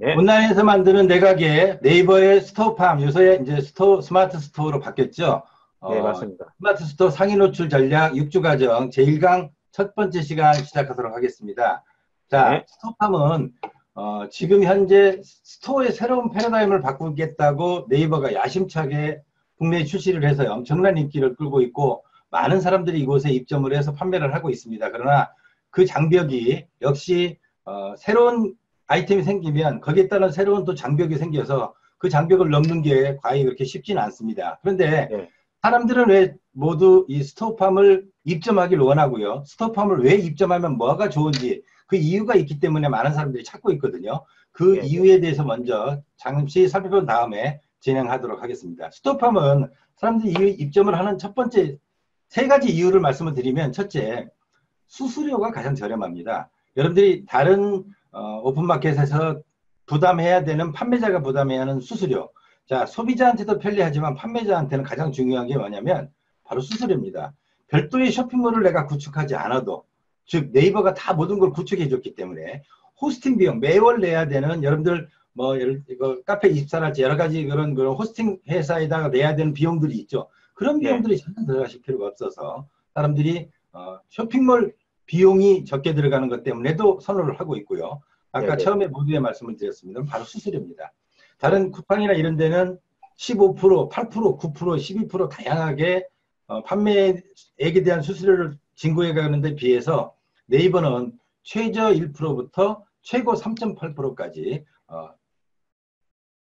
예, 온라인에서 만드는 내가게 네이버의 스토어팜, 요새 이제 스마트 스토어로 바뀌었죠. 네, 어, 맞습니다. 스마트 스토어 상위 노출 전략 6주 과정 제1강 첫 번째 시간 시작하도록 하겠습니다. 자, 네, 스토어팜은 지금 현재 스토어의 새로운 패러다임을 바꾸겠다고 네이버가 야심차게 국내에 출시를 해서 엄청난 인기를 끌고 있고 많은 사람들이 이곳에 입점을 해서 판매를 하고 있습니다. 그러나 그 장벽이 역시 새로운 아이템이 생기면 거기에 따른 새로운 또 장벽이 생겨서 그 장벽을 넘는 게 과연 그렇게 쉽지는 않습니다. 그런데 네, 사람들은 왜 모두 이 스토어팜을 입점하길 원하고요. 스토어팜을 왜 입점하면 뭐가 좋은지 그 이유가 있기 때문에 많은 사람들이 찾고 있거든요. 그 예, 예. 이유에 대해서 먼저 잠시 살펴본 다음에 진행하도록 하겠습니다. 스토어팜은 사람들이 입점을 하는 첫 번째 세 가지 이유를 말씀을 드리면 첫째, 수수료가 가장 저렴합니다. 여러분들이 다른 오픈마켓에서 부담해야 되는 판매자가 부담해야 하는 수수료. 자, 소비자한테도 편리하지만 판매자한테는 가장 중요한 게 뭐냐면 바로 수수료입니다. 별도의 쇼핑몰을 내가 구축하지 않아도 즉 네이버가 다 모든 걸 구축해 줬기 때문에 호스팅 비용 매월 내야 되는 여러분들 뭐 이거 카페 24라든지 여러 가지 그런 호스팅 회사에다가 내야 되는 비용들이 있죠. 그런 네, 비용들이 전혀 들어가실 필요가 없어서 사람들이 쇼핑몰 비용이 적게 들어가는 것 때문에도 선호를 하고 있고요. 네, 아까 네, 처음에 모두에 말씀을 드렸습니다. 바로 수수료입니다. 다른 쿠팡이나 이런 데는 15%, 8%, 9%, 12% 다양하게 판매액에 대한 수수료를 징구해 가는 데 비해서 네이버는 최저 1%부터 최고 3.8%까지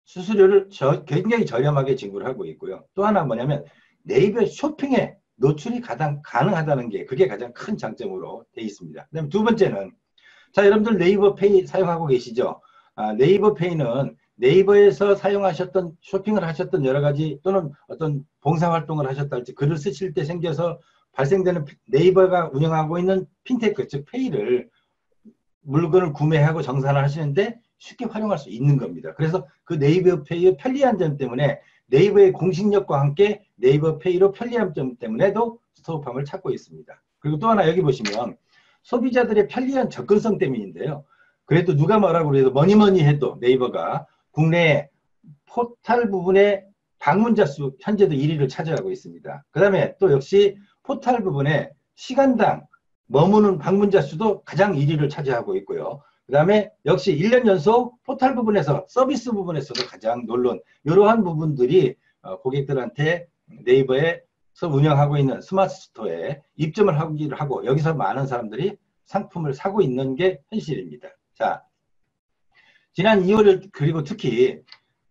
수수료를 굉장히 저렴하게 징구를 하고 있고요. 또 하나 뭐냐면 네이버 쇼핑에 노출이 가능하다는 게 그게 가장 큰 장점으로 되어 있습니다. 그다음에 두 번째는 자, 여러분들 네이버 페이 사용하고 계시죠? 네이버 페이는 네이버에서 사용하셨던 쇼핑을 하셨던 여러 가지 또는 어떤 봉사활동을 하셨다 할지 글을 쓰실 때 생겨서 발생되는 네이버가 운영하고 있는 핀테크, 즉 페이를 물건을 구매하고 정산을 하시는데 쉽게 활용할 수 있는 겁니다. 그래서 그 네이버 페이의 편리한 점 때문에 네이버의 공식력과 함께 네이버 페이로 편리한 점 때문에도 스토어팜을 찾고 있습니다. 그리고 또 하나 여기 보시면 소비자들의 편리한 접근성 때문인데요. 그래도 누가 뭐라고 그래도 뭐니 해도 네이버가 국내 포털 부분에 방문자 수 현재도 1위를 차지하고 있습니다. 그 다음에 또 역시 포털 부분에 시간당 머무는 방문자 수도 가장 1위를 차지하고 있고요. 그 다음에 역시 1년 연속 포털 부분에서 서비스 부분에서도 가장 놀란 이러한 부분들이 고객들한테 네이버에서 운영하고 있는 스마트 스토어에 입점을 하기를 하고 여기서 많은 사람들이 상품을 사고 있는 게 현실입니다. 자, 지난 2월 그리고 특히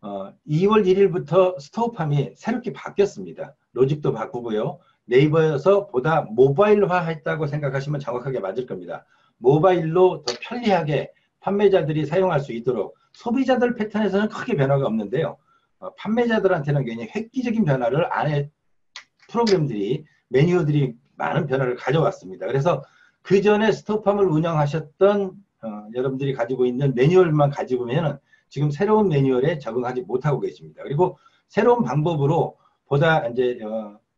2월 1일부터 스토어팜이 새롭게 바뀌었습니다. 로직도 바꾸고요. 네이버에서 보다 모바일화했다고 생각하시면 정확하게 맞을 겁니다. 모바일로 더 편리하게 판매자들이 사용할 수 있도록 소비자들 패턴에서는 크게 변화가 없는데요. 판매자들한테는 굉장히 획기적인 변화를 안에 프로그램들이 매뉴얼들이 많은 변화를 가져왔습니다. 그래서 그 전에 스토어팜을 운영하셨던 여러분들이 가지고 있는 매뉴얼만 가지고면은 지금 새로운 매뉴얼에 적응하지 못하고 계십니다. 그리고 새로운 방법으로 보다 이제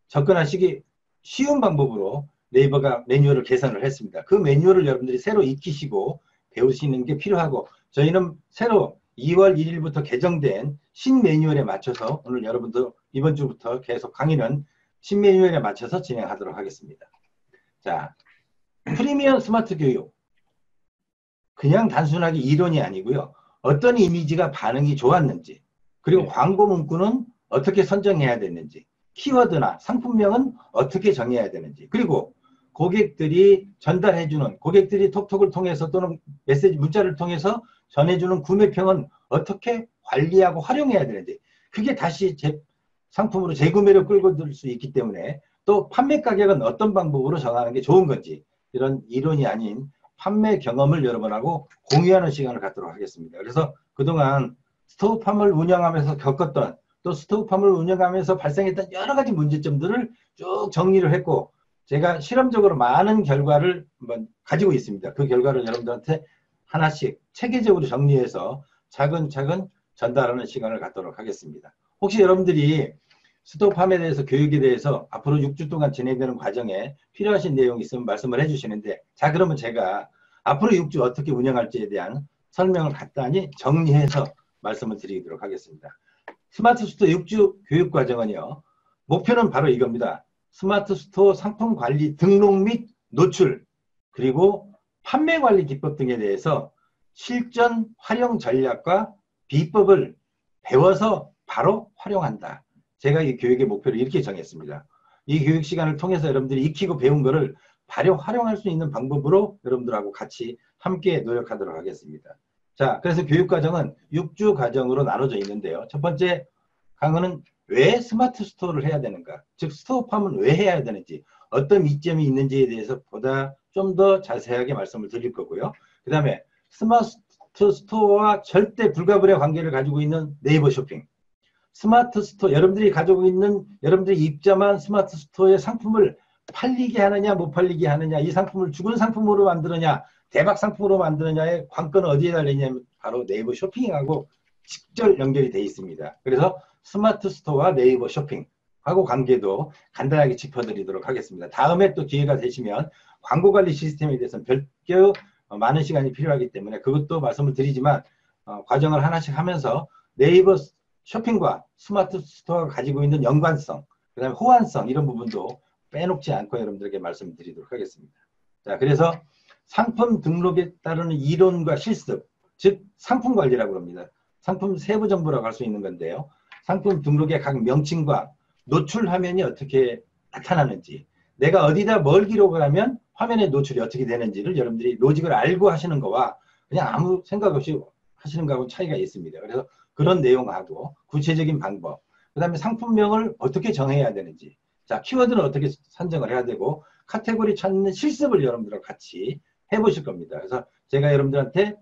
접근하시기 쉬운 방법으로 네이버가 매뉴얼을 개선을 했습니다. 그 매뉴얼을 여러분들이 새로 익히시고 배우시는 게 필요하고 저희는 새로 2월 1일부터 개정된 신 매뉴얼에 맞춰서 오늘 여러분들 이번 주부터 계속 강의는 신 매뉴얼에 맞춰서 진행하도록 하겠습니다. 자, 프리미엄 스마트 교육. 그냥 단순하게 이론이 아니고요. 어떤 이미지가 반응이 좋았는지, 그리고 네, 광고 문구는 어떻게 선정해야 되는지, 키워드나 상품명은 어떻게 정해야 되는지, 그리고 고객들이 전달해주는, 고객들이 톡톡을 통해서 또는 메시지 문자를 통해서 전해주는 구매평은 어떻게 관리하고 활용해야 되는지, 그게 다시 상품으로 재구매를 끌고 들 수 있기 때문에 또 판매 가격은 어떤 방법으로 정하는 게 좋은 건지, 이런 이론이 아닌 판매 경험을 여러분하고 공유하는 시간을 갖도록 하겠습니다. 그래서 그동안 스토어팜을 운영하면서 겪었던 또 스토어팜을 운영하면서 발생했던 여러 가지 문제점들을 쭉 정리를 했고 제가 실험적으로 많은 결과를 가지고 있습니다. 그 결과를 여러분들한테 하나씩 체계적으로 정리해서 차근차근 전달하는 시간을 갖도록 하겠습니다. 혹시 여러분들이 스토어팜에 대해서 교육에 대해서 앞으로 6주 동안 진행되는 과정에 필요하신 내용이 있으면 말씀을 해주시는데 자 그러면 제가 앞으로 6주 어떻게 운영할지에 대한 설명을 간단히 정리해서 말씀을 드리도록 하겠습니다. 스마트 스토어 6주 교육 과정은요. 목표는 바로 이겁니다. 스마트 스토어 상품 관리 등록 및 노출 그리고 판매 관리 기법 등에 대해서 실전 활용 전략과 비법을 배워서 바로 활용한다. 제가 이 교육의 목표를 이렇게 정했습니다. 이 교육 시간을 통해서 여러분들이 익히고 배운 거를 바로 활용할 수 있는 방법으로 여러분들하고 같이 함께 노력하도록 하겠습니다. 자, 그래서 교육 과정은 6주 과정으로 나눠져 있는데요. 첫 번째 강의는 왜 스마트 스토어를 해야 되는가, 즉 스토어팜은 왜 해야 되는지, 어떤 이점이 있는지에 대해서 보다 좀 더 자세하게 말씀을 드릴 거고요. 그 다음에 스마트 스토어와 절대 불가분의 관계를 가지고 있는 네이버 쇼핑, 스마트 스토어, 여러분들이 가지고 있는, 여러분들이 입점한 스마트 스토어의 상품을 팔리게 하느냐 못 팔리게 하느냐, 이 상품을 죽은 상품으로 만드느냐 대박 상품으로 만드느냐의 관건은 어디에 달려있냐면 바로 네이버 쇼핑하고 직접 연결이 되어 있습니다. 그래서 스마트 스토어와 네이버 쇼핑하고 관계도 간단하게 짚어드리도록 하겠습니다. 다음에 또 기회가 되시면 광고관리 시스템에 대해서는 별도 많은 시간이 필요하기 때문에 그것도 말씀을 드리지만 과정을 하나씩 하면서 네이버 쇼핑과 스마트 스토어가 가지고 있는 연관성, 그 다음에 호환성 이런 부분도 빼놓지 않고 여러분들에게 말씀드리도록 하겠습니다. 자, 그래서 상품 등록에 따르는 이론과 실습, 즉 상품 관리라고 합니다. 상품 세부 정보라고 할 수 있는 건데요. 상품 등록의 각 명칭과 노출 화면이 어떻게 나타나는지, 내가 어디다 뭘 기록을 하면 화면의 노출이 어떻게 되는지를 여러분들이 로직을 알고 하시는 거와 그냥 아무 생각 없이 하시는 거하고 차이가 있습니다. 그래서 그런 내용하고 구체적인 방법, 그 다음에 상품명을 어떻게 정해야 되는지, 자, 키워드는 어떻게 선정을 해야 되고, 카테고리 찾는 실습을 여러분들과 같이 해보실 겁니다. 그래서 제가 여러분들한테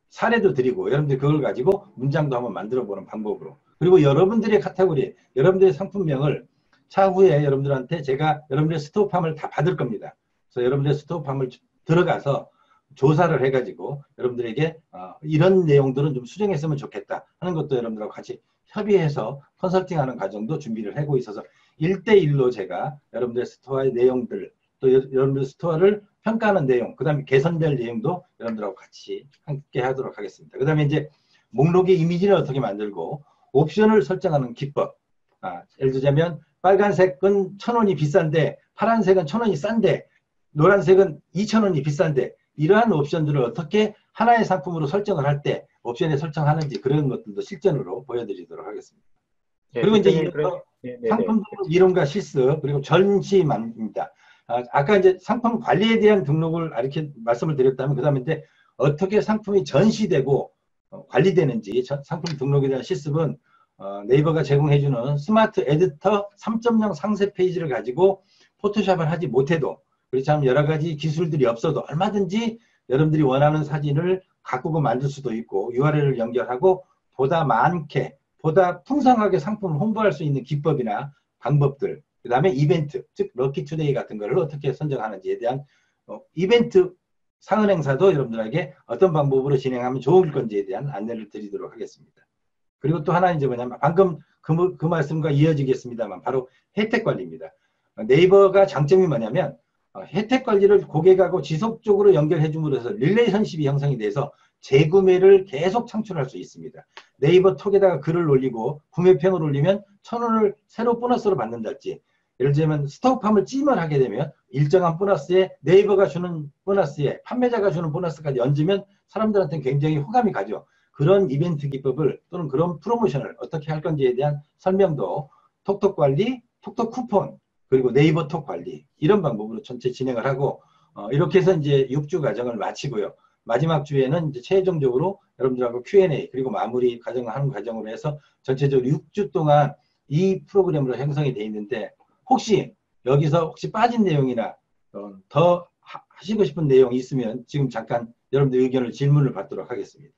사례도 드리고, 여러분들이 그걸 가지고 문장도 한번 만들어 보는 방법으로, 그리고 여러분들의 카테고리, 여러분들의 상품명을 차후에 여러분들한테 제가 여러분들의 스토어팜을 다 받을 겁니다. 그래서 여러분들의 스토어팜을 들어가서 조사를 해가지고 여러분들에게 이런 내용들은 좀 수정했으면 좋겠다 하는 것도 여러분들하고 같이 협의해서 컨설팅하는 과정도 준비를 하고 있어서 1대1로 제가 여러분들의 스토어의 내용들, 또 여러분들 스토어를 평가하는 내용, 그 다음에 개선될 내용도 여러분들하고 같이 함께 하도록 하겠습니다. 그 다음에 이제 목록의 이미지를 어떻게 만들고 옵션을 설정하는 기법, 예를 들자면 빨간색은 1,000원이 비싼데 파란색은 1,000원이 싼데 노란색은 2,000원이 비싼데, 이러한 옵션들을 어떻게 하나의 상품으로 설정을 할 때 옵션에 설정하는지 그런 것들도 실전으로 보여드리도록 하겠습니다. 네, 그리고 이제 상품 등록 이론과 실습, 그리고 전시만입니다. 아까 이제 상품 관리에 대한 등록을 이렇게 말씀을 드렸다면, 그 다음에 이제 어떻게 상품이 전시되고 관리되는지 상품 등록에 대한 실습은 네이버가 제공해주는 스마트 에디터 3.0 상세 페이지를 가지고 포토샵을 하지 못해도, 그렇지만 여러 가지 기술들이 없어도 얼마든지 여러분들이 원하는 사진을 가꾸고 만들 수도 있고 URL을 연결하고 보다 많게, 보다 풍성하게 상품을 홍보할 수 있는 기법이나 방법들, 그 다음에 이벤트, 즉 럭키투데이 같은 거를 어떻게 선정하는지에 대한 이벤트 상은 행사도 여러분들에게 어떤 방법으로 진행하면 좋을 건지에 대한 안내를 드리도록 하겠습니다. 그리고 또 하나 이제 뭐냐면 방금 그 말씀과 이어지겠습니다만 바로 혜택 관리입니다. 네이버가 장점이 뭐냐면 혜택 관리를 고객하고 지속적으로 연결해 줌으로 해서 릴레이션십이 형성이 돼서 재구매를 계속 창출할 수 있습니다. 네이버 톡에다가 글을 올리고 구매평을 올리면 1,000원을 새로 보너스로 받는달지, 예를 들면 스토어팜을 찜을 하게 되면 일정한 보너스에 네이버가 주는 보너스에 판매자가 주는 보너스까지 얹으면 사람들한테는 굉장히 호감이 가죠. 그런 이벤트 기법을 또는 그런 프로모션을 어떻게 할 건지에 대한 설명도 톡톡 관리, 톡톡 쿠폰, 그리고 네이버 톡 관리, 이런 방법으로 전체 진행을 하고 이렇게 해서 이제 6주 과정을 마치고요. 마지막 주에는 이제 최종적으로 여러분들하고 Q&A 그리고 마무리 과정을 하는 과정으로 해서 전체적으로 6주 동안 이 프로그램으로 형성이 되어 있는데, 혹시 여기서 빠진 내용이나 더 하시고 싶은 내용이 있으면 지금 잠깐 여러분들 의견을 질문을 받도록 하겠습니다.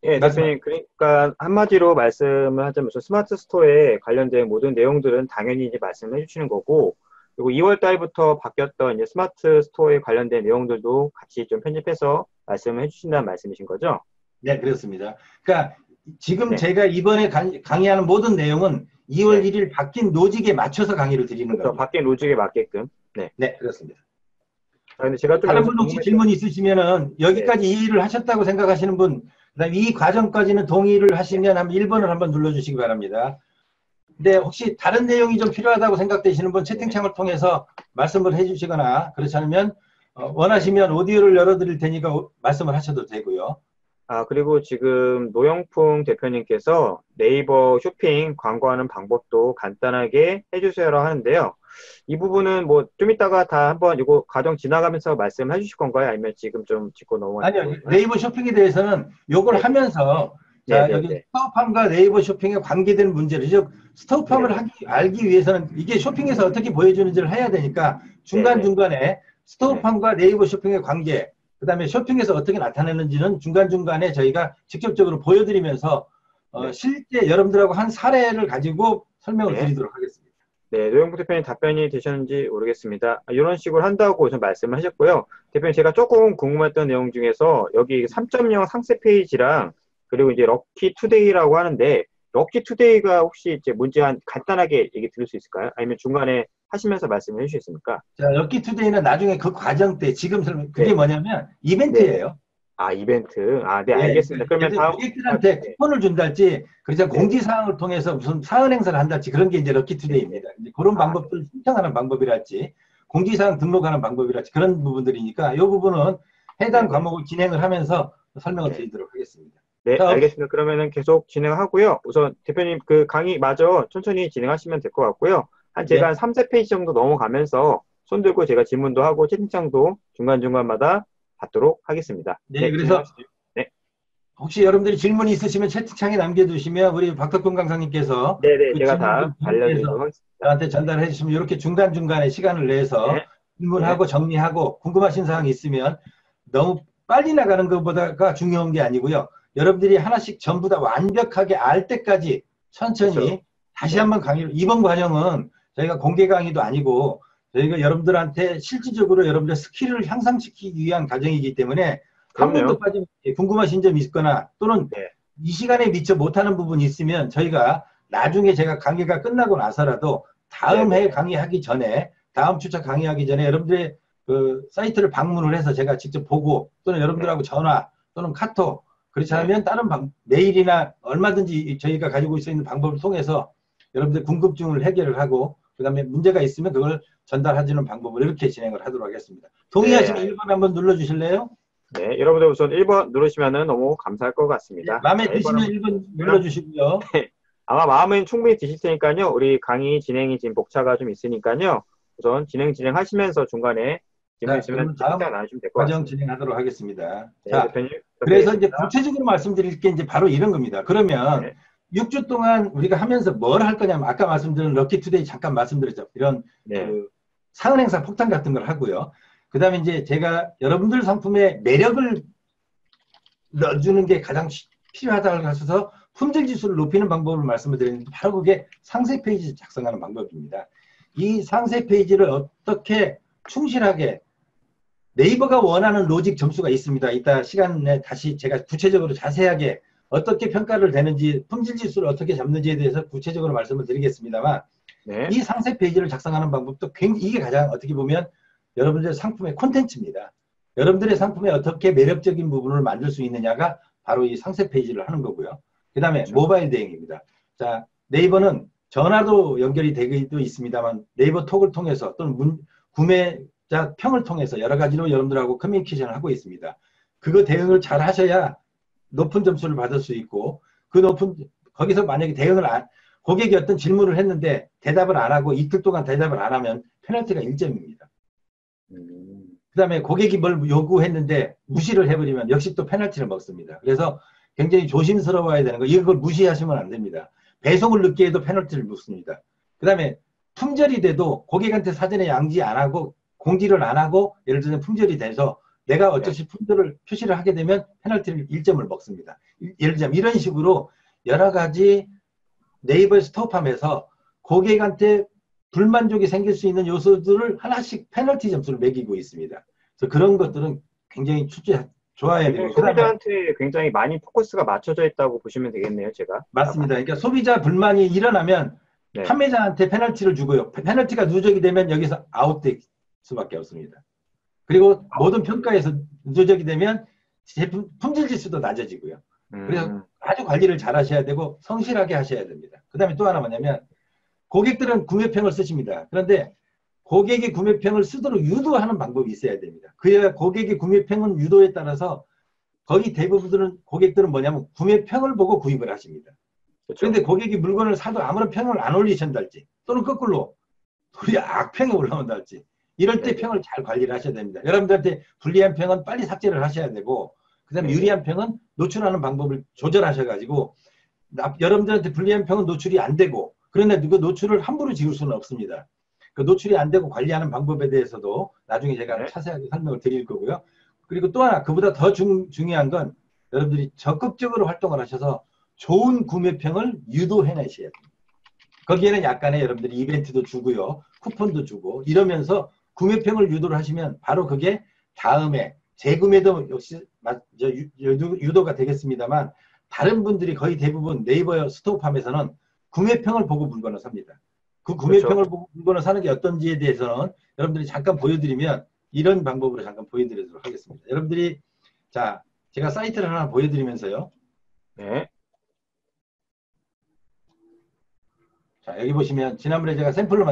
예, 대표님, 그러니까 한마디로 말씀을 하자면 스마트 스토어에 관련된 모든 내용들은 당연히 이제 말씀을 해주시는 거고, 그리고 2월 달부터 바뀌었던 이제 스마트 스토어에 관련된 내용들도 같이 좀 편집해서 말씀을 해주신다는 말씀이신 거죠? 네, 그렇습니다. 그러니까 지금 제가 이번에 강의하는 모든 내용은 2월 1일 바뀐 로직에 맞춰서 강의를 드리는 그렇죠. 겁니다. 바뀐 로직에 맞게끔. 네, 그렇습니다. 근데 제가 좀 다른 분 혹시 질문이 있으시면은 여기까지 이해를 하셨다고 생각하시는 분 그다음에 이 과정까지는 동의를 하시면 한번 1번을 한번 눌러주시기 바랍니다. 근데 혹시 다른 내용이 좀 필요하다고 생각되시는 분 네. 채팅창을 통해서 말씀을 해주시거나 그렇지 않으면 원하시면 오디오를 열어드릴 테니까 말씀을 하셔도 되고요. 그리고 지금 노영풍 대표님께서 네이버 쇼핑 광고하는 방법도 간단하게 해주세요라고 하는데요. 이 부분은 뭐 좀 이따가 다 한번 이거 과정 지나가면서 말씀해 주실 건가요? 아니면 지금 좀 짚고 넘어가는 아니요, 건가요? 네이버 쇼핑에 대해서는 요걸 네, 하면서 자, 여기 네네네. 스토어팜과 네이버 쇼핑에 관계된 문제를, 즉 스토어팜을 네네. 알기 위해서는 이게 쇼핑에서 어떻게 보여주는지를 해야 되니까 네네. 중간중간에 네. 스토어팜과 네이버 쇼핑의 관계, 그 다음에 쇼핑에서 어떻게 나타내는지는 중간중간에 저희가 직접적으로 보여드리면서 네. 실제 여러분들하고 한 사례를 가지고 설명을 네. 드리도록 하겠습니다. 네, 노영국 대표님 답변이 되셨는지 모르겠습니다. 이런 식으로 한다고 우선 말씀을 하셨고요. 대표님 제가 조금 궁금했던 내용 중에서 여기 3.0 상세 페이지랑 그리고 이제 럭키 투데이라고 하는데 럭키 투데이가 혹시 이제 뭔지 간단하게 얘기 드릴 수 있을까요? 아니면 중간에 하시면서 말씀해 주시겠습니까? 자, 럭키투데이는 나중에 그 과정 때 지금 설명, 그게 네, 뭐냐면 네네. 이벤트예요. 이벤트. 네, 예, 알겠습니다. 그러면 그래서 다음, 고객들한테 네, 쿠폰을 준달지, 그래서 네네. 공지사항을 통해서 무슨 사은 행사를 한달지 그런 게 이제 네네. 럭키투데이입니다. 이제 그런 아, 방법들을 신청하는 방법이랄지, 공지사항 등록하는 방법이랄지 그런 부분들이니까 이 부분은 해당 네네. 과목을 진행을 하면서 설명을 네. 드리도록 하겠습니다. 네, 자, 알겠습니다. 그러면은 계속 진행하고요. 우선 대표님 그 강의 마저 천천히 진행하시면 될 것 같고요. 제가 한 예, 3, 4페이지 정도 넘어가면서 손 들고 제가 질문도 하고 채팅창도 중간중간마다 받도록 하겠습니다. 네, 네, 그래서 진행하시죠. 네, 혹시 여러분들이 질문이 있으시면 채팅창에 남겨두시면 우리 박덕근 강사님께서 네네, 그 제가 다 질문을 알려드리도록 정리해서 하겠습니다. 저한테 전달해 주시면 이렇게 중간중간에 시간을 내서 네, 네, 질문하고 정리하고 궁금하신 사항이 있으면 너무 빨리 나가는 것보다가 중요한 게 아니고요. 여러분들이 하나씩 전부 다 완벽하게 알 때까지 그렇죠. 천천히 다시 네, 한번 강의를, 이번 과정은 저희가 공개 강의도 아니고 저희가 여러분들한테 실질적으로 여러분들 스킬을 향상시키기 위한 과정이기 때문에 한 번도 그럼요. 빠짐 궁금하신 점이 있거나 또는 네, 이 시간에 미처 못하는 부분이 있으면 저희가 나중에 제가 강의가 끝나고 나서라도 네, 다음 네, 해 강의하기 전에 다음 주차 강의하기 전에 여러분들의 그 사이트를 방문을 해서 제가 직접 보고 또는 네, 여러분들하고 전화 또는 카톡 그렇지 네, 않으면 다른 메일이나 얼마든지 저희가 가지고 있는 방법을 통해서 여러분들 궁금증을 해결을 하고 그 다음에 문제가 있으면 그걸 전달해주는 방법을 이렇게 진행을 하도록 하겠습니다. 네, 동의하시면 1번 한번 눌러주실래요? 네. 여러분들 우선 1번 누르시면은 너무 감사할 것 예, 같습니다. 마음에 자, 1번 드시면 한번 1번 눌러주시고요. 눌러주시고요. 네. 아마 마음은 충분히 드실 테니까요. 우리 강의 진행이 지금 벅차가 좀 있으니까요. 우선 진행하시면서 중간에 질문 자, 있으면 그러면 다음 채팅창 나누시면 될 것 과정 같습니다. 진행하도록 하겠습니다. 네, 자, 대표님 그래서 이제 부탁드리겠습니다. 구체적으로 말씀드릴 게 이제 바로 이런 겁니다. 그러면 네, 6주 동안 우리가 하면서 뭘 할 거냐면 아까 말씀드린 럭키투데이 잠깐 말씀드렸죠. 이런 네, 그 상은 행사 폭탄 같은 걸 하고요. 그 다음에 이제 제가 여러분들 상품의 매력을 넣어주는 게 가장 필요하다고 하셔서 품질 지수를 높이는 방법을 말씀을 드렸는데 바로 그게 상세 페이지 작성하는 방법입니다. 이 상세 페이지를 어떻게 충실하게 네이버가 원하는 로직 점수가 있습니다. 이따 시간에 다시 제가 구체적으로 자세하게 어떻게 평가를 되는지 품질 지수를 어떻게 잡는지에 대해서 구체적으로 말씀을 드리겠습니다만 네, 이 상세 페이지를 작성하는 방법도 굉장히 이게 가장 어떻게 보면 여러분들의 상품의 콘텐츠입니다. 여러분들의 상품에 어떻게 매력적인 부분을 만들 수 있느냐가 바로 이 상세 페이지를 하는 거고요. 그 다음에 그렇죠. 모바일 대행입니다. 자, 네이버는 전화도 연결이 되기도 있습니다만 네이버 톡을 통해서 또는 구매자 평을 통해서 여러 가지로 여러분들하고 커뮤니케이션을 하고 있습니다. 그거 대응을 잘 하셔야 높은 점수를 받을 수 있고 그 높은 거기서 만약에 대응을 고객이 어떤 질문을 했는데 대답을 안 하고 이틀 동안 대답을 안 하면 페널티가 1점입니다. 음, 그 다음에 고객이 뭘 요구했는데 무시를 해버리면 역시 또 페널티를 먹습니다. 그래서 굉장히 조심스러워야 되는 거. 이걸 무시하시면 안 됩니다. 배송을 늦게 해도 페널티를 묻습니다. 그 다음에 품절이 돼도 고객한테 사전에 양지 안 하고 공지를 안 하고 예를 들면 품절이 돼서 내가 어쩔 네, 수 품절을 표시를 하게 되면 페널티를 1점을 먹습니다. 예를 들면 이런 식으로 여러 가지 네이버 스토어팜에서 고객한테 불만족이 생길 수 있는 요소들을 하나씩 페널티 점수를 매기고 있습니다. 그래서 그런 것들은 굉장히 좋아야 굉장히 되고 그 다음에 소비자한테 굉장히 많이 포커스가 맞춰져 있다고 보시면 되겠네요, 제가. 딱 맞습니다. 봤을 그러니까 소비자 불만이 일어나면 때. 네. 판매자한테 페널티를 주고요. 페널티가 누적이 되면 여기서 아웃될 수밖에 없습니다. 그리고 모든 평가에서 누적이 되면 제품 품질 지수도 낮아지고요. 그래서 음, 아주 관리를 잘 하셔야 되고 성실하게 하셔야 됩니다. 그 다음에 또 하나 뭐냐면 고객들은 구매평을 쓰십니다. 그런데 고객이 구매평을 쓰도록 유도하는 방법이 있어야 됩니다. 그래야 고객이 구매평은 유도에 따라서 거기 대부분들은 고객들은 뭐냐면 구매평을 보고 구입을 하십니다. 그렇죠. 그런데 고객이 물건을 사도 아무런 평을 안 올리신달지 또는 거꾸로 도리어 악평이 올라온달지 이럴 때 네네. 평을 잘 관리를 하셔야 됩니다. 여러분들한테 불리한 평은 빨리 삭제를 하셔야 되고 그다음에 네네. 유리한 평은 노출하는 방법을 조절하셔가지고 여러분들한테 불리한 평은 노출이 안 되고 그런데 그 노출을 함부로 지울 수는 없습니다. 그 노출이 안 되고 관리하는 방법에 대해서도 나중에 제가 네. 자세하게 설명을 드릴 거고요. 그리고 또 하나 그보다 더 중요한 건 여러분들이 적극적으로 활동을 하셔서 좋은 구매평을 유도해내셔야 됩니다. 거기에는 약간의 여러분들이 이벤트도 주고요. 쿠폰도 주고 이러면서 구매평을 유도를 하시면 바로 그게 다음에 재구매도 역시 유도가 되겠습니다만 다른 분들이 거의 대부분 네이버 스토어팜에서는 구매평을 보고 물건을 삽니다. 그 그렇죠. 구매평을 보고 물건을 사는 게 어떤지에 대해서는 여러분들이 잠깐 보여드리면 이런 방법으로 잠깐 보여드리도록 하겠습니다. 여러분들이 자 제가 사이트를 하나 보여드리면서요. 네. 자, 여기 보시면 지난번에 제가 샘플로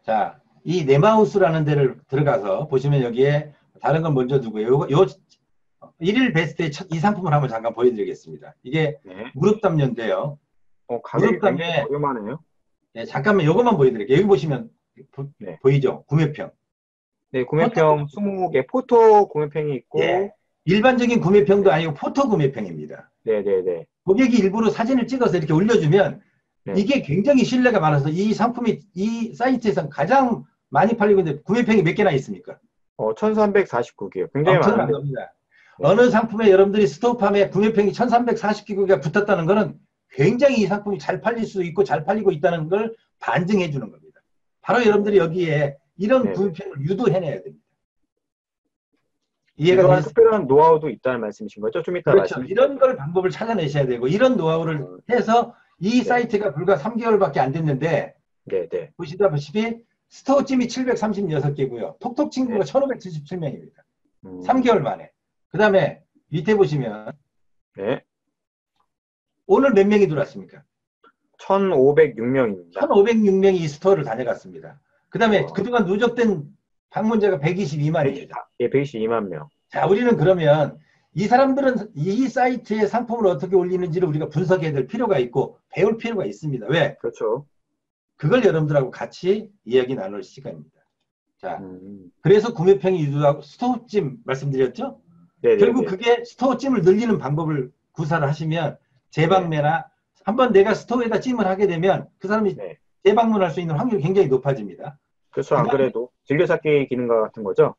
자, 이 네마우스라는 데를 들어가서 보시면 여기에 다른 건 먼저 두고요. 요 일일 베스트의 이 상품을 한번 잠깐 보여드리겠습니다. 이게 네. 무릎 담요인데요. 가격이 무릎 굉장히 담요에 저렴하네요. 네, 잠깐만 요것만 보여드릴게요. 여기 보시면 네. 보이죠? 구매평. 네, 포토 구매평 20개, 포토 구매평이 예. 있고, 일반적인 구매평도 네. 아니고 포토 구매평입니다. 네네네. 고객이 일부러 사진을 찍어서 이렇게 올려주면 네. 이게 굉장히 신뢰가 많아서 이 상품이 이 사이트에서 가장 많이 팔리고 있는데 구매평이 몇 개나 있습니까? 1349개요. 굉장히 엄청난 많은데. 겁니다. 네. 어느 상품에 여러분들이 스토어팜에 구매평이 1340개가 붙었다는 것은 굉장히 이 상품이 잘 팔릴 수 있고 잘 팔리고 있다는 걸 반증해 주는 겁니다. 바로 여러분들이 여기에 이런 네네. 구매평을 유도해내야 됩니다. 이해가 이러한 되셨습니까? 특별한 노하우도 있다는 말씀이신 거죠? 좀 이따 그렇죠. 말씀해 주실 이런 거예요. 걸 방법을 찾아내셔야 되고 이런 노하우를 어, 해서 이 네. 사이트가 불과 3개월밖에 안 됐는데 네네. 보시다시피 스토어 찜이 736개고요. 톡톡 친구가 네. 1577명입니다. 음, 3개월 만에. 그 다음에 밑에 보시면 네. 오늘 몇 명이 들어왔습니까? 1506명입니다. 1506명이 이 스토어를 다녀갔습니다. 그 다음에 그동안 누적된 방문자가 122만입니다. 예, 122만 명. 자, 우리는 그러면 이 사람들은 이 사이트에 상품을 어떻게 올리는지를 우리가 분석해야 될 필요가 있고 배울 필요가 있습니다. 왜? 그렇죠. 그걸 여러분들하고 같이 이야기 나눌 시간입니다. 자, 음, 그래서 구매평이 유도하고 스토어찜 말씀드렸죠? 결국 네네네. 그게 스토어찜을 늘리는 방법을 구사를 하시면 네. 재방매나 한번 내가 스토어에다 찜을 하게 되면 그 사람이 네. 재방문할 수 있는 확률이 굉장히 높아집니다. 그렇죠. 그 안 다음에, 그래도 즐겨찾기 기능과 같은 거죠?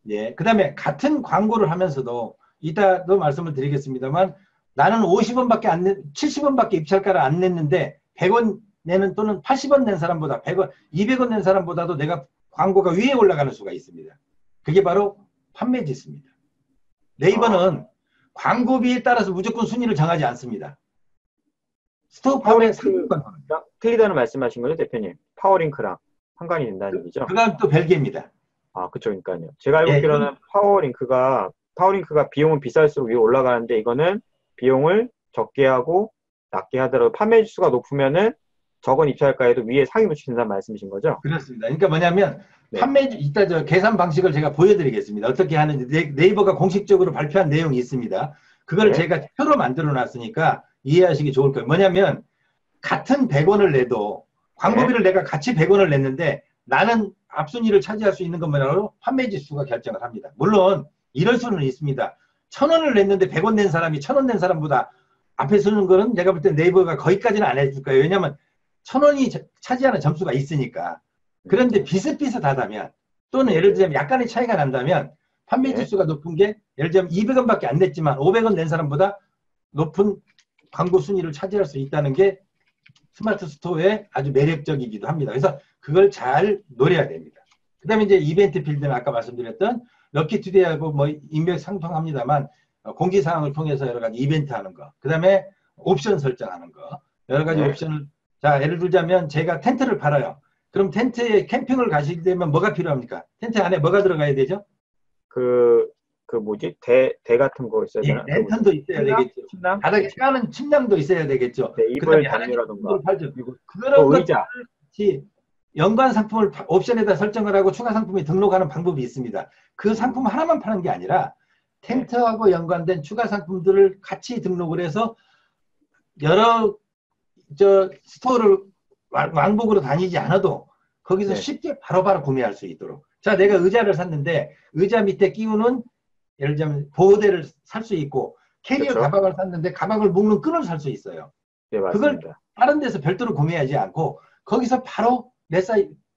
예, 그 다음에 같은 광고를 하면서도 이따도 말씀을 드리겠습니다만 나는 50원밖에 안 내, 70원밖에 입찰가를 안 냈는데 100원 내는 또는 80원 낸 사람보다 100원, 200원 낸 사람보다도 내가 광고가 위에 올라가는 수가 있습니다. 그게 바로 판매 지수입니다. 네이버는 광고비에 따라서 무조건 순위를 정하지 않습니다. 스토어팜의 파워링크랑 상품권. 틀리다는 말씀하신 거죠, 대표님? 파워링크랑 상관이 된다는 얘기죠? 그건 또 별개입니다. 그쵸, 그러니까요. 제가 알고 예, 있기로는 파워링크가 비용은 비쌀수록 위로 올라가는데 이거는 비용을 적게 하고 낮게 하더라도 판매 지수가 높으면은 적은 입찰가에도 위에 상위 노출된다는 말씀이신 거죠? 그렇습니다. 그러니까 뭐냐면 네. 이따 저 계산 방식을 제가 보여드리겠습니다. 어떻게 하는지 네이버가 공식적으로 발표한 내용이 있습니다. 그걸 네. 제가 표로 만들어 놨으니까 이해하시기 좋을 거예요. 뭐냐면 같은 100원을 내도 광고비를 내가 같이 100원을 냈는데 나는 앞순위를 차지할 수 있는 것만으로 판매 지수가 결정을 합니다. 물론 이럴 수는 있습니다. 1000원을 냈는데 100원 낸 사람이 1000원 낸 사람보다 앞에 서는 거는 내가 볼 때 네이버가 거기까지는 안 해줄 거예요. 왜냐하면 1000원이 차지하는 점수가 있으니까. 그런데 비슷비슷하다면 또는 예를 들자면 약간의 차이가 난다면 판매 네. 지수가 높은 게 예를 들자면 200원밖에 안 냈지만 500원 낸 사람보다 높은 광고 순위를 차지할 수 있다는 게 스마트 스토어의 아주 매력적이기도 합니다. 그래서 그걸 잘 노려야 됩니다. 그 다음에 이제 이벤트 필드는 아까 말씀드렸던 럭키투데이하고 뭐 인맥 상통합니다만 공지사항을 통해서 여러 가지 이벤트 하는 거. 그 다음에 옵션 설정하는 거. 여러 가지 네. 옵션을 자 예를 들자면 제가 텐트를 팔아요. 그럼 텐트에 캠핑을 가시게 되면 뭐가 필요합니까? 텐트 안에 뭐가 들어가야 되죠? 그 그 뭐지? 대 같은 거 있어야 예, 되나? 그 뭐지? 랜턴도 있어야 침낭? 되겠죠. 침낭? 바닥에 까는 침낭도 있어야 되겠죠. 네, 그 다음에 이불 담요라던가. 하나님도 팔죠. 그리고 그런 또 것들 의자. 같이 연관 상품을 옵션에다 설정을 하고 추가 상품이 등록하는 방법이 있습니다. 그 상품 하나만 파는 게 아니라 네. 텐트하고 연관된 추가 상품들을 같이 등록을 해서 여러 스토어를 왕복으로 다니지 않아도 거기서 네. 쉽게 바로바로 구매할 수 있도록. 자, 내가 의자를 샀는데 의자 밑에 끼우는 예를 들면 보호대를 살 수 있고 캐리어 그렇죠. 가방을 샀는데 가방을 묶는 끈을 살 수 있어요. 네, 그걸 맞습니다. 다른 데서 별도로 구매하지 않고 거기서 바로 내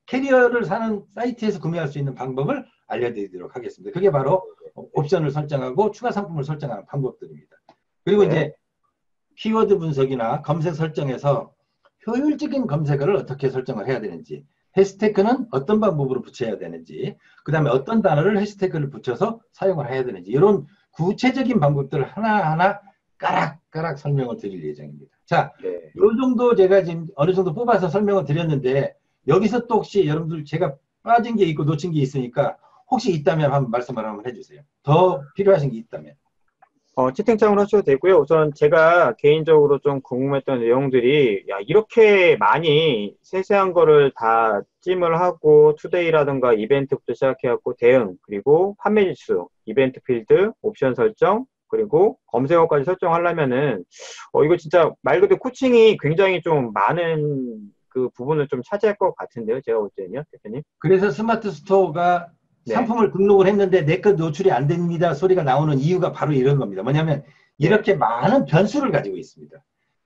캐리어를 사는 사이트에서 구매할 수 있는 방법을 알려드리도록 하겠습니다. 그게 바로 옵션을 설정하고 추가 상품을 설정하는 방법들입니다. 그리고 네. 이제 키워드 분석이나 검색 설정에서 효율적인 검색어를 어떻게 설정을 해야 되는지, 해시태그는 어떤 방법으로 붙여야 되는지, 그 다음에 어떤 단어를 해시태그를 붙여서 사용을 해야 되는지, 이런 구체적인 방법들을 하나하나 까락까락 설명을 드릴 예정입니다. 자, 네. 이 정도 제가 지금 어느 정도 뽑아서 설명을 드렸는데, 여기서 또 혹시 여러분들 제가 빠진 게 있고 놓친 게 있으니까 혹시 있다면 한번 말씀을 한번 해주세요. 더 필요하신 게 있다면. 채팅창으로 하셔도 되고요. 우선 제가 개인적으로 좀 궁금했던 내용들이, 야, 이렇게 많이 세세한 거를 다 찜을 하고, 투데이라든가 이벤트부터 시작해갖고, 대응, 그리고 판매 지수, 이벤트 필드, 옵션 설정, 그리고 검색어까지 설정하려면은, 이거 진짜 말 그대로 코칭이 굉장히 좀 많은 그 부분을 좀 차지할 것 같은데요. 제가 볼 때는요, 대표님. 그래서 스마트 스토어가 네. 상품을 등록을 했는데 내 것 노출이 안 됩니다 소리가 나오는 이유가 바로 이런 겁니다. 뭐냐면 이렇게 많은 변수를 가지고 있습니다.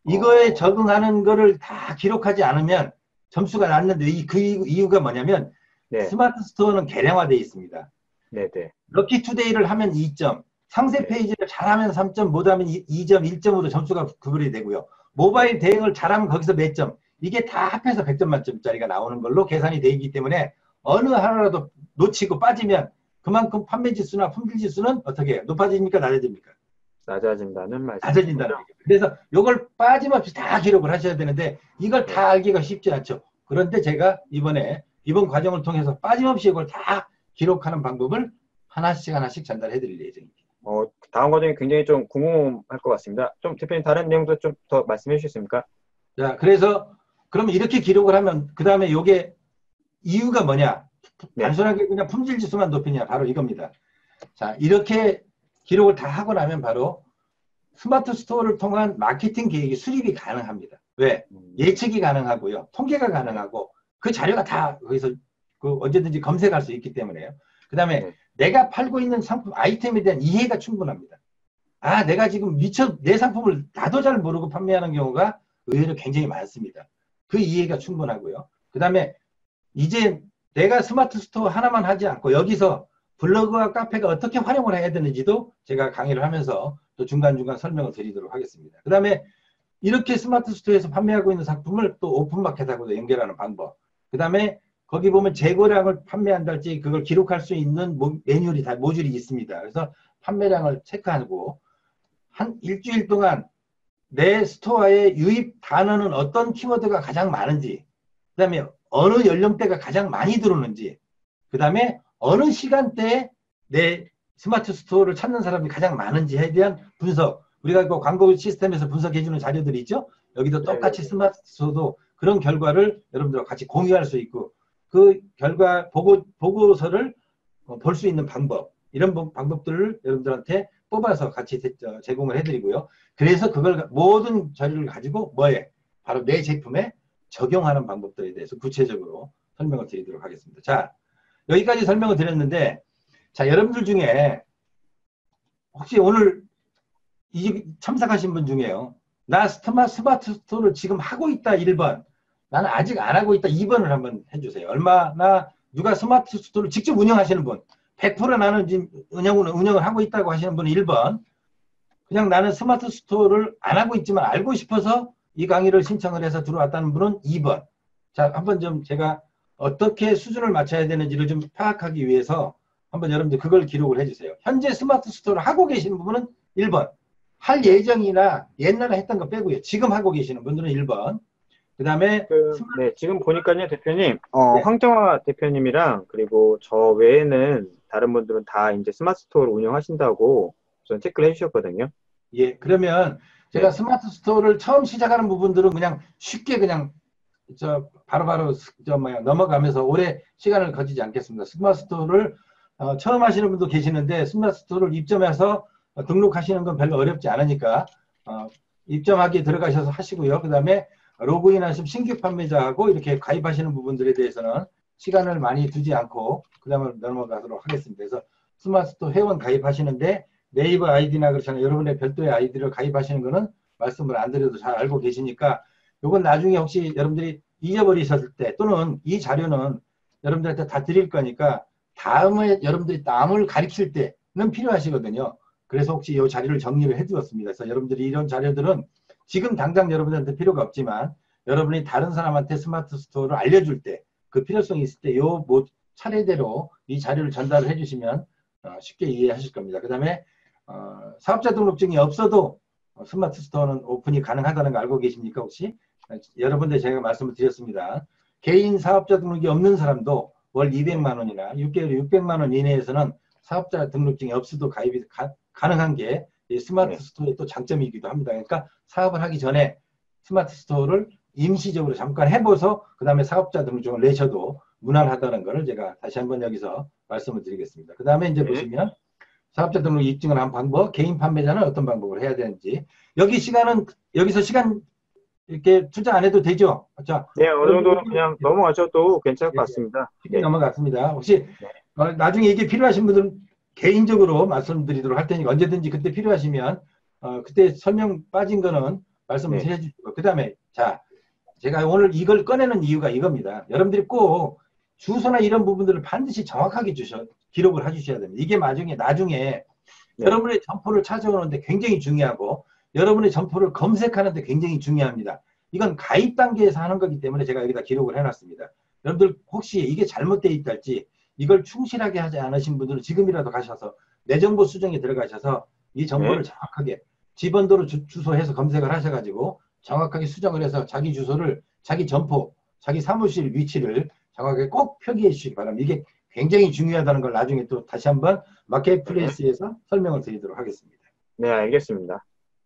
이거에 적응하는 거를 다 기록하지 않으면 점수가 낮는데 그 이유가 뭐냐면 네. 스마트 스토어는 개량화되어 있습니다. 네네. 럭키 투데이를 하면 2점, 상세 페이지를 잘하면 3점, 못하면 2점, 1점으로 점수가 구별이 되고요. 모바일 대응을 잘하면 거기서 몇 점, 이게 다 합해서 100점 만점짜리가 나오는 걸로 계산이 되어 있기 때문에 어느 하나라도 놓치고 빠지면 그만큼 판매 지수나 품질 지수는 어떻게 해요? 높아집니까? 낮아집니까? 낮아진다는 말씀. 낮아진다는 얘기죠. 그래서 이걸 빠짐없이 다 기록을 하셔야 되는데 이걸 다 알기가 쉽지 않죠. 그런데 제가 이번 과정을 통해서 빠짐없이 이걸 다 기록하는 방법을 하나씩 전달해 드릴 예정입니다. 다음 과정이 굉장히 좀 궁금할 것 같습니다. 좀 대표님 다른 내용도 좀 더 말씀해 주시겠습니까? 자, 그래서 그러면 이렇게 기록을 하면 그 다음에 이게 이유가 뭐냐? 네. 단순하게 그냥 품질 지수만 높이냐? 바로 이겁니다. 자, 이렇게 기록을 다 하고 나면 바로 스마트 스토어를 통한 마케팅 계획이 수립이 가능합니다. 왜? 예측이 가능하고요. 통계가 가능하고 그 자료가 다 거기서 언제든지 검색할 수 있기 때문에요. 그 다음에 내가 팔고 있는 상품 아이템에 대한 이해가 충분합니다. 아, 내가 지금 미처 내 상품을 나도 잘 모르고 판매하는 경우가 의외로 굉장히 많습니다. 그 이해가 충분하고요. 그 다음에 이제 내가 스마트 스토어 하나만 하지 않고 여기서 블로그와 카페가 어떻게 활용을 해야 되는지도 제가 강의를 하면서 또 중간중간 설명을 드리도록 하겠습니다. 그 다음에 이렇게 스마트 스토어에서 판매하고 있는 상품을 또 오픈마켓하고도 연결하는 방법. 그 다음에 거기 보면 재고량을 판매한달지 그걸 기록할 수 있는 매뉴얼이 모듈이 있습니다. 그래서 판매량을 체크하고 한 일주일 동안 내 스토어에 유입 단어는 어떤 키워드가 가장 많은지, 그 다음에 어느 연령대가 가장 많이 들어오는지, 그 다음에 어느 시간대에 내 스마트 스토어를 찾는 사람이 가장 많은지에 대한 분석. 우리가 그 광고 시스템에서 분석해주는 자료들이 있죠? 여기도 똑같이 스마트 스토어도 그런 결과를 여러분들과 같이 공유할 수 있고, 그 결과 보고서를 볼 수 있는 방법, 이런 방법들을 여러분들한테 뽑아서 같이 제공을 해드리고요. 그래서 그걸 모든 자료를 가지고 바로 내 제품에 적용하는 방법들에 대해서 구체적으로 설명을 드리도록 하겠습니다. 자, 여기까지 설명을 드렸는데, 자, 여러분들 중에 혹시 오늘 참석하신 분 중에요. 나 스마트 스토어를 지금 하고 있다 1번, 나는 아직 안 하고 있다 2번을 한번 해주세요. 누가 스마트 스토어를 직접 운영하시는 분, 100% 나는 지금 운영을 하고 있다고 하시는 분은 1번, 그냥 나는 스마트 스토어를 안 하고 있지만 알고 싶어서 이 강의를 신청을 해서 들어왔다는 분은 2번. 자, 한번 좀 제가 어떻게 수준을 맞춰야 되는지를 좀 파악하기 위해서 한번 여러분들 그걸 기록을 해주세요. 현재 스마트 스토어를 하고 계시는 분은 1번. 할 예정이나 옛날에 했던 거 빼고요. 지금 하고 계시는 분들은 1번. 그 다음에 지금 보니까요, 대표님, 황정화 대표님이랑 그리고 저 외에는 다른 분들은 다 이제 스마트 스토어를 운영하신다고 전 체크를 해주셨거든요. 예, 그러면 제가 네, 스마트 스토어를 처음 시작하는 부분들은 그냥 쉽게 그냥 바로바로 넘어가면서 오래 시간을 거치지 않겠습니다. 스마트 스토어를 처음 하시는 분도 계시는데 스마트 스토어를 입점해서 등록하시는 건 별로 어렵지 않으니까 입점하기 들어가셔서 하시고요. 그 다음에 로그인 하시면 신규 판매자하고 이렇게 가입하시는 부분들에 대해서는 시간을 많이 두지 않고 그 다음에 넘어가도록 하겠습니다. 그래서 스마트 스토어 회원 가입하시는데 네이버 아이디나 그렇잖아요. 여러분의 별도의 아이디를 가입하시는 거는 말씀을 안 드려도 잘 알고 계시니까 이건 나중에 혹시 여러분들이 잊어버리셨을 때 또는 이 자료는 여러분들한테 다 드릴 거니까 다음에 여러분들이 남을 가르칠 때는 필요하시거든요. 그래서 혹시 이 자료를 정리를 해두었습니다. 그래서 여러분들이 이런 자료들은 지금 당장 여러분들한테 필요가 없지만 여러분이 다른 사람한테 스마트 스토어를 알려줄 때 그 필요성이 있을 때 요 뭐 차례대로 이 자료를 전달을 해주시면 쉽게 이해하실 겁니다. 그 다음에 사업자 등록증이 없어도 스마트 스토어는 오픈이 가능하다는 거 알고 계십니까 혹시? 여러분들 제가 말씀을 드렸습니다. 개인 사업자 등록이 없는 사람도 월 200만 원이나 6개월에 600만 원 이내에서는 사업자 등록증이 없어도 가입이 가능한 게 스마트 네, 스토어의 또 장점이기도 합니다. 그러니까 사업을 하기 전에 스마트 스토어를 임시적으로 잠깐 해보서 그 다음에 사업자 등록증을 내셔도 무난하다는 것을 제가 다시 한번 여기서 말씀을 드리겠습니다. 그 다음에 이제 네, 보시면 사업자 등록 입증을 한 방법, 개인 판매자는 어떤 방법을 해야 되는지 여기서 시간 이렇게 투자 안 해도 되죠? 자, 네, 어느 여러분들 정도는 그냥 넘어가셔도 괜찮을 것 예, 예, 같습니다. 쉽게 네, 넘어갔습니다. 혹시 네, 나중에 이게 필요하신 분들은 개인적으로 말씀드리도록 할 테니까 언제든지 그때 필요하시면 그때 설명 빠진 거는 말씀을 네, 해주시고 그 다음에 자 제가 오늘 이걸 꺼내는 이유가 이겁니다. 여러분들이 꼭 주소나 이런 부분들을 반드시 정확하게 기록을 해주셔야 됩니다. 이게 나중에 네, 여러분의 점포를 찾아오는데 굉장히 중요하고 여러분의 점포를 검색하는데 굉장히 중요합니다. 이건 가입 단계에서 하는 거기 때문에 제가 여기다 기록을 해놨습니다. 여러분들 혹시 이게 잘못되어 있달지 이걸 충실하게 하지 않으신 분들은 지금이라도 가셔서 내 정보 수정에 들어가셔서 이 네, 정보를 정확하게 집번도로 주소해서 검색을 하셔가지고 정확하게 수정을 해서 자기 주소를 자기 점포, 자기 사무실 위치를 정확하게 꼭 표기해 주시기 바랍니다. 이게 굉장히 중요하다는 걸 나중에 또 다시 한번 네, 마켓플레이스에서 설명을 드리도록 하겠습니다. 네, 알겠습니다.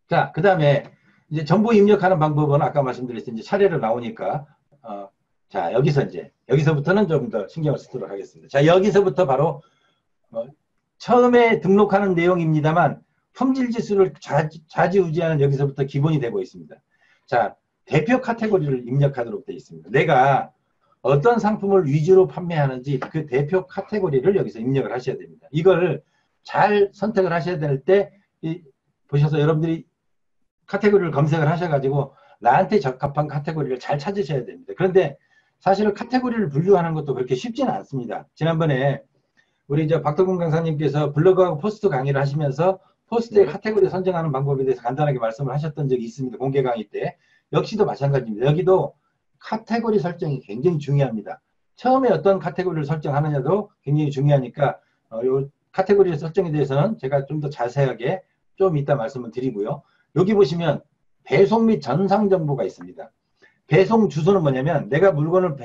자, 그 다음에 이제 정보 입력하는 방법은 아까 말씀드렸듯이 이제 차례로 나오니까 자 여기서부터는 좀 더 신경을 쓰도록 하겠습니다. 자 여기서부터 바로 어, 처음에 등록하는 내용입니다만 품질 지수를 좌지우지하는 여기서부터 기본이 되고 있습니다. 자 대표 카테고리를 입력하도록 되어 있습니다. 내가 어떤 상품을 위주로 판매하는지 그 대표 카테고리를 여기서 입력을 하셔야 됩니다. 이걸 잘 선택을 하셔야 될 때 보셔서 여러분들이 카테고리를 검색을 하셔가지고 나한테 적합한 카테고리를 잘 찾으셔야 됩니다. 그런데 사실은 카테고리를 분류하는 것도 그렇게 쉽지는 않습니다. 지난번에 우리 박덕근 강사님께서 블로그하고 포스트 강의를 하시면서 포스트의 네, 카테고리 선정하는 방법에 대해서 간단하게 말씀을 하셨던 적이 있습니다. 공개 강의 때. 역시도 마찬가지입니다. 여기도 카테고리 설정이 굉장히 중요합니다. 처음에 어떤 카테고리를 설정하느냐도 굉장히 중요하니까 요 카테고리 설정에 대해서는 제가 좀 더 자세하게 좀 이따 말씀을 드리고요. 여기 보시면 배송 및 전상 정보가 있습니다. 배송 주소는 뭐냐면 내가 물건을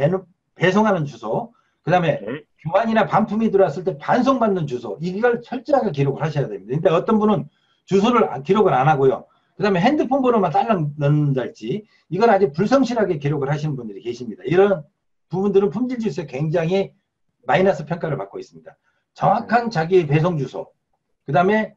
배송하는 주소, 그 다음에 네, 교환이나 반품이 들어왔을 때 반송받는 주소, 이걸 철저하게 기록을 하셔야 됩니다. 근데 어떤 분은 주소를 기록을 안 하고요. 그 다음에 핸드폰 번호만 딸랑 넣는달지 이건 아주 불성실하게 기록을 하시는 분들이 계십니다. 이런 부분들은 품질 지수에 굉장히 마이너스 평가를 받고 있습니다. 정확한 자기의 배송 주소, 그 다음에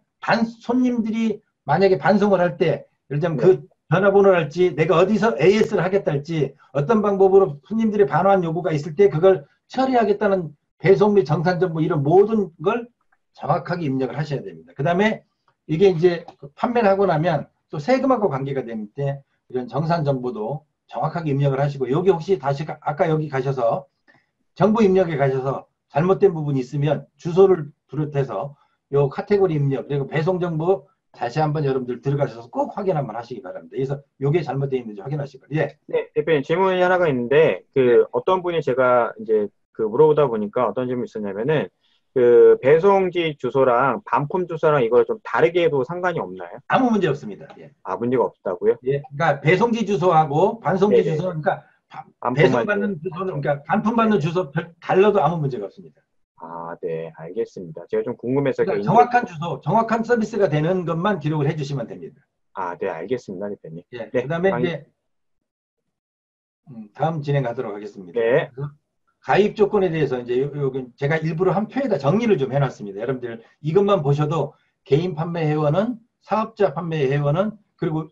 손님들이 만약에 반송을 할 때 예를 들면 네, 그 전화번호랄지 내가 어디서 AS를 하겠다 할지 어떤 방법으로 손님들의 반환 요구가 있을 때 그걸 처리하겠다는 배송 및 정산 정보 이런 모든 걸 정확하게 입력을 하셔야 됩니다. 그 다음에 이게 이제 판매를 하고 나면 또 세금하고 관계가 되는데 이런 정산 정보도 정확하게 입력을 하시고 여기 혹시 다시 아까 여기 가셔서 정보 입력에 가셔서 잘못된 부분이 있으면 주소를 비롯해서 요 카테고리 입력 그리고 배송 정보 다시 한번 여러분들 들어가셔서 꼭 확인 한번 하시기 바랍니다. 그래서 요게 잘못되어 있는지 확인하시기 바랍니다. 예. 네, 대표님 질문이 하나가 있는데 예. 어떤 분이 제가 이제 물어보다 보니까 어떤 질문이 있었냐면은 배송지 주소랑 반품 주소랑 이걸 좀 다르게 해도 상관이 없나요? 아무 문제 없습니다. 예. 아, 문제가 없다고요? 예. 그러니까 배송지 주소하고 반송지 네네. 주소는 그러니까 반품할 때 배송받는 주소는 맞죠? 그러니까 반품받는 네네. 주소 달라도 아무 문제가 없습니다. 아, 네, 알겠습니다. 제가 좀 궁금해서 그러니까 개인적으로. 정확한 주소, 정확한 서비스가 되는 것만 기록을 해주시면 됩니다. 아, 네, 알겠습니다, 대표님. 예, 그 네, 다음에 이제 다음 진행하도록 하겠습니다. 네, 그래서 가입 조건에 대해서 이제 여기 제가 일부러 한 표에다 정리를 좀 해놨습니다. 여러분들 이것만 보셔도 개인 판매 회원은, 사업자 판매 회원은, 그리고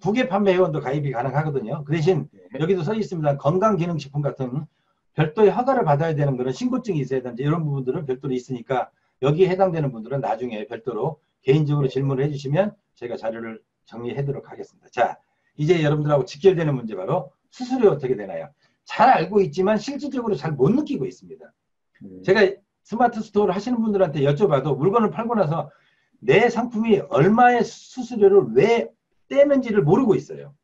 국외 판매 회원도 가입이 가능하거든요. 그 대신 네, 여기도 써 있습니다. 건강기능식품 같은 별도의 허가를 받아야 되는 그런 신고증이 있어야 되는데 이런 부분들은 별도로 있으니까 여기에 해당되는 분들은 나중에 별도로 개인적으로 네, 질문을 해주시면 저희가 자료를 정리하도록 하겠습니다. 자, 이제 여러분들하고 직결되는 문제 바로 수수료 어떻게 되나요? 잘 알고 있지만 실질적으로 잘 못 느끼고 있습니다. 제가 스마트 스토어를 하시는 분들한테 여쭤봐도 물건을 팔고 나서 내 상품이 얼마의 수수료를 왜 떼는지를 모르고 있어요.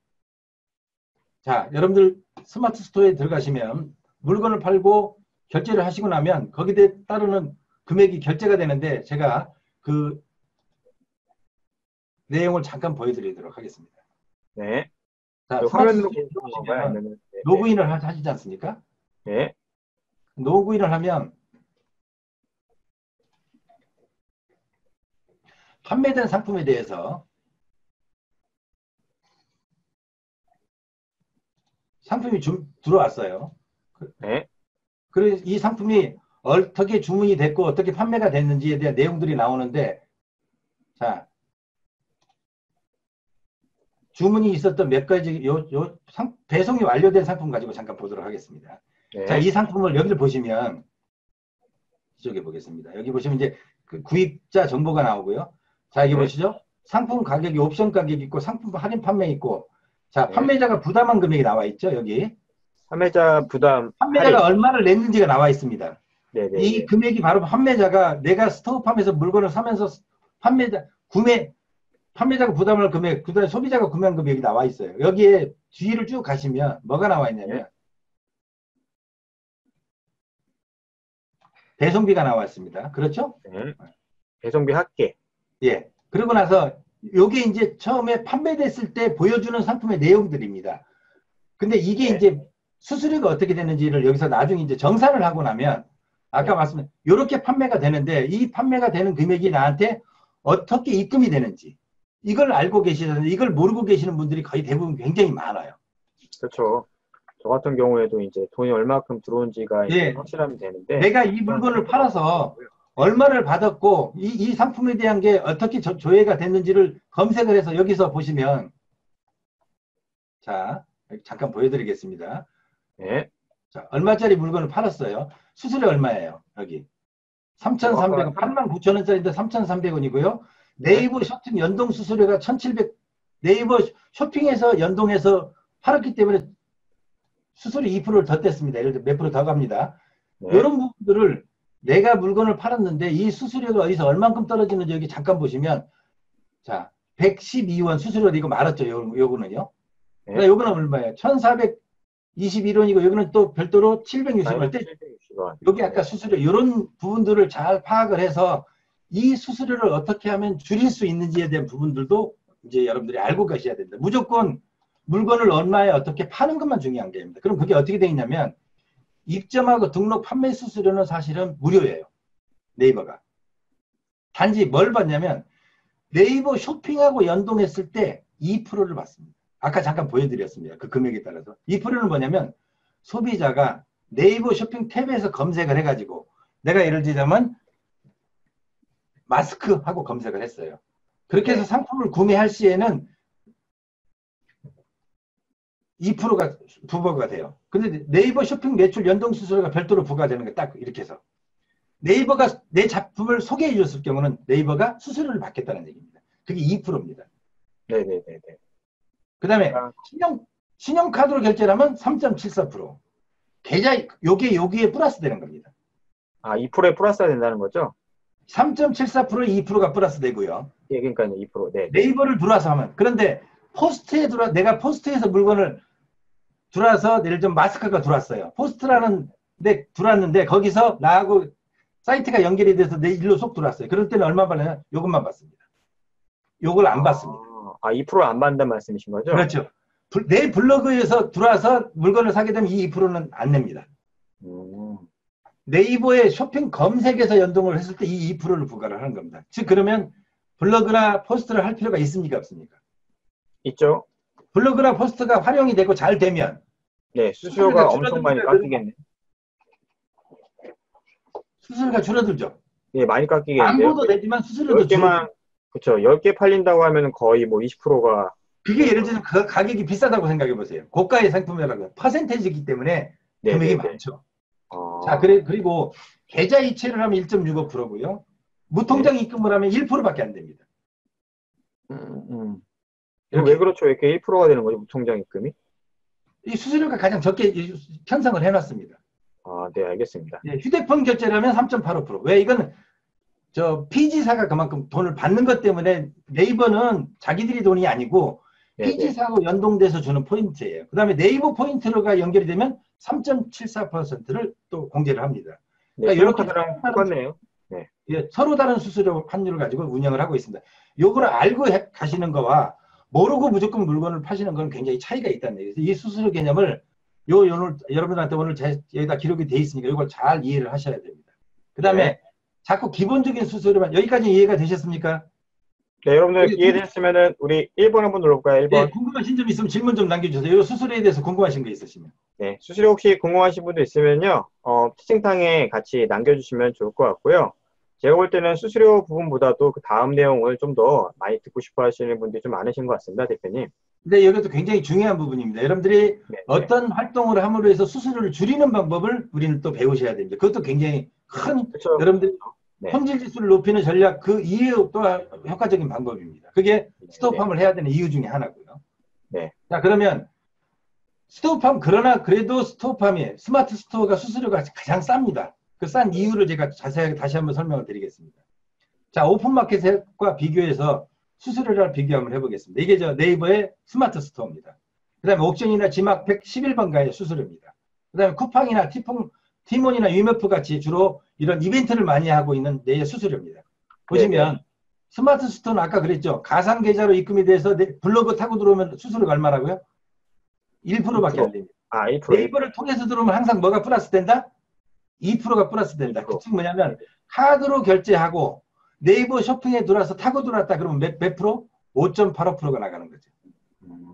자, 여러분들 스마트 스토어에 들어가시면 물건을 팔고 결제를 하시고 나면 거기에 따르는 금액이 결제가 되는데 제가 그 내용을 잠깐 보여드리도록 하겠습니다. 네. 자, 그 스마트 화면으로 스토어에 보시는 건가요? 들어오시면 아니면, 네, 네, 로그인을 하시지 않습니까? 네, 로그인을 하면 판매된 상품에 대해서 상품이 들어왔어요. 네, 그래서 이 상품이 어떻게 주문이 됐고 어떻게 판매가 됐는지에 대한 내용들이 나오는데 자, 주문이 있었던 몇 가지 배송이 완료된 상품 가지고 잠깐 보도록 하겠습니다. 자, 네, 이 상품을 여기를 보시면 이쪽에 보겠습니다. 여기 보시면 이제 그 구입자 정보가 나오고요. 자, 여기 네, 보시죠. 상품 가격이 옵션 가격이 있고 상품 할인 판매 있고 자, 네. 판매자가 부담한 금액이 나와 있죠. 여기. 판매자 부담 할인. 판매자가 얼마를 냈는지가 나와 있습니다. 네, 네, 이 네. 금액이 바로 판매자가 내가 스토어팜에서 물건을 사면서 판매자가 부담할 금액, 그다음에 소비자가 구매한 금액이 나와 있어요. 여기에 뒤를 쭉 가시면 뭐가 나와 네, 있냐면 배송비가 나와 있습니다. 그렇죠? 네. 배송비 합계. 예. 그러고 나서 요게 이제 처음에 판매됐을 때 보여주는 상품의 내용들입니다. 근데 이게 네, 이제 수수료가 어떻게 되는지를 여기서 나중에 이제 정산을 하고 나면 아까 네. 말씀드린 이렇게 판매가 되는데 이 판매가 되는 금액이 나한테 어떻게 입금이 되는지 이걸 알고 계시는데 이걸 모르고 계시는 분들이 거의 대부분 굉장히 많아요. 그렇죠. 저 같은 경우에도 이제 돈이 얼마큼 들어온지가 이제 예. 확실하면 되는데, 내가 이 그런 물건을 정보가 팔아서 없더라고요. 얼마를 받았고 이 상품에 대한 게 어떻게 조회가 됐는지를 검색을 해서 여기서 보시면 자, 잠깐 보여드리겠습니다. 네. 자, 얼마짜리 물건을 팔았어요. 수수료 얼마예요? 여기. 아까 3,300원, 89,000원짜리인데 3,300원이고요. 네. 네이버 쇼핑 연동 수수료가 1,700, 네이버 쇼핑에서 연동해서 팔았기 때문에 수수료 2%를 더 뗐습니다. 예를 들어 몇 프로 더 갑니다. 네. 이런 부분들을 내가 물건을 팔았는데 이 수수료가 어디서 얼만큼 떨어지는지 여기 잠깐 보시면 자, 112원 수수료도 이거 말았죠. 요거는요. 네. 요거는 얼마예요? 1,421원이고 여기는 또 별도로 760원을 마이너스 떼. 760원. 여기 네. 아까 수수료 이런 부분들을 잘 파악을 해서 이 수수료를 어떻게 하면 줄일 수 있는지에 대한 부분들도 이제 여러분들이 알고 가셔야 됩니다. 무조건 물건을 얼마에 어떻게 파는 것만 중요한 게 아닙니다. 그럼 그게 어떻게 되어 있냐면 입점하고 등록 판매 수수료는 사실은 무료예요. 네이버가. 단지 뭘 받냐면 네이버 쇼핑하고 연동했을 때 2%를 받습니다. 아까 잠깐 보여드렸습니다. 그 금액에 따라서. 2%는 뭐냐면 소비자가 네이버 쇼핑 탭에서 검색을 해가지고 내가 예를 들자면 마스크하고 검색을 했어요. 그렇게 해서 네. 상품을 구매할 시에는 2%가 부과가 돼요. 근데 네이버 쇼핑 매출 연동 수수료가 별도로 부과되는 게 딱 이렇게 해서 네이버가 내 작품을 소개해 줬을 경우는 네이버가 수수료를 받겠다는 얘기입니다. 그게 2%입니다. 네네네네. 그 다음에 아, 신용카드로 결제를 하면 3.74%. 여기에 플러스 되는 겁니다. 2%에 플러스가 된다는 거죠? 3.74%에 2%가 플러스 되고요. 예, 그러니까 2%. 네, 네. 네이버를 들어와서 하면. 그런데 내가 포스트에서 물건을 들어와서 예를 들면 마스크가 들어왔어요. 포스트라는 데 들어왔는데 거기서 나하고 사이트가 연결이 돼서 내 일로 쏙 들어왔어요. 그럴 때는 얼마 받느냐? 요것만 받습니다. 요걸 안 받습니다. 2%를 안 받는다는 말씀이신 거죠? 그렇죠. 내 블로그에서 들어와서 물건을 사게 되면 이 2%는 안 냅니다. 음, 네이버의 쇼핑 검색에서 연동을 했을 때 이 2%를 부과를 하는 겁니다. 즉 그러면 블로그나 포스트를 할 필요가 있습니까? 없습니까? 있죠? 블로그나 포스트가 활용이 되고 잘 되면 네, 수수료가 수수료가 엄청 많이 줄어듭니까? 깎이겠네. 수수료가 줄어들죠. 예, 많이 깎이겠는데요? 광고도 되지만 수수료도 10개만, 줄어들죠. 그쵸. 10개 팔린다고 하면은 거의 뭐 20%가 그게 되는 예를 거죠. 들면 그 가격이 비싸다고 생각해 보세요. 고가의 상품이라고 퍼센테이지이기 때문에 금액이 네네네. 많죠. 자, 아, 그리고 계좌 이체를 하면 1.65%고요. 네. 무통장 입금을 하면 1%밖에 안 됩니다. 음, 음. 이거 왜 이렇게 그렇죠? 왜 이렇게 1%가 되는 거죠? 무통장 입금이? 이 수수료가 가장 적게 편성을 해놨습니다. 아, 네, 알겠습니다. 예, 휴대폰 결제라면 3.85%. 왜 이건 저 PG사가 그만큼 돈을 받는 것 때문에 네이버는 자기들이 돈이 아니고 네네. PG사하고 연동돼서 주는 포인트예요. 그 다음에 네이버 포인트가 연결이 되면 3.74%를 또 공제를 합니다. 네, 그러니까 이렇게 신용카드랑 똑같네요. 네. 예, 서로 다른 수수료 환율을 가지고 운영을 하고 있습니다. 요거를 알고 가시는 거와 모르고 무조건 물건을 파시는 건 굉장히 차이가 있다는 얘기예요. 이 수수료 개념을 오늘 여러분들한테 오늘 여기다 기록이 돼 있으니까 이걸 잘 이해를 하셔야 됩니다. 그 네. 다음에 자꾸 기본적인 수수료만 여기까지 이해가 되셨습니까? 네, 여러분들 여기 이해되셨으면은 우리 1번 한번 눌러볼까요? 예, 1번. 궁금하신 점 있으면 질문 좀 남겨주세요. 이 수수료에 대해서 궁금하신 거 있으시면. 네, 수수료 혹시 궁금하신 분도 있으면요, 채팅창에 같이 남겨주시면 좋을 것 같고요. 제가 볼 때는 수수료 부분보다도 그 다음 내용을 좀 더 많이 듣고 싶어 하시는 분들이 좀 많으신 것 같습니다, 대표님. 근데 여기도 굉장히 중요한 부분입니다. 여러분들이 네, 네. 어떤 활동을 함으로 해서 수수료를 줄이는 방법을 우리는 또 배우셔야 됩니다. 그것도 굉장히 큰 그렇죠. 여러분들 네, 손질 지수를 높이는 전략 그 이외에 또 효과적인 방법입니다. 그게 네, 네, 스톱함을 해야 되는 이유 중에 하나고요. 네, 자, 그러면 스톱함 그러나 그래도 스톱함이 스마트 스토어가 수수료가 가장 쌉니다. 그 싼 이유를 제가 자세하게 다시 한번 설명을 드리겠습니다. 자, 오픈마켓과 비교해서 수수료를 비교 한번 해보겠습니다. 이게 저 네이버의 스마트 스토어입니다. 그 다음에 옥션이나 지막 111번가의 수수료입니다. 그 다음에 쿠팡이나 티몬이나 유메프 같이 주로 이런 이벤트를 많이 하고 있는 데의 수수료입니다. 네, 네. 보시면 스마트 스토어는 아까 그랬죠. 가상 계좌로 입금이 돼서 블로그 타고 들어오면 수수료가 얼마라고요? 1%밖에 안 2%? 됩니다. 아, 1%, 네이버를 1%. 통해서 들어오면 항상 뭐가 플러스 된다? 2%가 플러스 된다. 그 2%. 즉 뭐냐면 카드로 결제하고 네이버 쇼핑에 들어와서 타고 들어왔다 그러면 몇 프로? 5.85%가 나가는 거죠.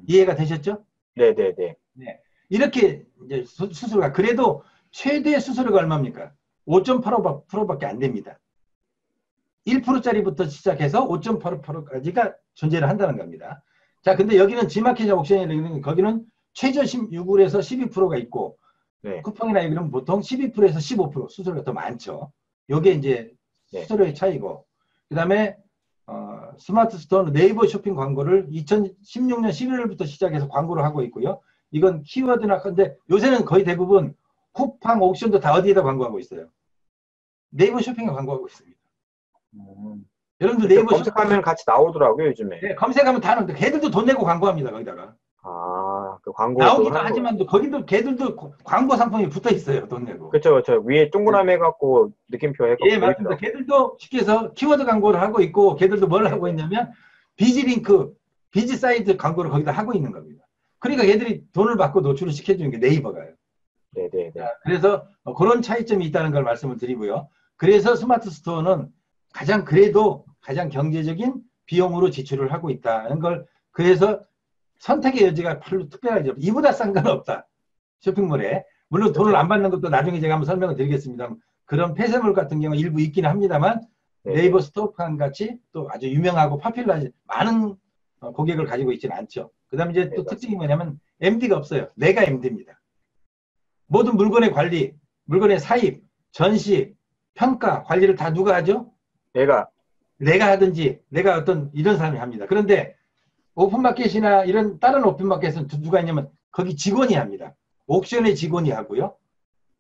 이해가 되셨죠? 네, 네, 네. 네. 이렇게 이제 수수료가 그래도 최대 수수료가 얼마입니까? 5.85%밖에 안 됩니다. 1%짜리부터 시작해서 5.85%까지가 존재를 한다는 겁니다. 자, 근데 여기는 지마켓이나 옥션이 거기는 최저 16에서 12%가 있고 네, 쿠팡이나 이런 보통 12%에서 15% 수수료가 더 많죠. 요게 이제 네. 수수료의 차이고 그 다음에 스마트 스토어는 네이버 쇼핑 광고를 2016년 11월부터 시작해서 광고를 하고 있고요. 이건 키워드나 근데 요새는 거의 대부분 쿠팡, 옥션도 다 어디에다 광고하고 있어요. 네이버 쇼핑에 광고하고 있습니다. 여러분들 그렇죠. 네이버 쇼핑 검색하면 같이 나오더라고요, 요즘에. 네, 검색하면 다 나오는데 걔들도 돈 내고 광고합니다. 거기다가. 아, 그 광고 또 나오기도 하는 거. 하지만 거기도 걔들도 광고 상품이 붙어 있어요. 돈 내고. 그쵸, 그쵸. 위에 네. 동그라미 해갖고 느낌표 해갖고 예, 맞습니다. 보이더라고요. 걔들도 쉽게 해서 키워드 광고를 하고 있고, 걔들도 뭘 하고 네네. 있냐면, 비즈링크, 비즈 사이트 광고를 거기다 하고 있는 겁니다. 그러니까 걔들이 돈을 받고 노출을 시켜주는 게 네이버가요. 자, 네네네. 그래서 그런 차이점이 있다는 걸 말씀을 드리고요. 그래서 스마트 스토어는 그래도 가장 경제적인 비용으로 지출을 하고 있다는 걸, 그래서 선택의 여지가 별로 특별하죠. 이보다 싼 건 없다. 쇼핑몰에. 물론 돈을 그쵸. 안 받는 것도 나중에 제가 한번 설명을 드리겠습니다. 그런 폐쇄물 같은 경우 일부 있기는 합니다만 네네. 네이버 스토어판 같이 또 아주 유명하고 파퓰러한 많은 고객을 가지고 있지는 않죠. 그 다음에 이제 네, 또 특징이 맞습니다. 뭐냐면 MD가 없어요. 내가 MD입니다. 모든 물건의 관리, 물건의 사입, 전시, 평가, 관리를 다 누가 하죠? 내가, 내가 하든지 내가 어떤 이런 사람이 합니다. 그런데 오픈마켓이나 이런 다른 오픈마켓은 누가 있냐면 거기 직원이 합니다. 옥션의 직원이 하고요.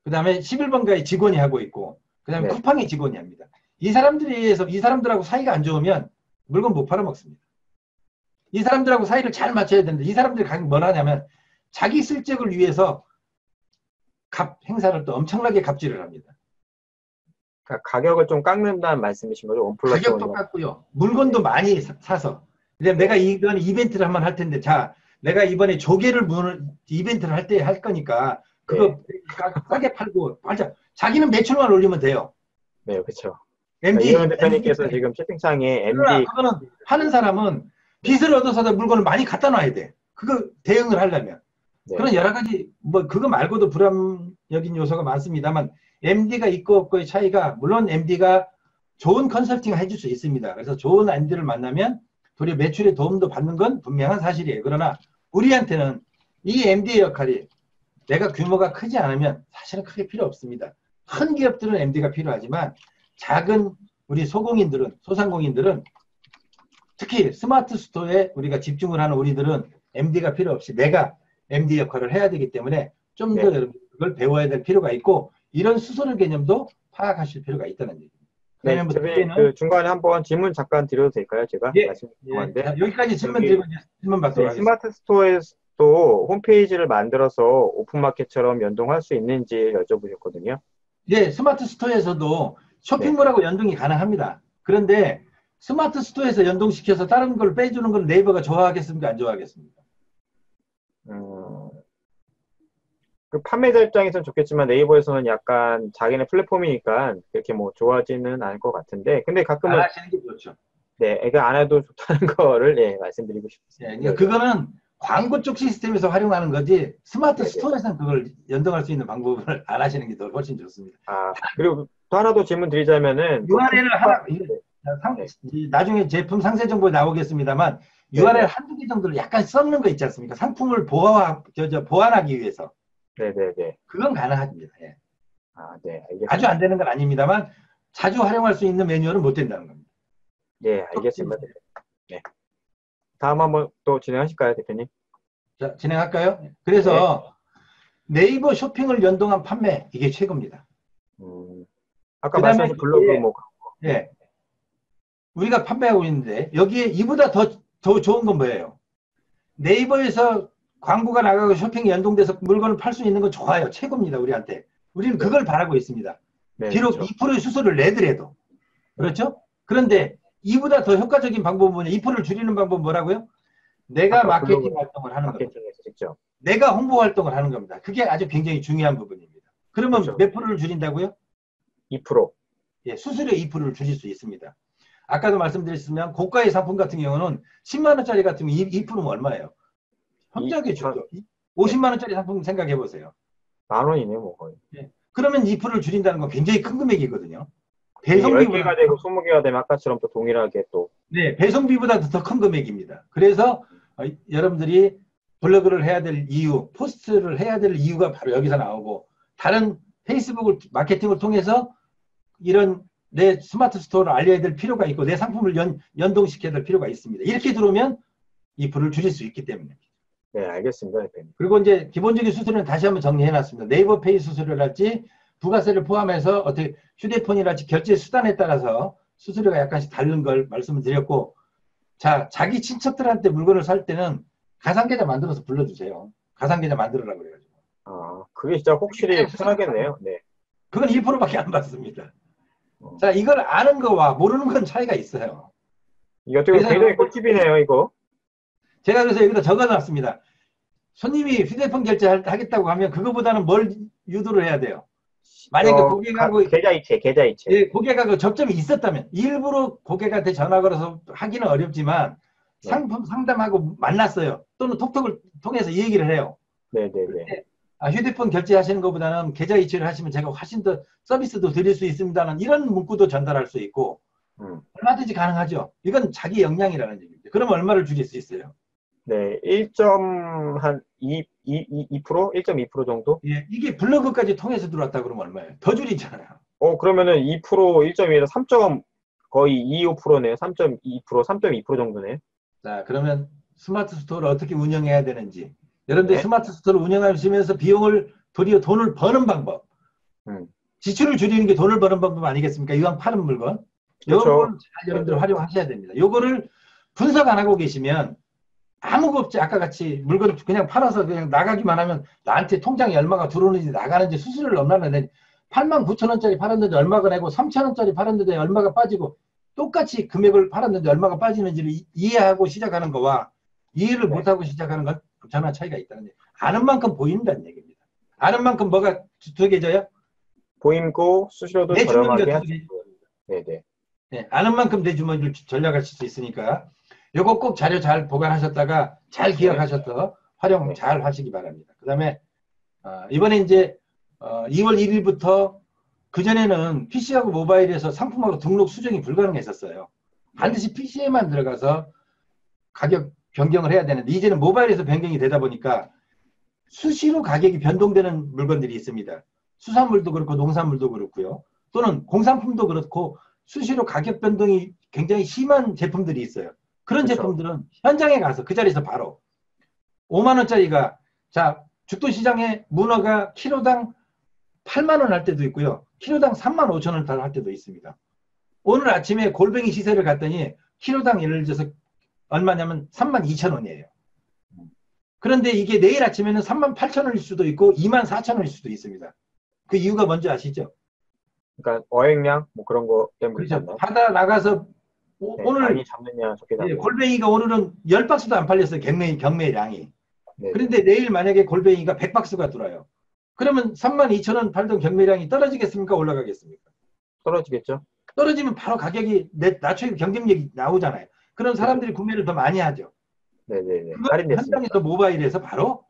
그 다음에 11번가의 직원이 하고 있고 그 다음에 네. 쿠팡의 직원이 합니다. 이 사람들에 의해서 이 사람들하고 사이가 안 좋으면 물건 못 팔아먹습니다. 이 사람들하고 사이를 잘 맞춰야 되는데 이 사람들이 뭘 하냐면 자기 실적을 위해서 행사를 또 엄청나게 갑질을 합니다. 그러니까 가격을 좀 깎는다는 말씀이신 거죠? 원 플러스 가격도 원이라. 깎고요. 물건도 네. 많이 사서. 이제 내가 네. 이번 이벤트를 한번 할 텐데, 자, 내가 이번에 조개를 이벤트를 할 때 할 거니까, 그거 싸게 팔고 맞아. 자기는 매출만 올리면 돼요. 네, 그렇죠. MD 이현 대표님께서 지금 채팅창에 MD 그거는 하는 사람은 빚을 얻어서 물건을 많이 갖다 놔야 돼. 그거 대응을 하려면. 네. 그런 여러 가지 뭐 그거 말고도 불합리적인 요소가 많습니다만 MD가 있고 없고의 차이가 물론 MD가 좋은 컨설팅을 해줄 수 있습니다. 그래서 좋은 MD를 만나면 도리어 매출에 도움도 받는 건 분명한 사실이에요. 그러나 우리한테는 이 MD의 역할이 내가 규모가 크지 않으면 사실은 크게 필요 없습니다. 큰 기업들은 MD가 필요하지만 작은 우리 소공인들은 소상공인들은 특히 스마트 스토어에 우리가 집중을 하는 우리들은 MD가 필요 없이 내가 MD 역할을 해야 되기 때문에 좀 더 여러분 그걸 배워야 될 필요가 있고 이런 수수료 개념도 파악하실 필요가 있다는 얘기입니다. 네, 그 중간에 한번 질문 잠깐 드려도 될까요? 제가 예, 말씀드렸는데 여기까지 질문 드리고 질문 받도록 하겠습니다. 스마트 스토어에도 홈페이지를 만들어서 오픈마켓처럼 연동할 수 있는지 여쭤보셨거든요. 예, 스마트 스토어에서도 쇼핑몰하고 연동이 가능합니다. 그런데 스마트 스토어에서 연동시켜서 다른 걸 빼주는 걸 네이버가 좋아하겠습니까? 안 좋아하겠습니까? 그 판매자 입장에서는 좋겠지만 네이버에서는 약간 자기네 플랫폼이니까 그렇게 뭐 좋아하지는 않을 것 같은데 근데 가끔은 안 하시는 게 좋죠. 네, 애가 안 해도 좋다는 거를 예, 말씀드리고 싶습니다. 예, 그러니까 그거는 광고 쪽 시스템에서 활용하는 거지 스마트 스토어에서는 그걸 연동할 수 있는 방법을 안 하시는 게 더 훨씬 좋습니다. 아, 그리고 또 하나 더 질문 드리자면은 URL을 하나 나중에 제품 상세 정보에 나오겠습니다만 URL 한두 개 정도를 약간 썩는 거 있지 않습니까? 상품을 보완하기 위해서. 네네네. 그건 가능합니다. 예. 아, 네, 알겠습니다. 아주 안 되는 건 아닙니다만 자주 활용할 수 있는 매뉴얼은 못 된다는 겁니다. 네, 알겠습니다. 네. 다음 한번 또 진행하실까요, 대표님? 자, 진행할까요? 그래서 네이버 쇼핑을 연동한 판매 이게 최고입니다. 아까 말씀하신 블로그 뭐 예. 우리가 판매하고 있는데 여기에 이보다 더 좋은 건 뭐예요? 네이버에서 광고가 나가고 쇼핑이 연동돼서 물건을 팔 수 있는 건 좋아요. 최고입니다. 우리한테. 우리는 그걸 바라고 있습니다. 네, 비록 그렇죠. 2%의 수수료를 내더라도. 그렇죠? 그런데 이보다 더 효과적인 방법은 뭐냐? 2%를 줄이는 방법은 뭐라고요? 내가 마케팅 활동을 하는 겁니다. 직접. 내가 홍보 활동을 하는 겁니다. 그게 아주 굉장히 중요한 부분입니다. 그러면 그렇죠. 몇 프로를 줄인다고요? 2%. 예, 수수료 2%를 줄일 수 있습니다. 아까도 말씀드렸지만 고가의 상품 같은 경우는 10만 원짜리 같은 경우 2%면 얼마예요? 현저하게 좋죠. 50만 원짜리 상품 생각해 보세요. 만 원이네 뭐 거의. 예. 그러면 2%를 줄인다는 건 굉장히 큰 금액이거든요. 배송비보다 10개가 되고 20개가 되면 아까처럼 또 동일하게 또. 네, 배송비보다 더 큰 금액입니다. 그래서 여러분들이 블로그를 해야 될 이유, 포스트를 해야 될 이유가 바로 여기서 나오고 다른 페이스북을 마케팅을 통해서 이런 내 스마트 스토어를 알려야 될 필요가 있고 내 상품을 연동시켜야 될 필요가 있습니다. 이렇게 들어오면 2%를 줄일 수 있기 때문에. 네, 알겠습니다, 대표님. 그리고 이제 기본적인 수수료는 다시 한번 정리해놨습니다. 네이버 페이 수수료랄지 부가세를 포함해서 어떻게 휴대폰이랄지 결제 수단에 따라서 수수료가 약간씩 다른 걸 말씀을 드렸고, 자, 자기 친척들한테 물건을 살 때는 가상계좌 만들어서 불러주세요. 가상계좌 만들어라고 그래가지고. 아, 그게 진짜 확실히 편하겠네요. 네. 그건 1%밖에 안 받습니다. 자, 이걸 아는 거와 모르는 건 차이가 있어요. 이거 어떻게 굉장히 꿀팁이네요, 이거. 제가 그래서 여기다 적어놨습니다. 손님이 휴대폰 결제하겠다고 하면 그거보다는 뭘 유도를 해야 돼요? 만약에 고객하고 계좌이체. 예, 고객하고 접점이 있었다면 일부러 고객한테 전화 걸어서 하기는 어렵지만 상품 상담하고 만났어요. 또는 톡톡을 통해서 이 얘기를 해요. 네네네. 휴대폰 결제하시는 것보다는 계좌 이체를 하시면 제가 훨씬 더 서비스도 드릴 수 있습니다는 이런 문구도 전달할 수 있고 얼마든지 가능하죠. 이건 자기 역량이라는 얘기입니다. 그럼 얼마를 줄일 수 있어요? 네, 1.2% 1.2% 정도? 예, 이게 블로그까지 통해서 들어왔다 그러면 얼마예요? 더 줄이잖아요. 그러면은 2%, 1.2에서 3. 거의 25%네요. 3.2%, 3.2% 정도네요. 자, 그러면 스마트 스토어를 어떻게 운영해야 되는지. 여러분들 스마트 스토어를 운영하시면서 비용을 도리어 돈을 버는 방법. 지출을 줄이는 게 돈을 버는 방법 아니겠습니까? 이왕 파는 물건. 요걸 잘 여러분들 활용하셔야 됩니다. 요거를 분석 안 하고 계시면 아무 거 없지. 아까 같이 물건 그냥 팔아서 그냥 나가기만 하면 나한테 통장에 얼마가 들어오는지 나가는지 수수료를 넘나는데 89,000원짜리 팔았는데 얼마가 내고 3,000원짜리 팔았는데 얼마가 빠지고 똑같이 금액을 팔았는데 얼마가 빠지는지를 이해하고 시작하는 거와 이해를 못하고 시작하는 건 전혀 차이가 있다는 얘기. 아는 만큼 보인다는 얘기입니다. 아는 만큼 뭐가 두둑해져요? 보임고 수수료도 내 주머니가 저렴하게 할 수 두둑해. 있고. 네네. 네, 아는 만큼 내 주머니를 전략하실 수 있으니까 요거 꼭 자료 잘 보관하셨다가 잘 네. 기억하셔서 활용 네. 잘 하시기 바랍니다. 그 다음에 이번에 이제 2월 1일부터 그전에는 PC하고 모바일에서 상품하고 등록 수정이 불가능했었어요. 반드시 PC에만 들어가서 가격 변경을 해야 되는데 이제는 모바일에서 변경이 되다 보니까 수시로 가격이 변동되는 물건들이 있습니다. 수산물도 그렇고 농산물도 그렇고요. 또는 공산품도 그렇고 수시로 가격 변동이 굉장히 심한 제품들이 있어요. 그런 그쵸. 제품들은 현장에 가서 그 자리에서 바로 5만 원짜리가 자 죽도시장에 문어가 키로당 8만 원 할 때도 있고요. 키로당 3만 5천 원 할 때도 있습니다. 오늘 아침에 골뱅이 시세를 갔더니 키로당 예를 들어서 얼마냐면 3만 2천 원이에요. 그런데 이게 내일 아침에는 3만 8천 원일 수도 있고 2만 4천 원일 수도 있습니다. 그 이유가 뭔지 아시죠? 그러니까 어획량 뭐 그런 거 때문에 그렇죠. 있잖아요. 바다 나가서 네, 오늘 많이 잡느냐 적게 잡느냐. 골뱅이가 오늘은 10박스도 안 팔렸어요. 경매량이. 네네. 그런데 내일 만약에 골뱅이가 100박스가 들어요. 그러면 3만 2천 원 팔던 경매량이 떨어지겠습니까? 올라가겠습니까? 떨어지겠죠? 떨어지면 바로 가격이 낮춰지고 경쟁력이 나오잖아요. 그럼 사람들이 구매를 더 많이 하죠. 네네네. 그걸 할인됐으니까. 현장에서 모바일에서 바로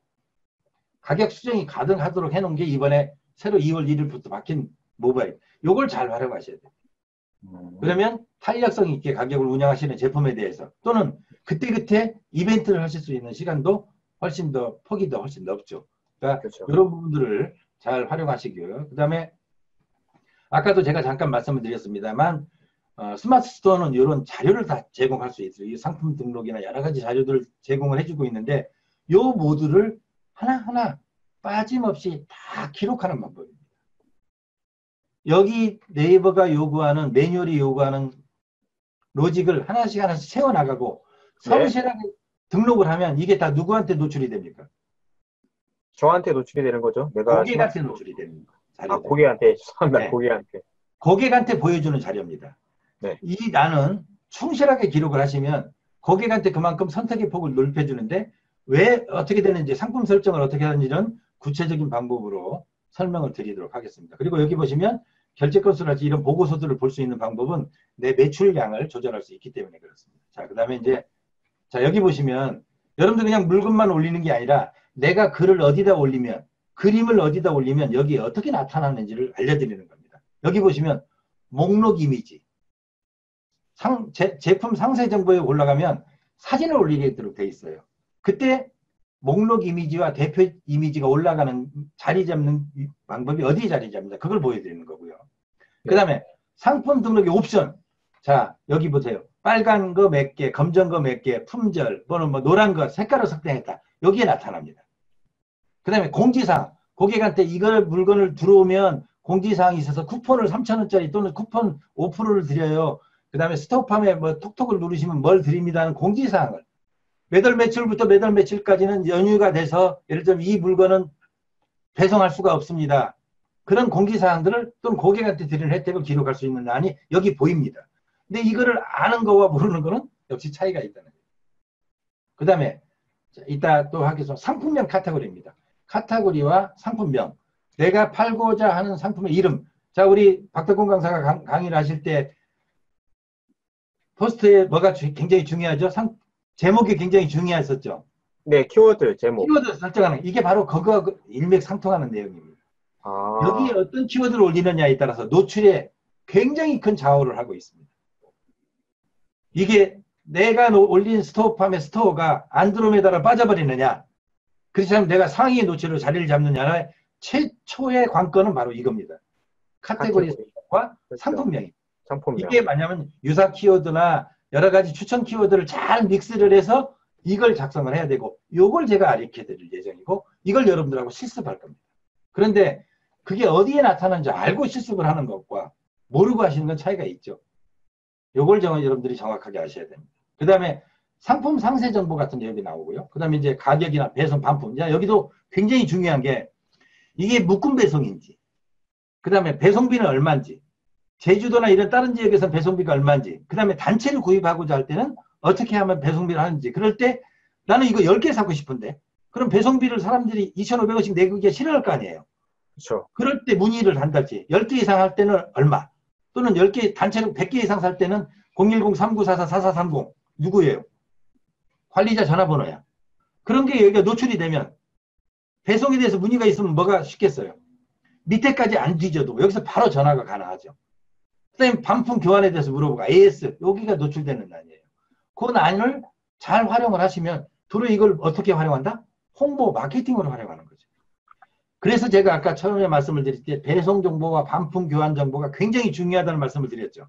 가격 수정이 가능하도록 해놓은 게 이번에 새로 2월 1일부터 바뀐 모바일. 요걸 잘 활용하셔야 돼요. 그러면 탄력성 있게 가격을 운영하시는 제품에 대해서 또는 그때그때 이벤트를 하실 수 있는 시간도 훨씬 더 폭이 더 훨씬 넓죠. 그러니까 그렇죠. 이런 부분들을 잘 활용하시고요. 그 다음에 아까도 제가 잠깐 말씀을 드렸습니다만 스마트 스토어는 이런 자료를 다 제공할 수 있어요. 이 상품 등록이나 여러 가지 자료들을 제공을 해주고 있는데 이 모두를 하나하나 빠짐없이 다 기록하는 방법입니다. 여기 네이버가 요구하는 매뉴얼이 요구하는 로직을 하나씩 하나씩 세워나가고 성실하게 등록을 하면 이게 다 누구한테 노출이 됩니까? 저한테 노출이 되는 거죠. 내가 고객한테 노출이 됩니다. 고객한테 죄송합니다. 네. 고객한테. 고객한테 보여주는 자료입니다. 네. 이 나는 충실하게 기록을 하시면 고객한테 그만큼 선택의 폭을 넓혀주는데 왜 어떻게 되는지 상품 설정을 어떻게 하는지는 구체적인 방법으로 설명을 드리도록 하겠습니다. 그리고 여기 보시면 결제 건수랄지 이런 보고서들을 볼 수 있는 방법은 내 매출량을 조절할 수 있기 때문에 그렇습니다. 자, 그 다음에 이제 자 여기 보시면 여러분들 그냥 물건만 올리는 게 아니라 내가 글을 어디다 올리면 그림을 어디다 올리면 여기에 어떻게 나타나는지를 알려드리는 겁니다. 여기 보시면 목록 이미지 제품 상세 정보에 올라가면 사진을 올리도록 되어 있어요. 그때 목록 이미지와 대표 이미지가 올라가는 자리 잡는 방법이 어디에 자리 잡는다. 그걸 보여드리는 거고요. 그 다음에 상품 등록의 옵션. 자, 여기 보세요. 빨간 거 몇 개, 검정 거 몇 개, 품절, 또는 뭐 노란 거 색깔을 석정했다. 여기에 나타납니다. 그 다음에 공지사항. 고객한테 이걸 물건을 들어오면 공지사항이 있어서 쿠폰을 3,000원짜리 또는 쿠폰 5%를 드려요. 그 다음에 스톱함에 뭐 톡톡을 누르시면 뭘 드립니다 하는 공지사항을 몇 월 며칠부터 몇 월 며칠까지는 연휴가 돼서 예를 들면 이 물건은 배송할 수가 없습니다. 그런 공지사항들을 또는 고객한테 드리는 혜택을 기록할 수 있는 란이 여기 보입니다. 근데 이거를 아는 거와 모르는 거는 역시 차이가 있다는 거예요. 그 다음에 이따 또 하겠습니다. 상품명 카테고리입니다. 카테고리와 상품명. 내가 팔고자 하는 상품의 이름. 자, 우리 박덕근 강사가 강의를 하실 때 포스트에 뭐가 굉장히 중요하죠? 제목이 굉장히 중요했었죠. 네, 키워드 제목. 키워드 설정하는 이게 바로 그거와 일맥상통하는 내용입니다. 여기에 어떤 키워드를 올리느냐에 따라서 노출에 굉장히 큰 좌우를 하고 있습니다. 이게 내가 올린 스토어팜의 스토어가 안드로메다로 빠져버리느냐, 그렇지 않으면 내가 상위의 노출로 자리를 잡느냐의 최초의 관건은 바로 이겁니다. 카테고리와 상품명입니다. 이게 뭐냐면 유사 키워드나 여러 가지 추천 키워드를 잘 믹스를 해서 이걸 작성을 해야 되고 이걸 제가 가르쳐 드릴 예정이고 이걸 여러분들하고 실습할 겁니다. 그런데 그게 어디에 나타나는지 알고 실습을 하는 것과 모르고 하시는 건 차이가 있죠. 이걸 여러분들이 정확하게 아셔야 됩니다. 그 다음에 상품 상세 정보 같은 게 여기 나오고요. 그 다음에 이제 가격이나 배송 반품. 여기도 굉장히 중요한 게 이게 묶음 배송인지 그 다음에 배송비는 얼마인지 제주도나 이런 다른 지역에서는 배송비가 얼마인지 그 다음에 단체를 구입하고자 할 때는 어떻게 하면 배송비를 하는지 그럴 때 나는 이거 10개 사고 싶은데 그럼 배송비를 사람들이 2,500원씩 내기가 싫어할 거 아니에요. 그렇죠. 그럴 때 문의를 한다지. 10개 이상 할 때는 얼마? 또는 10개, 단체로 100개 이상 살 때는 010-3944-4430. 누구예요? 관리자 전화번호야. 그런 게 여기가 노출이 되면 배송에 대해서 문의가 있으면 뭐가 쉽겠어요? 밑에까지 안 뒤져도 여기서 바로 전화가 가능하죠. 그다음에 반품 교환에 대해서 물어보고 AS 여기가 노출되는 난이에요. 그 난을 잘 활용을 하시면 도로 이걸 어떻게 활용한다? 홍보, 마케팅으로 활용하는 거죠. 그래서 제가 아까 처음에 말씀을 드릴 때 배송 정보와 반품 교환 정보가 굉장히 중요하다는 말씀을 드렸죠.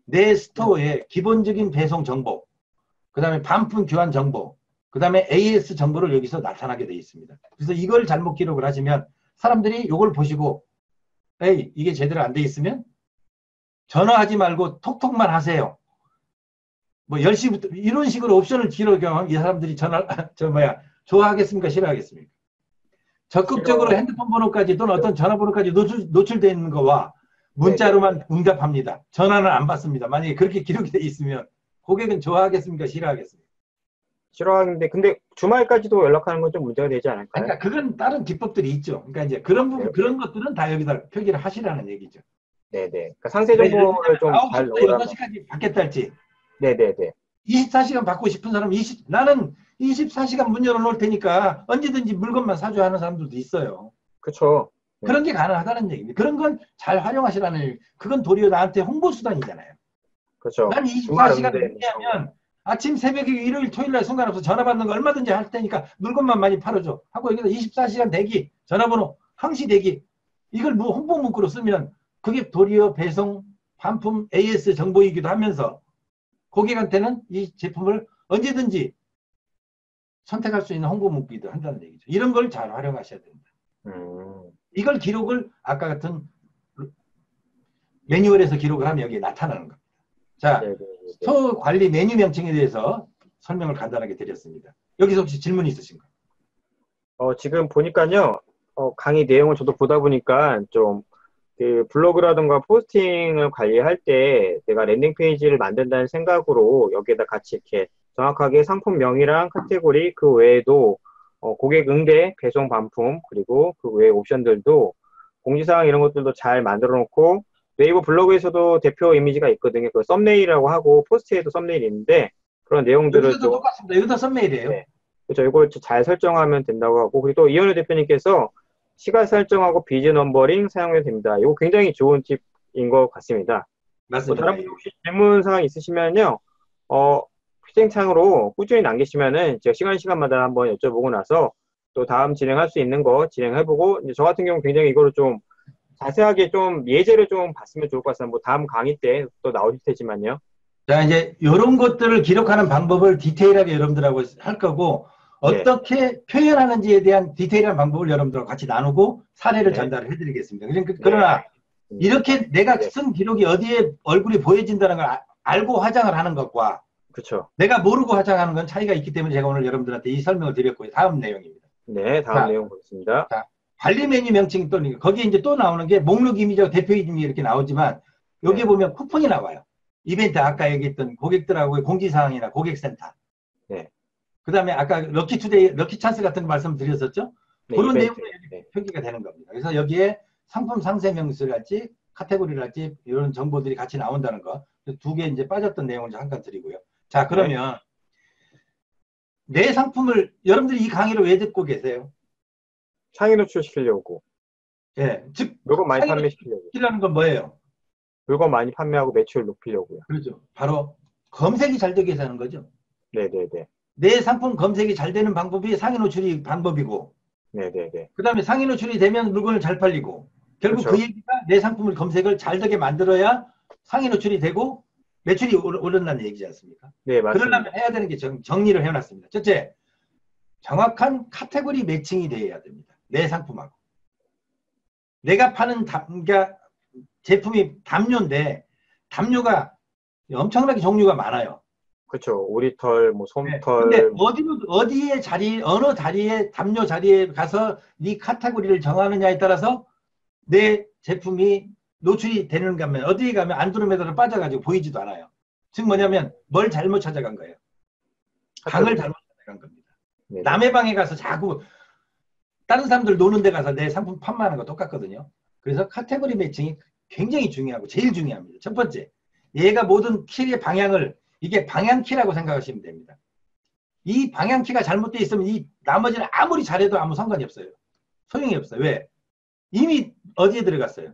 내 스토어에 기본적인 배송 정보, 그 다음에 반품 교환 정보, 그 다음에 AS 정보를 여기서 나타나게 되어 있습니다. 그래서 이걸 잘못 기록을 하시면 사람들이 이걸 보시고 에이 이게 제대로 안 돼 있으면 전화하지 말고 톡톡만 하세요. 뭐 10시부터 이런 식으로 옵션을 기록하면 이 사람들이 좋아하겠습니까? 싫어하겠습니까? 적극적으로 핸드폰 번호까지 또는 어떤 전화번호까지 노출되어 있는 거와 문자로만 응답합니다. 전화는 안 받습니다. 만약에 그렇게 기록이 돼 있으면 고객은 좋아하겠습니까? 싫어하겠습니까? 싫어하는데 근데 주말까지도 연락하는 건 좀 문제가 되지 않을까요? 그러니까 그건 다른 기법들이 있죠. 그러니까 이제 그런 부분, 그런 것들은 다 여기다 표기를 하시라는 얘기죠. 네네. 그러니까 상세 정보를 좀 잘 9시부터 넣으라고. 6시까지 받겠다 할지. 네네네. 24시간 받고 싶은 사람, 나는 24시간 문 열어놓을 테니까 언제든지 물건만 사줘 하는 사람들도 있어요. 그렇죠. 그런 게 가능하다는 얘기입니다. 그런 건 잘 활용하시라는 얘기. 그건 도리어 나한테 홍보 수단이잖아요. 그렇죠. 난 24시간 문의하면 아침 새벽에 일요일 토요일 날 상관없어 전화 받는 거 얼마든지 할 테니까 물건만 많이 팔아줘 하고 여기다 24시간 대기 전화번호 항시 대기 이걸 뭐 홍보 문구로 쓰면 그게 도리어 배송 반품 AS 정보이기도 하면서 고객한테는 이 제품을 언제든지 선택할 수 있는 홍보 문구이기도 한다는 얘기죠. 이런 걸 잘 활용하셔야 됩니다. 이걸 기록을 아까 같은 매뉴얼에서 기록을 하면 여기에 나타나는 겁니다. 자, 스토어 관리 메뉴 명칭에 대해서 설명을 간단하게 드렸습니다. 여기서 혹시 질문 있으신가요? 지금 보니까요, 강의 내용을 저도 보다 보니까 좀, 그 블로그라든가 포스팅을 관리할 때 내가 랜딩 페이지를 만든다는 생각으로 여기에다 같이 이렇게 정확하게 상품명이랑 카테고리 그 외에도 고객 응대, 배송 반품, 그리고 그 외의 옵션들도 공지사항 이런 것들도 잘 만들어 놓고 네이버 블로그에서도 대표 이미지가 있거든요. 그 썸네일이라고 하고 포스트에도 썸네일이 있는데 그런 내용들을 여기도 좀 똑같습니다. 여기도 썸네일이에요. 네. 그렇죠. 이걸 잘 설정하면 된다고 하고 그리고 또 이현우 대표님께서 시간 설정하고 비즈 넘버링 사용해도 됩니다. 이거 굉장히 좋은 팁인 것 같습니다. 맞습니다. 다른 분 혹시 질문 사항 있으시면요. 채팅창으로 꾸준히 남기시면은 제가 시간마다 한번 여쭤보고 나서 또 다음 진행할 수 있는 거 진행해보고 이제 저 같은 경우 굉장히 이거를 좀 자세하게 좀 예제를 좀 봤으면 좋을 것 같습니다. 뭐 다음 강의 때 또 나오실 테지만요. 자, 이제 이런 것들을 기록하는 방법을 디테일하게 여러분들하고 할 거고 어떻게 표현하는지에 대한 디테일한 방법을 여러분들과 같이 나누고 사례를 전달을 해드리겠습니다. 그러나 이렇게 내가 쓴 기록이 어디에 얼굴이 보여진다는 걸 알고 화장을 하는 것과 그렇죠. 내가 모르고 화장하는 건 차이가 있기 때문에 제가 오늘 여러분들한테 이 설명을 드렸고요. 다음 내용입니다. 네, 다음 내용 보겠습니다. 자, 관리 메뉴 명칭이 또 거기에 이제 또 나오는 게 목록 이미지와 대표 이름이 이렇게 나오지만 여기 보면 쿠폰이 나와요. 이벤트 아까 얘기했던 고객들하고의 공지사항이나 고객센터. 그 다음에 아까 럭키투데이, 럭키찬스 같은 거 말씀드렸었죠? 그런 내용도 표기가 되는 겁니다. 그래서 여기에 상품 상세 명수랄지 카테고리랄지 이런 정보들이 같이 나온다는 거. 두 개 이제 빠졌던 내용을 잠깐 드리고요. 자, 그러면 내 상품을 여러분들이 이 강의를 왜 듣고 계세요? 상위 노출시키려고. 즉 물건 많이 판매시키려고. 시키려는 건 뭐예요? 물건 많이 판매하고 매출 높이려고요. 그렇죠. 바로 검색이 잘 되게 해서 하는 거죠. 네네네. 내 상품 검색이 잘 되는 방법이 상위 노출이 방법이고 네네네. 그 다음에 상위 노출이 되면 물건을 잘 팔리고 결국 그렇죠. 그 얘기가 내 상품을 검색을 잘 되게 만들어야 상위 노출이 되고 매출이 오른다는 얘기지 않습니까? 네, 맞습니다. 그러려면 해야 되는 게 정리를 해놨습니다. 첫째, 정확한 카테고리 매칭이 되어야 됩니다. 내 상품하고. 내가 파는 그러니까 제품이 담요인데 담요가 엄청나게 종류가 많아요. 그렇죠. 오리털, 뭐 솜털. 근데 어디에 어느 자리에 담요 자리에 가서 네 카테고리를 정하느냐에 따라서 내 제품이 노출이 되는 가면 어디에 가면 안드로메다로 빠져가지고 보이지도 않아요. 즉 뭐냐면 뭘 잘못 찾아간 거예요. 강을 잘못 찾아간 겁니다. 네네. 남의 방에 가서 자꾸 다른 사람들 노는 데 가서 내 상품 판매하는 거 똑같거든요. 그래서 카테고리 매칭이 굉장히 중요하고 제일 중요합니다. 첫 번째, 얘가 모든 키의 방향을 이게 방향키라고 생각하시면 됩니다. 이 방향키가 잘못되어 있으면 이 나머지는 아무리 잘해도 아무 상관이 없어요. 소용이 없어요. 왜? 이미 어디에 들어갔어요?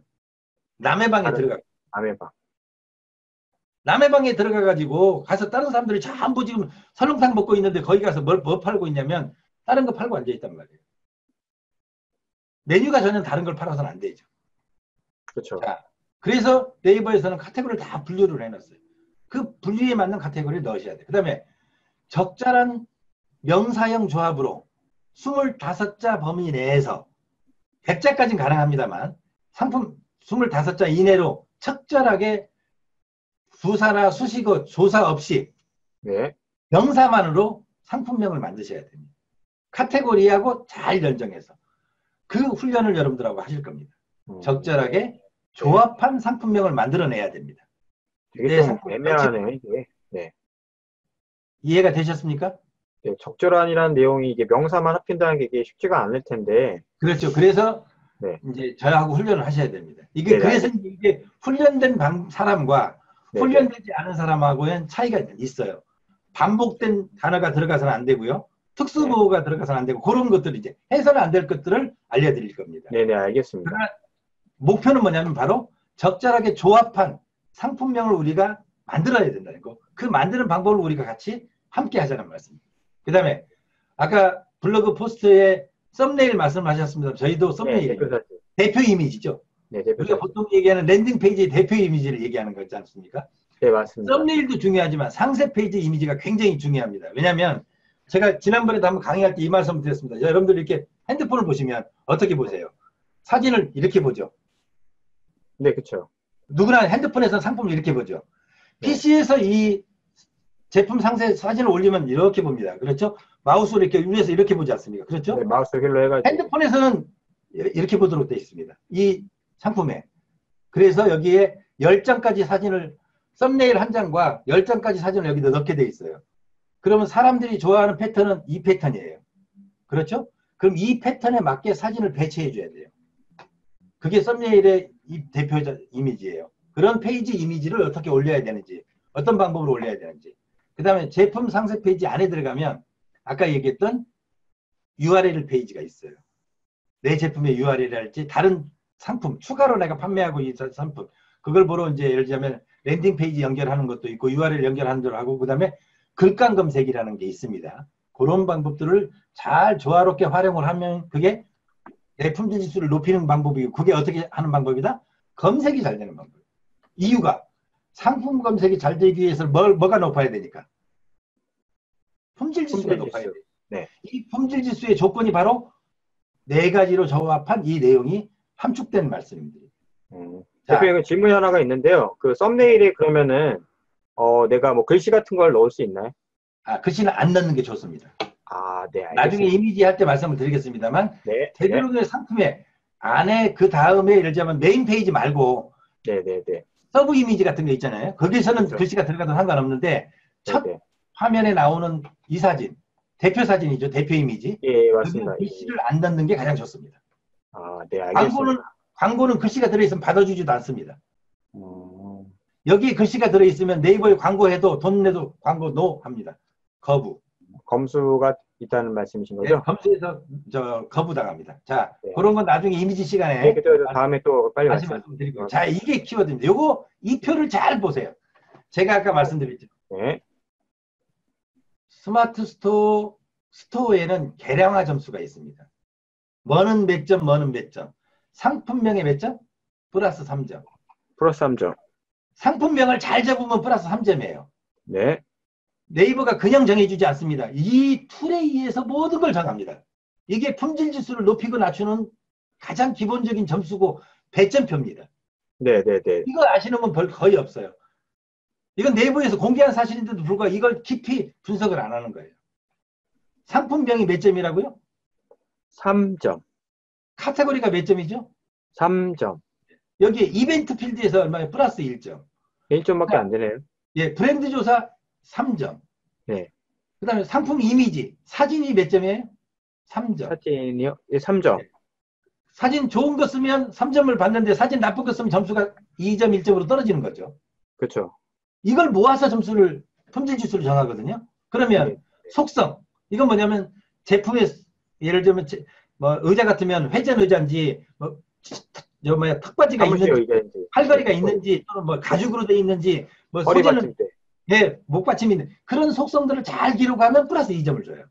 남의 방에 들어가. 남의 방. 남의 방에 들어가가지고 가서 다른 사람들이 전부 지금 설렁탕 먹고 있는데 거기 가서 뭐 팔고 있냐면 다른 거 팔고 앉아있단 말이에요. 메뉴가 전혀 다른 걸 팔아서는 안 되죠. 그렇죠. 자, 그래서 네이버에서는 카테고리를 다 분류를 해놨어요. 그 분류에 맞는 카테고리를 넣으셔야 돼요. 그 다음에 적절한 명사형 조합으로 25자 범위 내에서 100자까지는 가능합니다만 상품 25자 이내로 적절하게 부사나 수식어 조사 없이 네. 명사만으로 상품명을 만드셔야 됩니다. 카테고리하고 잘 연정해서 그 훈련을 여러분들하고 하실 겁니다. 적절하게 조합한 상품명을 만들어내야 됩니다. 되게 좀 애매하네요, 이게. 네. 이해가 되셨습니까? 네, 적절한이라는 내용이 이게 명사만 합친다는 게 이게 쉽지가 않을 텐데. 그렇죠. 그래서 네. 이제 저하고 훈련을 하셔야 됩니다. 이게 네네, 그래서 이게 훈련된 사람과 네네. 훈련되지 않은 사람하고는 차이가 있어요. 반복된 단어가 들어가서는 안 되고요. 특수보호가 들어가서는 안 되고 그런 것들 이제 해서는 안 될 것들을 알려드릴 겁니다. 네네, 알겠습니다. 그러나 목표는 뭐냐면 바로 적절하게 조합한 상품명을 우리가 만들어야 된다는 거. 그 만드는 방법을 우리가 같이 함께 하자는 말씀입니다. 그 다음에 아까 블로그 포스트에 썸네일 말씀하셨습니다. 저희도 썸네일입니다. 대표 이미지죠. 네, 대표 우리가 보통 얘기하는 랜딩 페이지의 대표 이미지를 얘기하는 거지 않습니까? 네, 맞습니다. 썸네일도 중요하지만 상세 페이지 이미지가 굉장히 중요합니다. 왜냐하면 제가 지난번에도 한번 강의할 때 이 말씀을 드렸습니다. 여러분들 이렇게 핸드폰을 보시면 어떻게 보세요? 사진을 이렇게 보죠. 네, 그렇죠. 누구나 핸드폰에서 상품을 이렇게 보죠. 네. PC에서 이 제품 상세 사진을 올리면 이렇게 봅니다. 그렇죠? 마우스로 이렇게 위에서 이렇게 보지 않습니까? 그렇죠? 네, 마우스 휠로 해가지고. 핸드폰에서는 이렇게 보도록 되어 있습니다. 이 상품에. 그래서 여기에 10장까지 사진을 썸네일 한 장과 10장까지 사진을 여기다 넣게 되어 있어요. 그러면 사람들이 좋아하는 패턴은 이 패턴이에요. 그렇죠? 그럼 이 패턴에 맞게 사진을 배치해 줘야 돼요. 그게 썸네일의 대표 이미지예요. 그런 페이지 이미지를 어떻게 올려야 되는지, 어떤 방법으로 올려야 되는지. 그 다음에 제품 상세 페이지 안에 들어가면 아까 얘기했던 URL 페이지가 있어요. 내 제품의 URL이랄지 다른 상품, 추가로 내가 판매하고 있는 상품, 그걸 보러 이제 예를 들자면 랜딩 페이지 연결하는 것도 있고 URL 연결하는 대로 하고 그 다음에 글감 검색이라는 게 있습니다. 그런 방법들을 잘 조화롭게 활용을 하면 그게 내 품질 지수를 높이는 방법이고 그게 어떻게 하는 방법이다? 검색이 잘 되는 방법. 이유가 상품 검색이 잘 되기 위해서 뭐가 높아야 되니까? 품질 지수가 높아야 돼요. 네. 이 품질 지수의 조건이 바로 4가지로 조합한 이 내용이 함축된 말씀입니다. 대표님 질문이 하나가 있는데요. 그 썸네일에 그러면은 내가 뭐 글씨 같은 걸 넣을 수 있나요? 글씨는 안 넣는 게 좋습니다. 아, 네, 알겠습니다. 나중에 이미지 할 때 말씀을 드리겠습니다만 네, 되도록이면 상품에 안에 그 다음에 예를 들자면 메인 페이지 말고 서브 이미지 같은 거 있잖아요. 거기서는 그렇죠. 글씨가 들어가도 상관없는데 첫 화면에 나오는 이 사진, 대표 사진이죠. 대표 이미지. 예, 맞습니다. 글씨를 안 넣는 게 가장 좋습니다. 아, 네, 알겠습니다. 광고는 글씨가 들어있으면 받아주지도 않습니다. 여기에 글씨가 들어있으면 네이버에 광고해도 돈 내도 광고 노 합니다. 거부. 검수가 있다는 말씀이신 거죠? 네, 검수해서 거부당합니다. 자, 그런 건 나중에 이미지 시간에 네, 다음에 또 빨리 다시 말씀드리고. 자, 이게 키워드입니다. 요거 이 표를 잘 보세요. 제가 아까 말씀드렸죠. 네. 스마트 스토어에는 계량화 점수가 있습니다. 뭐는 몇 점, 뭐는 몇 점. 상품명에 몇 점? 플러스 3점. 플러스 3점. 상품명을 잘 잡으면 플러스 3점이에요. 네. 네이버가 그냥 정해주지 않습니다. 이 툴에 의해서 모든 걸 정합니다. 이게 품질 지수를 높이고 낮추는 가장 기본적인 점수고 배점표입니다. 네네네. 이거 아시는 분 거의 없어요. 이건 네이버에서 공개한 사실인데도 불구하고 이걸 깊이 분석을 안 하는 거예요. 상품명이 몇 점이라고요? 3점. 카테고리가 몇 점이죠? 3점. 여기 이벤트 필드에서 얼마예요? 플러스 1점. 1점밖에 안 되네요. 예, 브랜드 조사 3점. 네. 그 다음에 상품 이미지. 사진이 몇 점이에요? 3점. 사진이요? 예, 3점. 사진 좋은 거 쓰면 3점을 받는데 사진 나쁜 거 쓰면 점수가 2점, 1점으로 떨어지는 거죠. 그렇죠. 이걸 모아서 점수를, 품질 지수를 정하거든요. 그러면 네. 속성. 이건 뭐냐면 제품의, 예를 들면 뭐 의자 같으면 회전 의자인지 뭐 턱받이가 사무실 있는지 의자인지. 팔걸이가 네. 있는지 또는 뭐 가죽으로 되어 있는지 뭐 허리 소재는 받침대. 예, 목받침이 있는 그런 속성들을 잘 기록하면 플러스 2점을 줘요.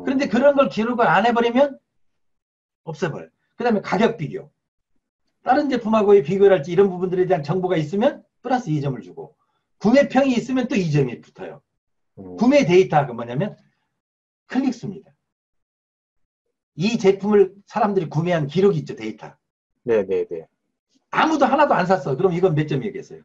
그런데 그런 걸 기록을 안 해버리면 없애버려요. 그 다음에 가격 비교. 다른 제품하고의 비교를 할지 이런 부분들에 대한 정보가 있으면 플러스 2점을 주고 구매평이 있으면 또 2점이 붙어요. 구매 데이터가 뭐냐면 클릭수입니다. 이 제품을 사람들이 구매한 기록이 있죠, 데이터. 네네네. 아무도 하나도 안 샀어. 그럼 이건 몇 점이겠어요?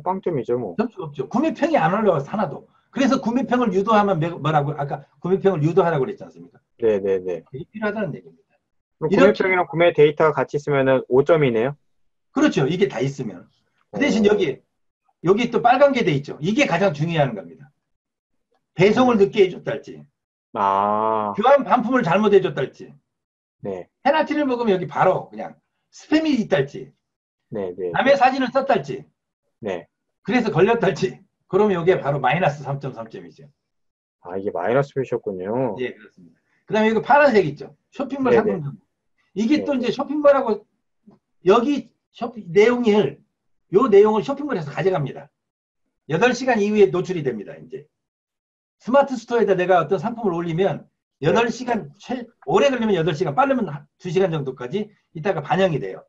빵점이죠, 뭐. 점수가 없죠. 구매평이 안 올라와서 하나도. 그래서 구매평을 유도하면 뭐라고 아까 구매평을 유도하라고 그랬지 않습니까? 네네네. 이게 필요하다는 얘기입니다. 그럼 구매평이랑 구매 데이터가 같이 있으면 5점이네요? 그렇죠. 이게 다 있으면. 그 대신 여기 또 빨간 게 돼 있죠. 이게 가장 중요한 겁니다. 배송을 늦게 해줬달지, 교환 반품을 잘못해줬달지, 네. 페널티를 먹으면 여기 바로 그냥 스팸이 있달지, 네네. 남의 사진을 썼달지, 네. 그래서 걸렸달지, 그러면 이게 바로 마이너스 3.3점이죠. 이게 마이너스 표시였군요. 예, 그렇습니다. 그 다음에 이거 파란색 있죠. 쇼핑몰 네네. 상품 정보. 이게 또 네네. 이제 쇼핑몰하고 여기 요 내용을 쇼핑몰에서 가져갑니다. 8시간 이후에 노출이 됩니다. 이제 스마트 스토어에다 내가 어떤 상품을 올리면 8시간, 오래 걸리면 8시간, 빠르면 2시간 정도까지 이따가 반영이 돼요.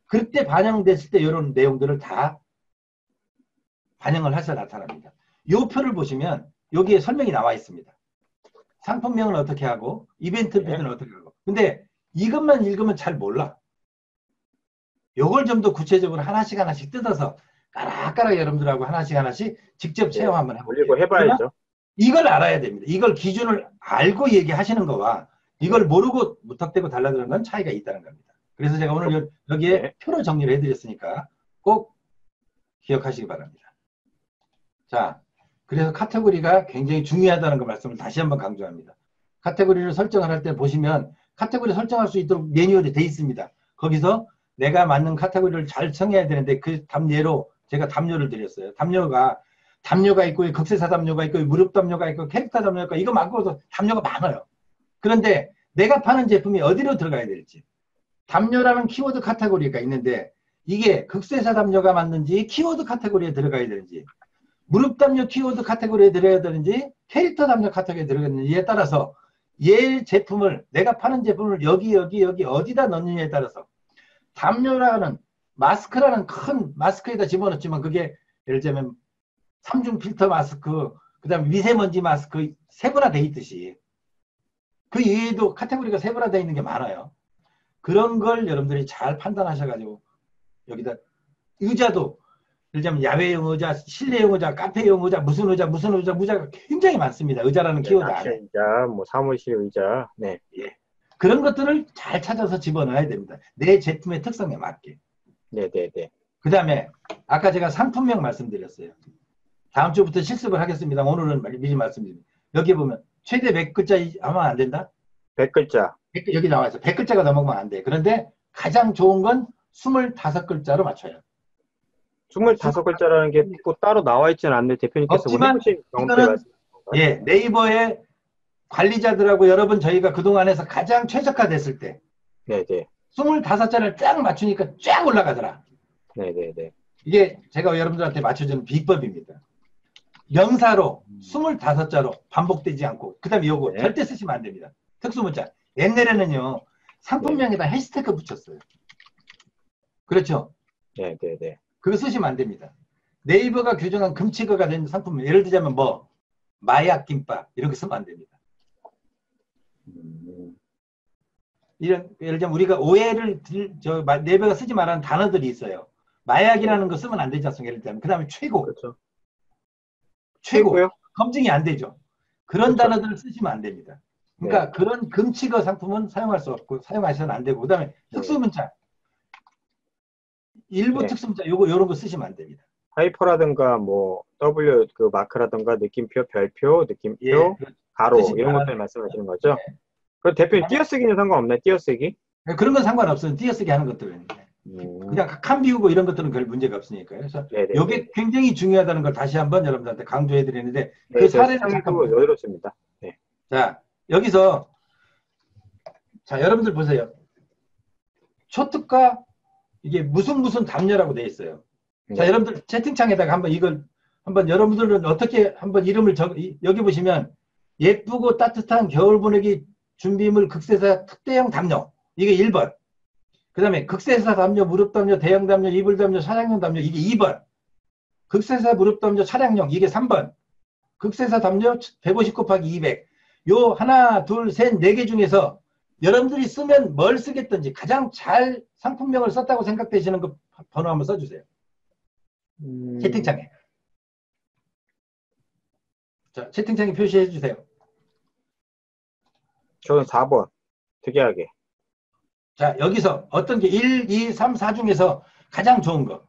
그때 반영됐을 때 이런 내용들을 다 반영을 해서 나타납니다. 이 표를 보시면 여기에 설명이 나와 있습니다. 상품명은 어떻게 하고 이벤트 표는 어떻게 하고. 근데 이것만 읽으면 잘 몰라. 요걸 좀 더 구체적으로 하나씩 뜯어서 까락까락 여러분들하고 하나씩 직접 체험 한번 해볼게요. 그리고 해봐야죠. 이걸 알아야 됩니다. 이걸 기준을 알고 얘기하시는 거와 이걸 모르고 무턱대고 달라드는 건 차이가 있다는 겁니다. 그래서 제가 오늘 여기에 표로 정리를 해드렸으니까 꼭 기억하시기 바랍니다. 자, 그래서 카테고리가 굉장히 중요하다는 그 말씀을 다시 한번 강조합니다. 카테고리를 설정을 할 때 보시면 카테고리 설정할 수 있도록 매뉴얼이 돼 있습니다. 거기서 내가 맞는 카테고리를 잘 정해야 되는데 그 답례로 제가 담요를 드렸어요. 담요가 있고 극세사 담요가 있고 무릎 담요가 있고 캐릭터 담요가 있고 이거 말고도 담요가 많아요. 그런데 내가 파는 제품이 어디로 들어가야 될지 담요라는 키워드 카테고리가 있는데 이게 극세사 담요가 맞는지 키워드 카테고리에 들어가야 되는지 무릎 담요 키워드 카테고리에 들어가야 되는지 캐릭터 담요 카테고리에 들어가야 되는지에 따라서 얘 제품을 내가 파는 제품을 여기 어디다 넣느냐에 따라서 담요라는 마스크라는 큰 마스크에다 집어넣지만 그게 예를 들면 3중 필터 마스크, 그 다음에 미세먼지 마스크 세분화되어 있듯이 그 이외에도 카테고리가 세분화되어 있는 게 많아요. 그런 걸 여러분들이 잘 판단하셔가지고 여기다 의자도 예를 들면 야외용 의자, 실내용 의자, 카페용 의자, 무슨 의자가 굉장히 많습니다. 의자라는 키워드 안에. 의자, 뭐 사무실 의자, 네. 예. 그런 것들을 잘 찾아서 집어넣어야 됩니다. 내 제품의 특성에 맞게. 네네네. 그 다음에 아까 제가 상품명 말씀드렸어요. 다음 주부터 실습을 하겠습니다. 오늘은 미리 말씀드립니다. 여기 보면 최대 몇 글자 하면 안 된다? 100글자. 여기 나와 있어. 100글자가 넘어가면 안 돼. 그런데 가장 좋은 건 25글자로 맞춰요. 25글자라는 게 또 따로 나와 있지는 않는데 대표님께서 없지만 이거는 예, 네이버의 관리자들하고 여러분 저희가 그동안 해서 가장 최적화됐을 때 네네. 25자를 쫙 맞추니까 쫙 올라가더라. 네네네. 이게 제가 여러분들한테 맞춰주는 비법입니다. 명사로 25자로 반복되지 않고 그 다음에 요거 절대 쓰시면 안 됩니다. 특수문자. 옛날에는요. 상품명에다 해시태그 붙였어요. 그렇죠? 네네네. 그거 쓰시면 안 됩니다. 네이버가 규정한 금치거가 된 상품명. 예를 들자면 뭐 마약 김밥 이런 거 쓰면 안 됩니다. 예를 들면 우리가 오해를 네이버가 쓰지 말라는 단어들이 있어요. 마약이라는 거 쓰면 안 되지 않습니까? 예를 들면 그 다음에 최고. 그렇죠. 최고요? 검증이 안 되죠. 그런 그렇죠. 단어들을 쓰시면 안 됩니다. 그러니까 그런 금치거 상품은 사용할 수 없고 사용하셔는 안 되고 그 다음에 특수문자 일부 특수문자 요런 거 쓰시면 안 됩니다. 하이퍼라든가 뭐 W 그 마크라든가 느낌표, 별표, 느낌표, 예, 가로 뜻이 이런 것들 다르네요. 말씀하시는 거죠? 예. 그 대표님 그다음에 띄어쓰기는 상관없나요? 띄어쓰기? 그런 건 상관없어요. 띄어쓰기 하는 것들은. 음, 그냥 칸 비우고 이런 것들은 별 문제가 없으니까요. 그래서 네네네. 이게 굉장히 중요하다는 걸 다시 한번 여러분들한테 강조해 드리는데 그 네, 저 사례를 잠깐 시청에도 보세요. 여유롭습니다. 네. 자, 여기서 자, 여러분들 보세요. 초특가 이게 무슨 담요라고 되어 있어요. 자, 네. 여러분들 채팅창에다가 한번 이걸 한번 여러분들은 어떻게 한번 이름을 여기 보시면 예쁘고 따뜻한 겨울 보내기 준비물 극세사 특대형 담요. 이게 1번. 그 다음에 극세사 담요, 무릎 담요, 대형 담요, 이불 담요, 차량용 담요. 이게 2번. 극세사 무릎 담요, 차량용. 이게 3번. 극세사 담요 150 곱하기 200. 요 하나, 둘, 셋, 네 개 중에서 여러분들이 쓰면 뭘 쓰겠든지 가장 잘 상품명을 썼다고 생각되시는 거 번호 한번 써주세요. 채팅창에. 자, 채팅창에 표시해 주세요. 저는 4번. 특이하게. 자, 여기서 어떤 게 1, 2, 3, 4 중에서 가장 좋은 거.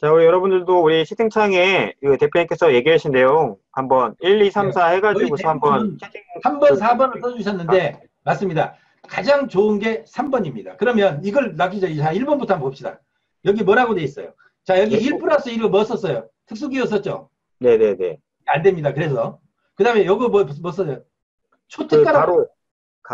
자, 우리 여러분들도 우리 채팅창에 그 대표님께서 얘기하신 내용 한번 1, 2, 3, 네. 4 거의 해가지고서 한번 대부분 채팅 3번, 4번을 써주셨는데 맞습니다. 가장 좋은 게 3번입니다. 그러면 이걸 낚이자 1번부터 한번 봅시다. 여기 뭐라고 돼 있어요? 자, 여기 1 플러스 1을 뭐 썼어요? 특수기호 썼죠? 네네네. 안 됩니다. 그래서 그 다음에 요거 뭐 써요? 그 초특가라고.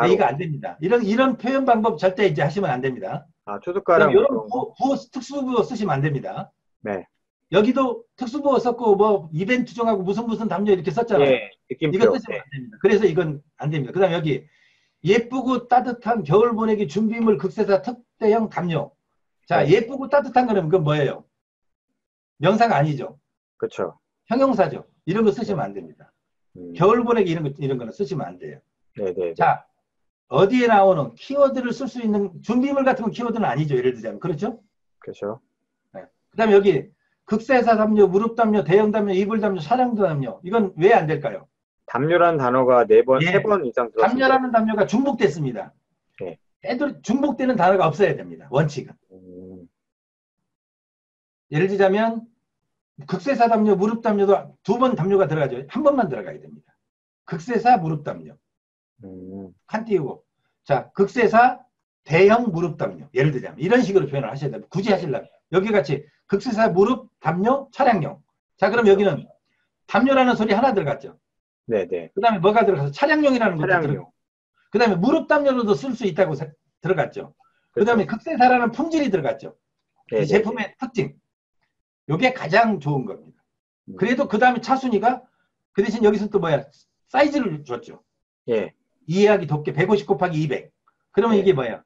네, 이거 가로. 안 됩니다. 이런 표현 방법 절대 이제 하시면 안 됩니다. 아, 그 다음에 초특가랑 뭐 이런 그런 거? 특수부호 쓰시면 안 됩니다. 네. 여기도 특수부호 썼고 뭐 이벤트 중하고 무슨 담요 이렇게 썼잖아요. 예, 이거 느낌표. 쓰시면 네. 안 됩니다. 그래서 이건 안 됩니다. 그 다음에 여기 예쁘고 따뜻한 겨울 보내기 준비물 극세사 특대형 담요. 자, 네. 예쁘고 따뜻한 거는 그건 뭐예요? 명사가 아니죠. 그쵸. 형용사죠. 이런 거 네. 쓰시면 안 됩니다. 음, 겨울 보내기 이런 거는 쓰시면 안 돼요. 네네네. 자, 어디에 나오는 키워드를 쓸 수 있는 준비물 같은 건 키워드는 아니죠. 예를 들자면. 그렇죠? 그쵸. 네. 그 다음에 여기 극세사 담요, 무릎 담요, 대형 담요, 이불 담요, 차량 담요. 이건 왜 안 될까요? 담요라는 단어가 세 예. 번 이상 들었습니다. 담요라는 담요가 중복됐습니다. 네. 애들 중복되는 단어가 없어야 됩니다. 원칙은. 예를 들자면 극세사 담요, 무릎 담요도 2번 담요가 들어가죠. 한 번만 들어가야 됩니다. 극세사 무릎 담요. 칸 띄우고. 자, 극세사 대형 무릎 담요. 예를 들자면 이런 식으로 표현을 하셔야 됩니다. 굳이 하시려면. 여기 같이 극세사 무릎 담요 차량용. 자, 그럼 여기는 담요라는 소리 하나 들어갔죠. 네네. 그 다음에 뭐가 들어가서 차량용이라는 것도 차량용. 들어갔고. 그 다음에 무릎 담요로도 쓸 수 있다고 들어갔죠. 그 다음에 극세사라는 품질이 들어갔죠. 이 제품의 특징. 이게 가장 좋은 겁니다. 그래도 그 다음에 차순위가 그 대신 여기서 또 뭐야? 사이즈를 줬죠. 예. 이해하기 돕게 150 곱하기 200. 그러면 네. 이게 뭐야?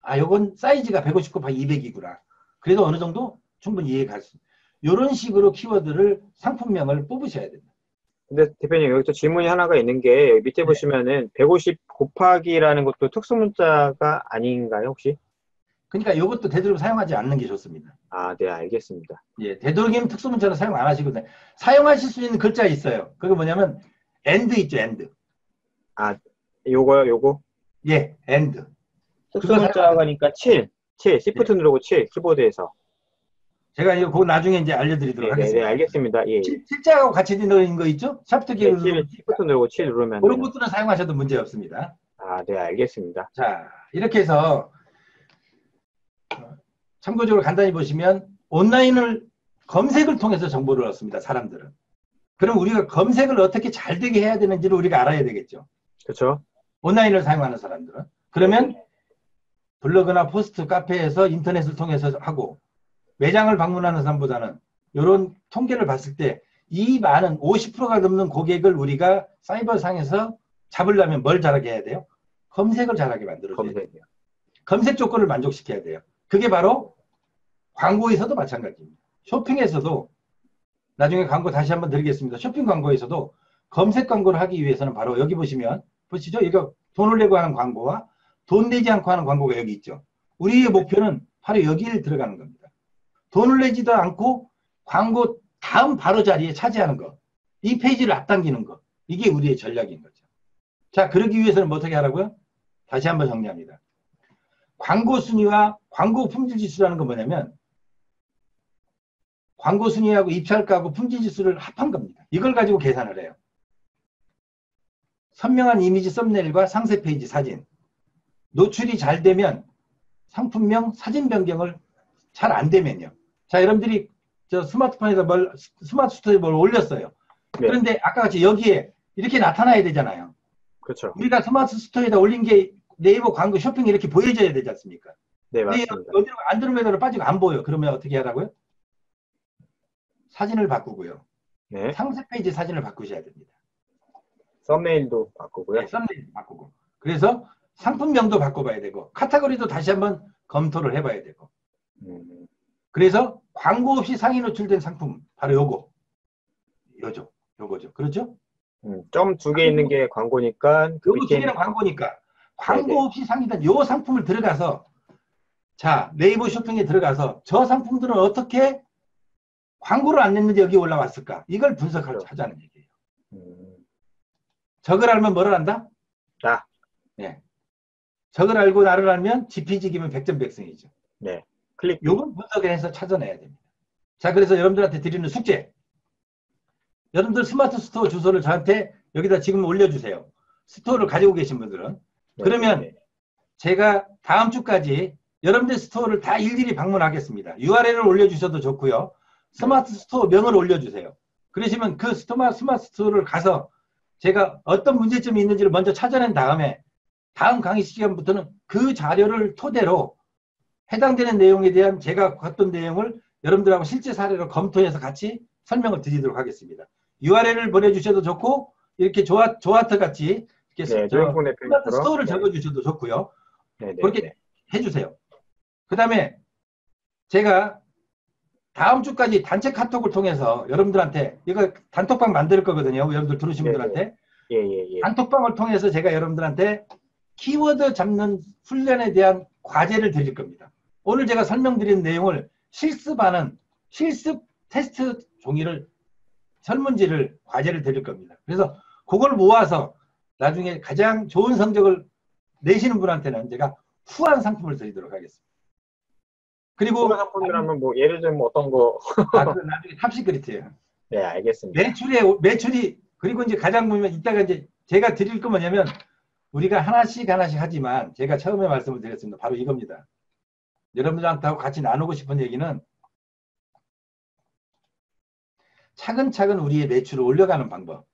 아, 요건 사이즈가 150 곱하기 200이구나. 그래도 어느 정도 충분히 이해갈 수. 이런 식으로 키워드를 상품명을 뽑으셔야 됩니다. 근데 대표님 여기서 질문이 하나가 있는 게 여기 밑에 보시면은 150 곱하기라는 것도 특수문자가 아닌가요 혹시? 그러니까 이것도 되도록 사용하지 않는 게 좋습니다. 아, 네, 알겠습니다. 예, 되도록이면 특수문자는 사용 안 하시거든요. 사용하실 수 있는 글자 있어요. 그게 뭐냐면 and 있죠, and. 아, 요거요, 요거? 예, and. 특수문자가니까 7, 시프트 예. 누르고 7, 키보드에서. 제가 이거 그거 나중에 이제 알려드리도록 네, 하겠습니다. 알겠습니다. 예. 실자하고 같이 넣은 거 있죠? 샤프트 키를 누르고 시프트 누르고 7 누르면. 그런 것들은 사용하셔도 문제 없습니다. 아, 네, 알겠습니다. 자, 이렇게 해서 참고적으로 간단히 보시면 온라인을 검색을 통해서 정보를 얻습니다. 사람들은. 그럼 우리가 검색을 어떻게 잘 되게 해야 되는지를 우리가 알아야 되겠죠. 그렇죠? 온라인을 사용하는 사람들은. 그러면 블로그나 포스트, 카페에서 인터넷을 통해서 하고 매장을 방문하는 사람보다는 이런 통계를 봤을 때 이 많은 50%가 넘는 고객을 우리가 사이버상에서 잡으려면 뭘 잘하게 해야 돼요? 검색을 잘하게 만들어줘야 돼요. 검색 조건을 만족시켜야 돼요. 그게 바로 광고에서도 마찬가지입니다. 쇼핑에서도 나중에 광고 다시 한번 드리겠습니다. 쇼핑 광고에서도 검색 광고를 하기 위해서는 바로 여기 보시죠? 이거 돈을 내고 하는 광고와 돈 내지 않고 하는 광고가 여기 있죠. 우리의 목표는 바로 여기를 들어가는 겁니다. 돈을 내지도 않고 광고 다음 바로 자리에 차지하는 거. 이 페이지를 앞당기는 거. 이게 우리의 전략인 거죠. 자, 그러기 위해서는 뭐 어떻게 하라고요? 다시 한번 정리합니다. 광고 순위와 광고 품질 지수라는 건 뭐냐면 광고 순위하고 입찰가하고 품질 지수를 합한 겁니다. 이걸 가지고 계산을 해요. 선명한 이미지 썸네일과 상세 페이지 사진. 노출이 잘 되면 상품명 사진 변경을 잘 안 되면요. 자, 여러분들이 저 스마트폰에서 스마트 스토어에 뭘 올렸어요. 네. 그런데 아까 같이 여기에 이렇게 나타나야 되잖아요. 그렇죠. 우리가 스마트 스토어에다 올린 게 네이버 광고 쇼핑이 이렇게 보여져야 되지 않습니까? 네, 맞습니다. 어디로 안드로메다로 빠지고 안 보여. 그러면 어떻게 하라고요? 사진을 바꾸고요. 네. 상세 페이지 사진을 바꾸셔야 됩니다. 썸네일도 바꾸고요. 네, 썸네일 바꾸고. 그래서 상품명도 바꿔봐야 되고 카테고리도 다시 한번 검토를 해봐야 되고. 그래서 광고 없이 상위 노출된 상품 바로 요거죠. 그렇죠? 점 2개 있는 게 광고니까 그 요거 밑에 2개는 광고니까 광고 네네. 없이 상위된 요 상품을 들어가서 자 네이버 쇼핑에 들어가서 저 상품들은 어떻게 광고를 안 냈는데 여기 올라왔을까? 이걸 하자는 얘기예요. 저걸 알면 뭐를 안다? 나. 네. 저걸 알고 나를 알면 지피지기면 백전백승이죠. 네. 클릭. 요걸 분석해서 찾아내야 됩니다. 자, 그래서 여러분들한테 드리는 숙제. 여러분들 스마트 스토어 주소를 저한테 여기다 지금 올려주세요. 스토어를 가지고 계신 분들은. 네, 그러면 네. 제가 다음 주까지 여러분들 스토어를 다 일일이 방문하겠습니다. URL을 올려주셔도 좋고요. 스마트 스토어 명을 올려주세요. 그러시면 그 스마트 스토어를 가서 제가 어떤 문제점이 있는지를 먼저 찾아낸 다음에 다음 강의 시간부터는 그 자료를 토대로 해당되는 내용에 대한 제가 봤던 내용을 여러분들하고 실제 사례로 검토해서 같이 설명을 드리도록 하겠습니다. URL을 보내주셔도 좋고 이렇게 조아트 같이 이렇게 스마트 스토어를 적어주셔도 좋고요. 그렇게 해주세요. 그 다음에 제가 다음 주까지 단체 카톡을 통해서 여러분들한테 이거 단톡방 만들 거거든요. 여러분들 들으신 분들한테 단톡방을 통해서 제가 여러분들한테 키워드 잡는 훈련에 대한 과제를 드릴 겁니다. 오늘 제가 설명드린 내용을 실습하는 실습 테스트 종이를 설문지를 과제를 드릴 겁니다. 그래서 그걸 모아서 나중에 가장 좋은 성적을 내시는 분한테는 제가 후한 상품을 드리도록 하겠습니다. 그리고 후한 상품이라면 뭐 예를 들면 어떤 거? 그건 나중에 탑시크릿이에요. 네, 알겠습니다. 매출이 그리고 이제 가장 보면 이따가 이제 제가 드릴 거 뭐냐면 우리가 하나씩 하지만 제가 처음에 말씀을 드렸습니다. 바로 이겁니다. 여러분들하고 같이 나누고 싶은 얘기는 차근차근 우리의 매출을 올려가는 방법.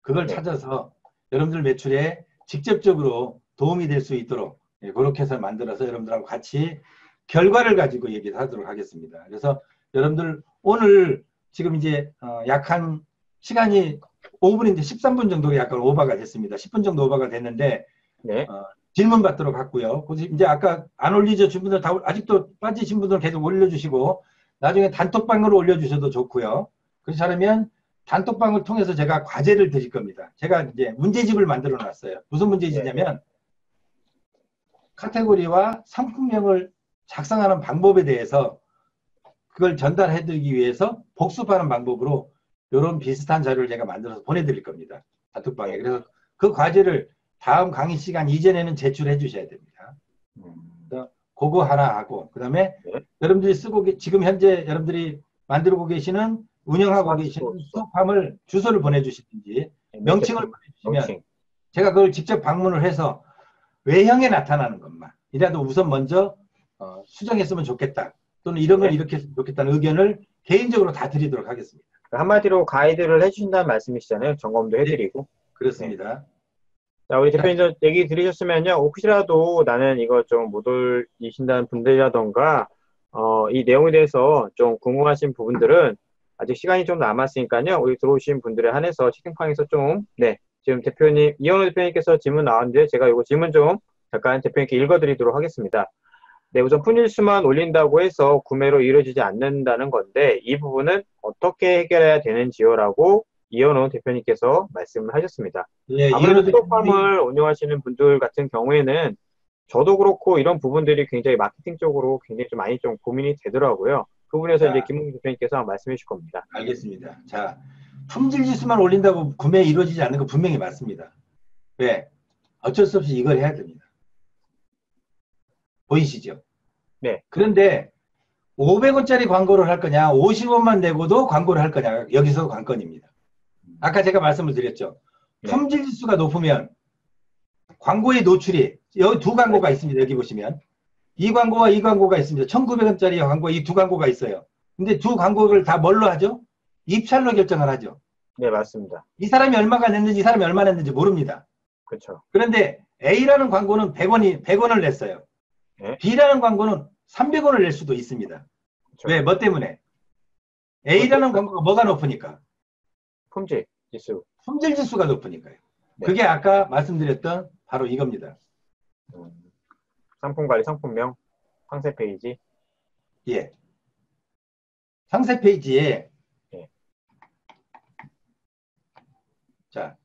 그걸 찾아서 여러분들 매출에 직접적으로 도움이 될 수 있도록 그렇게 해서 만들어서 여러분들하고 같이 결과를 가지고 얘기를 하도록 하겠습니다. 그래서 여러분들 오늘 지금 이제 약 한 시간이 5분인데 13분 정도 약간 오버가 됐습니다. 10분 정도 오버가 됐는데 질문 받도록 하고요. 이제 아까 안 올리신 분들 다 아직도 빠지신 분들 계속 올려주시고 나중에 단톡방으로 올려주셔도 좋고요. 그렇지 않으면 단톡방을 통해서 제가 과제를 드릴 겁니다. 제가 이제 문제집을 만들어 놨어요. 무슨 문제집이냐면 카테고리와 상품명을 작성하는 방법에 대해서 그걸 전달해 드리기 위해서 복습하는 방법으로 이런 비슷한 자료를 제가 만들어서 보내드릴 겁니다. 단톡방에. 그래서 그 과제를 다음 강의 시간 이전에는 제출해 주셔야 됩니다. 그거 하나 하고 그 다음에 여러분들이 지금 현재 여러분들이 만들고 계시는 운영하고 계시는 수업함을 주소를 보내주시든지 명칭을 보내주시면 제가 그걸 직접 방문을 해서 외형에 나타나는 것만 이라도 우선 먼저 수정했으면 좋겠다 또는 이런 걸 이렇게 했으면 좋겠다는 의견을 개인적으로 다 드리도록 하겠습니다. 한마디로 가이드를 해주신다는 말씀이시잖아요. 점검도 해드리고. 그렇습니다. 자, 우리 대표님 얘기 들으셨으면요. 혹시라도 나는 이거 좀 못 올리신다는 분들이라던가 이 내용에 대해서 좀 궁금하신 부분들은 아직 시간이 좀 남았으니까요. 우리 들어오신 분들에 한해서 채팅방에서 좀 지금 대표님 이현우 대표님께서 질문 나왔는데 제가 이거 질문 좀 잠깐 대표님께 읽어드리도록 하겠습니다. 네, 우선 푼일수만 올린다고 해서 구매로 이루어지지 않는다는 건데 이 부분은 어떻게 해결해야 되는지요라고 이현우 대표님께서 말씀을 하셨습니다. 아무래도 스토팜을 운영하시는 분들 같은 경우에는 저도 그렇고 이런 부분들이 굉장히 마케팅적으로 굉장히 좀 많이 좀 고민이 되더라고요. 그 부분에서 이제 김웅 대표님께서 말씀해 주실 겁니다. 알겠습니다. 자, 품질 지수만 올린다고 구매 이루어지지 않는 거 분명히 맞습니다. 왜? 어쩔 수 없이 이걸 해야 됩니다. 보이시죠? 네. 그런데 500원짜리 광고를 할 거냐, 50원만 내고도 광고를 할 거냐, 여기서 관건입니다. 아까 제가 말씀을 드렸죠. 네. 품질 지수가 높으면 광고의 노출이, 여기 두 광고가 있습니다. 여기 보시면. 이 광고와 이 광고가 있습니다. 1,900원짜리 광고, 이 두 광고가 있어요. 근데 두 광고를 다 뭘로 하죠? 입찰로 결정을 하죠. 네, 맞습니다. 이 사람이 얼마가 냈는지, 이 사람이 얼마 냈는지 모릅니다. 그렇죠. 그런데 A라는 광고는 100원을 냈어요. 네. B라는 광고는 300원을 낼 수도 있습니다. 그쵸. 왜? 뭐 때문에? A라는 광고가 뭐가 높으니까? 품질 지수. 품질 지수가 높으니까요. 네. 그게 아까 말씀드렸던 바로 이겁니다. 상품 관리, 상품명, 상세 페이지. 예. 상세 페이지에 네. 자,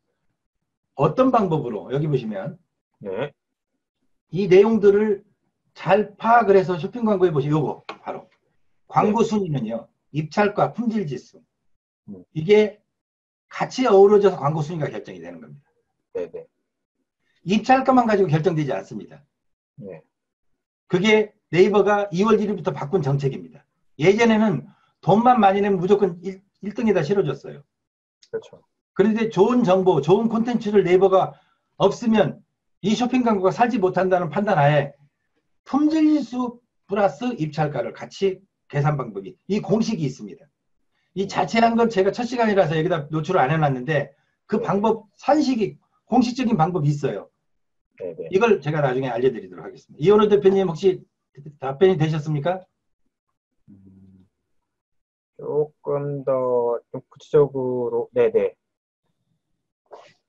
어떤 방법으로 여기 보시면 네. 이 내용들을 잘 파악을 해서 쇼핑 광고에 보시면 요거 바로 광고 순위는요. 입찰가, 품질 지수. 이게 같이 어우러져서 광고 순위가 결정이 되는 겁니다. 네네. 입찰가만 가지고 결정되지 않습니다. 네. 그게 네이버가 2월 1일부터 바꾼 정책입니다. 예전에는 돈만 많이 내면 무조건 1등에다 실어줬어요. 그렇죠. 그런데 좋은 정보, 좋은 콘텐츠를 네이버가 없으면 이 쇼핑 광고가 살지 못한다는 판단하에 품질지수 플러스 입찰가를 같이 계산 방법이, 이 공식이 있습니다. 이 자세한 건 제가 첫 시간이라서 여기다 노출을 안 해놨는데 그 방법, 산식이, 공식적인 방법이 있어요. 네네. 이걸 제가 나중에 알려드리도록 하겠습니다. 이현우 대표님 혹시 답변이 되셨습니까? 조금 더 좀 구체적으로, 네네.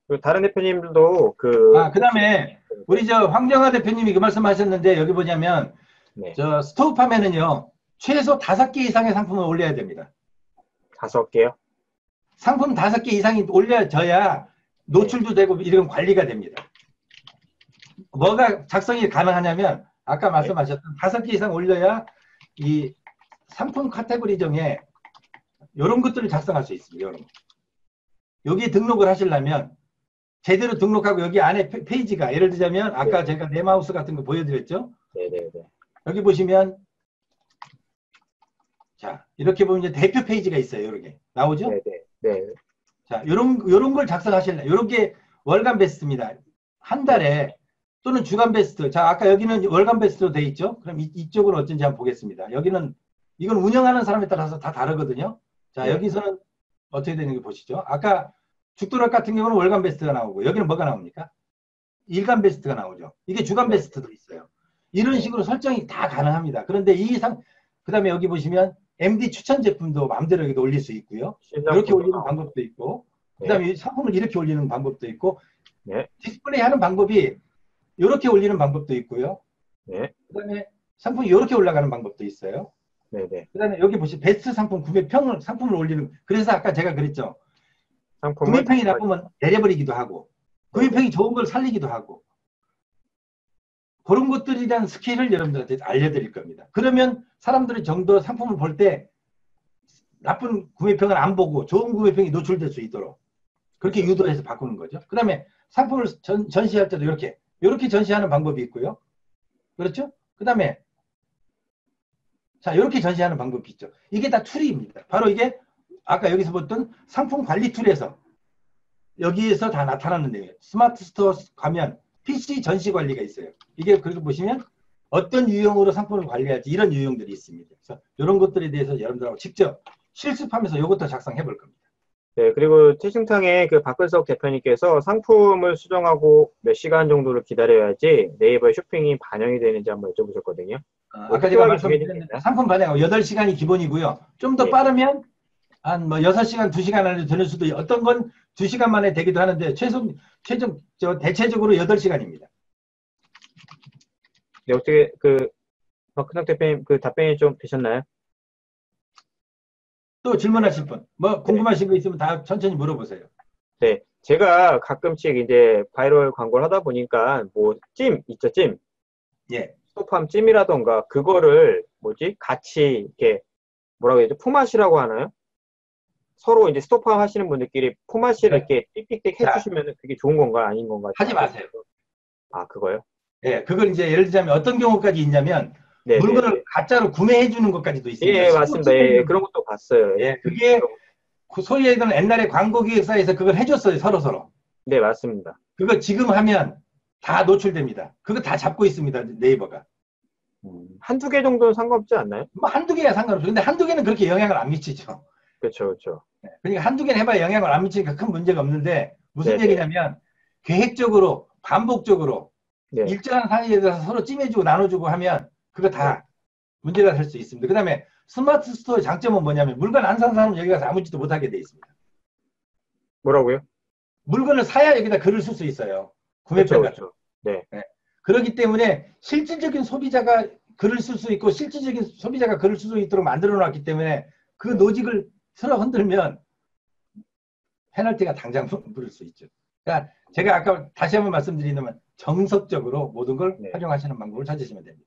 그리고 다른 대표님들도 그 다음에 우리 저 황정아 대표님이 그 말씀 하셨는데 여기 보자면 네. 저 스토어팜에는요 최소 5개 이상의 상품을 올려야 됩니다. 5개요? 상품 5개 이상이 올려져야 노출도 되고 이런 관리가 됩니다. 뭐가 작성이 가능하냐면 아까 말씀하셨던 5개 이상 올려야 이 상품 카테고리 중에 이런 것들을 작성할 수 있습니다. 이런 거. 여기 등록을 하시려면 제대로 등록하고 여기 안에 페이지가 예를 들자면 아까 제가 네마우스 같은 거 보여드렸죠? 네네네. 여기 보시면 자 이렇게 보면 이제 대표 페이지가 있어요. 이렇게 나오죠? 네네. 네. 자 요런 걸 작성하실래요? 요런 게 월간 베스트입니다. 한 달에 또는 주간 베스트. 자 아까 여기는 월간 베스트로 돼 있죠? 그럼 이쪽은 어쩐지 한번 보겠습니다. 여기는 이건 운영하는 사람에 따라서 다 다르거든요. 자 여기서는 어떻게 되는 게 보시죠? 아까 죽도락 같은 경우는 월간 베스트가 나오고 여기는 뭐가 나옵니까? 일간 베스트가 나오죠. 이게 주간 베스트도 있어요. 이런 식으로 설정이 다 가능합니다. 그런데 그 다음에 여기 보시면 MD 추천 제품도 마음대로 여기도 올릴 수 있고요. 이렇게 올리는 방법도 있고 그 다음에 이 상품을 이렇게 올리는 방법도 있고 디스플레이 하는 방법이 이렇게 올리는 방법도 있고요. 그 다음에 상품이 이렇게 올라가는 방법도 있어요. 그 다음에 여기 보시면 베스트 상품 구매평을 상품을 올리는, 그래서 아까 제가 그랬죠. 구매평이 나쁘면 내려버리기도 하고 구매평이 좋은 걸 살리기도 하고 그런 것들에 대한 스킬을 여러분들한테 알려드릴 겁니다. 그러면 사람들이 좀 더 상품을 볼 때 나쁜 구매평을 안 보고 좋은 구매평이 노출될 수 있도록 그렇게 유도해서 바꾸는 거죠. 그 다음에 상품을 전시할 때도 이렇게 전시하는 방법이 있고요. 그렇죠? 그 다음에 자 이렇게 전시하는 방법이 있죠. 이게 다 툴입니다. 바로 이게 아까 여기서 봤던 상품 관리 툴에서 여기에서 다 나타나는 내용이에요. 스마트 스토어 가면 PC 전시 관리가 있어요. 이게 그래서 보시면 어떤 유형으로 상품을 관리할지 이런 유형들이 있습니다. 그래서 이런 것들에 대해서 여러분들하고 직접 실습하면서 이것도 작성해 볼 겁니다. 네, 그리고 채팅창에 그 박근석 대표님께서 상품을 수정하고 몇 시간 정도를 기다려야지 네이버에 쇼핑이 반영이 되는지 한번 여쭤보셨거든요. 아까 제가 말씀드렸는데 상품 반영하고 8시간이 기본이고요. 좀 더 빠르면 한 뭐 6시간, 2시간 안에 되는 수도 어떤 건 2시간 만에 되기도 하는데 대체적으로 8시간입니다. 네, 어떻게 박근석 대표님 답변이 좀 되셨나요? 또 질문하실 분, 뭐 궁금하신 거 있으면 다 천천히 물어보세요. 네, 제가 가끔씩 이제 바이럴 광고를 하다 보니까 뭐 찜 있죠, 찜. 예. 스토팜 찜이라던가 그거를 같이 이렇게 뭐라고 해야죠? 포맛이라고 하나요? 서로 이제 스토팜 하시는 분들끼리 포맛을 이렇게 띡띡띡 해주시면 그게 좋은 건가 아닌 건가? 하지 마세요. 아, 그거요? 예, 그걸 이제 예를 들자면 어떤 경우까지 있냐면 네네네. 물건을 가짜로 구매해 주는 것까지도 예, 있습니다. 예, 맞습니다. 예, 예, 그런 것도 봤어요. 예. 예, 그게 그 소위 얘기하는 옛날에 광고 기획사에서 그걸 해줬어요, 서로서로. 네, 맞습니다. 그거 지금 하면 다 노출됩니다. 그거 다 잡고 있습니다, 네이버가. 한두 개 정도는 상관없지 않나요? 뭐 한두 개야 상관없어요. 근데 한두 개는 그렇게 영향을 안 미치죠. 그렇죠, 그렇죠. 그러니까 한두 개는 해봐야 영향을 안 미치니까 큰 문제가 없는데, 무슨 네네. 얘기냐면, 계획적으로, 반복적으로, 네, 일정한 사이에 대해서 서로 찜해주고 나눠주고 하면, 그거 네. 다 문제가 될 수 있습니다. 그 다음에 스마트 스토어의 장점은 뭐냐면, 물건 안 사는 사람은 여기 가서 아무 짓도 못하게 돼 있습니다. 뭐라고요? 물건을 사야 여기다 글을 쓸 수 있어요. 그렇죠, 구매평 같은 거. 그렇죠. 네. 네. 그렇기 때문에 실질적인 소비자가 글을 쓸 수 있고 실질적인 소비자가 글을 쓸 수 있도록 만들어 놨기 때문에 그 네. 노직을 서로 흔들면 페널티가 당장 부를 수 있죠. 그러니까 제가 아까 다시 한번 말씀드리면 정석적으로 모든 걸 네. 활용하시는 방법을 찾으시면 됩니다.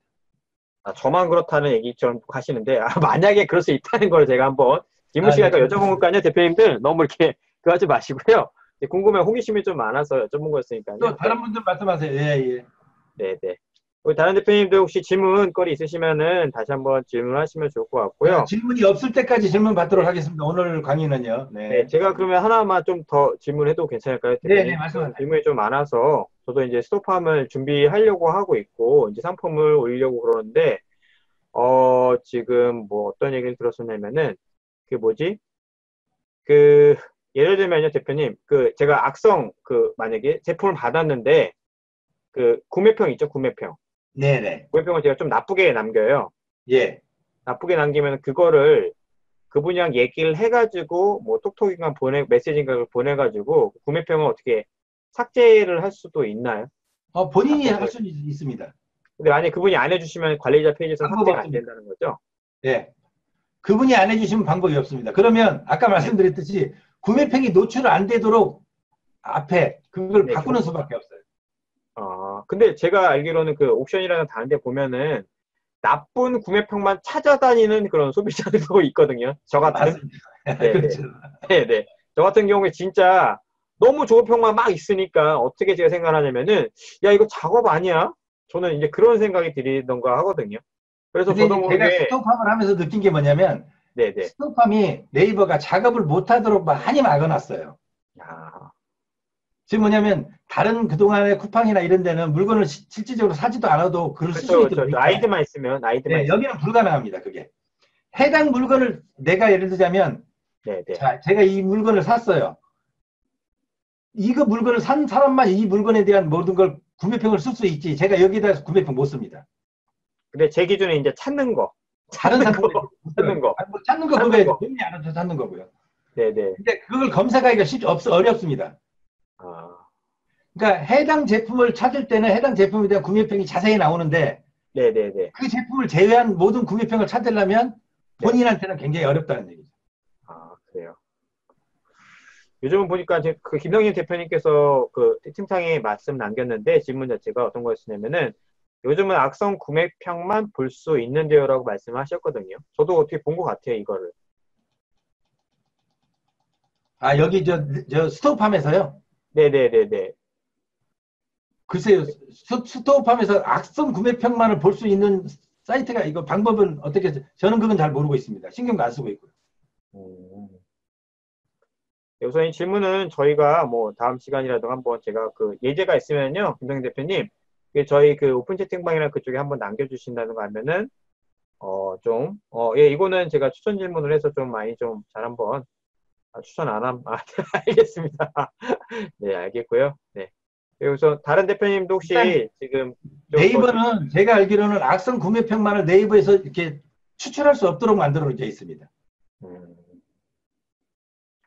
아, 저만 그렇다는 얘기처럼 하시는데, 아, 만약에 그럴 수 있다는 걸 제가 한번 질문 네. 시간에 여쭤볼까요, 대표님들? 너무 이렇게 그거 하지 마시고요. 궁금해, 호기심이 좀 많아서 여쭤본 또 거였으니까요. 네. 다른 분들 말씀하세요. 예, 예. 네, 네. 우리 다른 대표님들 혹시 질문거리 있으시면은 다시 한번 질문하시면 좋을 것 같고요. 질문이 없을 때까지 질문 받도록 네. 하겠습니다. 오늘 강의는요. 네, 네. 제가 그러면 하나만 좀 더 질문해도 괜찮을까요, 네, 네, 대표님? 좀 말씀하세요. 질문이 좀 많아서 저도 이제 스토팜을 준비하려고 하고 있고 이제 상품을 올리려고 그러는데 지금 뭐 어떤 얘기를 들었었냐면은 그 뭐지? 그 예를 들면요, 대표님, 그 제가 악성 그 만약에 제품을 받았는데 그 구매평 있죠, 구매평. 네, 네. 구매평을 제가 좀 나쁘게 남겨요. 예. 나쁘게 남기면 그거를 그분이랑 얘기를 해가지고 뭐 톡톡인가 메시지인가 보내가지고 구매평을 어떻게 삭제를 할 수도 있나요? 본인이 할 답변을. 수 있습니다. 근데 만약에 그분이 안 해주시면 관리자 페이지에서는 방법 삭제가 안 없습니다. 된다는 거죠? 예. 그분이 안 해주시면 방법이 없습니다. 그러면 아까 말씀드렸듯이 구매평이 노출 안 되도록 앞에 그걸 네, 바꾸는 수밖에 없어요. 근데 제가 알기로는 그 옥션이라는 다른 데 보면은 나쁜 구매평만 찾아다니는 그런 소비자들도 있거든요. 저 같은? 맞습니다. 네네. 그렇죠. 네네. 저 같은 경우에 진짜 너무 좋은 평만 막 있으니까 어떻게 제가 생각하냐면은 야, 이거 작업 아니야? 저는 이제 그런 생각이 들던가 하거든요. 그래서 근데 저도 이제 제가 모르게 스톱팜을 하면서 느낀 게 뭐냐면 네네. 스톱팜이 네이버가 작업을 못하도록 많이 막아놨어요. 야, 지금 뭐냐면 다른 그동안의 쿠팡이나 이런 데는 물건을 실질적으로 사지도 않아도 글을 쓸 수 그렇죠, 있도록 그렇죠. 돼 있잖아요. 아이디만 네, 있으면. 여기는 불가능합니다. 그게. 해당 물건을 내가 예를 들자면 네네. 자, 제가 이 물건을 샀어요. 이거 물건을 산 사람만 이 물건에 대한 모든 걸 구매평을 쓸 수 있지. 제가 여기다 구매평 못 씁니다. 근데 제 기준에 이제 찾는 거, 다른 찾는 상품에 거, 못 찾는 들어요. 거, 뭐 찾는 거 찾는 그거에 거. 본인이 알아서 찾는 거고요. 네네. 근데 그걸 검색하기가 어렵습니다. 아, 그러니까 해당 제품을 찾을 때는 해당 제품에 대한 구매평이 자세히 나오는데 네네네. 그 제품을 제외한 모든 구매평을 찾으려면 네. 본인한테는 굉장히 어렵다는 얘기죠. 아, 그래요. 요즘은 보니까 그 김성진 대표님께서 그 채팅창에 말씀 남겼는데 질문 자체가 어떤 거였냐면은 요즘은 악성 구매평만 볼 수 있는데요라고 말씀하셨거든요. 저도 어떻게 본 것 같아요, 이거를. 여기 저 스토어팜에서요. 네네네네. 글쎄요, 스토어팜에서 악성 구매평만을 볼 수 있는 사이트가 이거 방법은 어떻게 저는 그건 잘 모르고 있습니다. 신경도 안 쓰고 있고요. 음. 네, 우선 이 질문은 저희가 뭐 다음 시간이라도 한번 제가 그 예제가 있으면요, 김성진 대표님, 저희 그 오픈 채팅방이나 그쪽에 한번 남겨주신다는 거 하면은 예, 이거는 제가 추천 질문을 해서 좀 많이 좀 잘 한번 추천 안 함, 알겠습니다. 네, 알겠고요. 네. 그래서 다른 대표님도 일단 혹시 지금 좀 더, 네이버는 제가 알기로는 악성 구매평만을 네이버에서 이렇게 추출할 수 없도록 만들어져 있습니다. 음,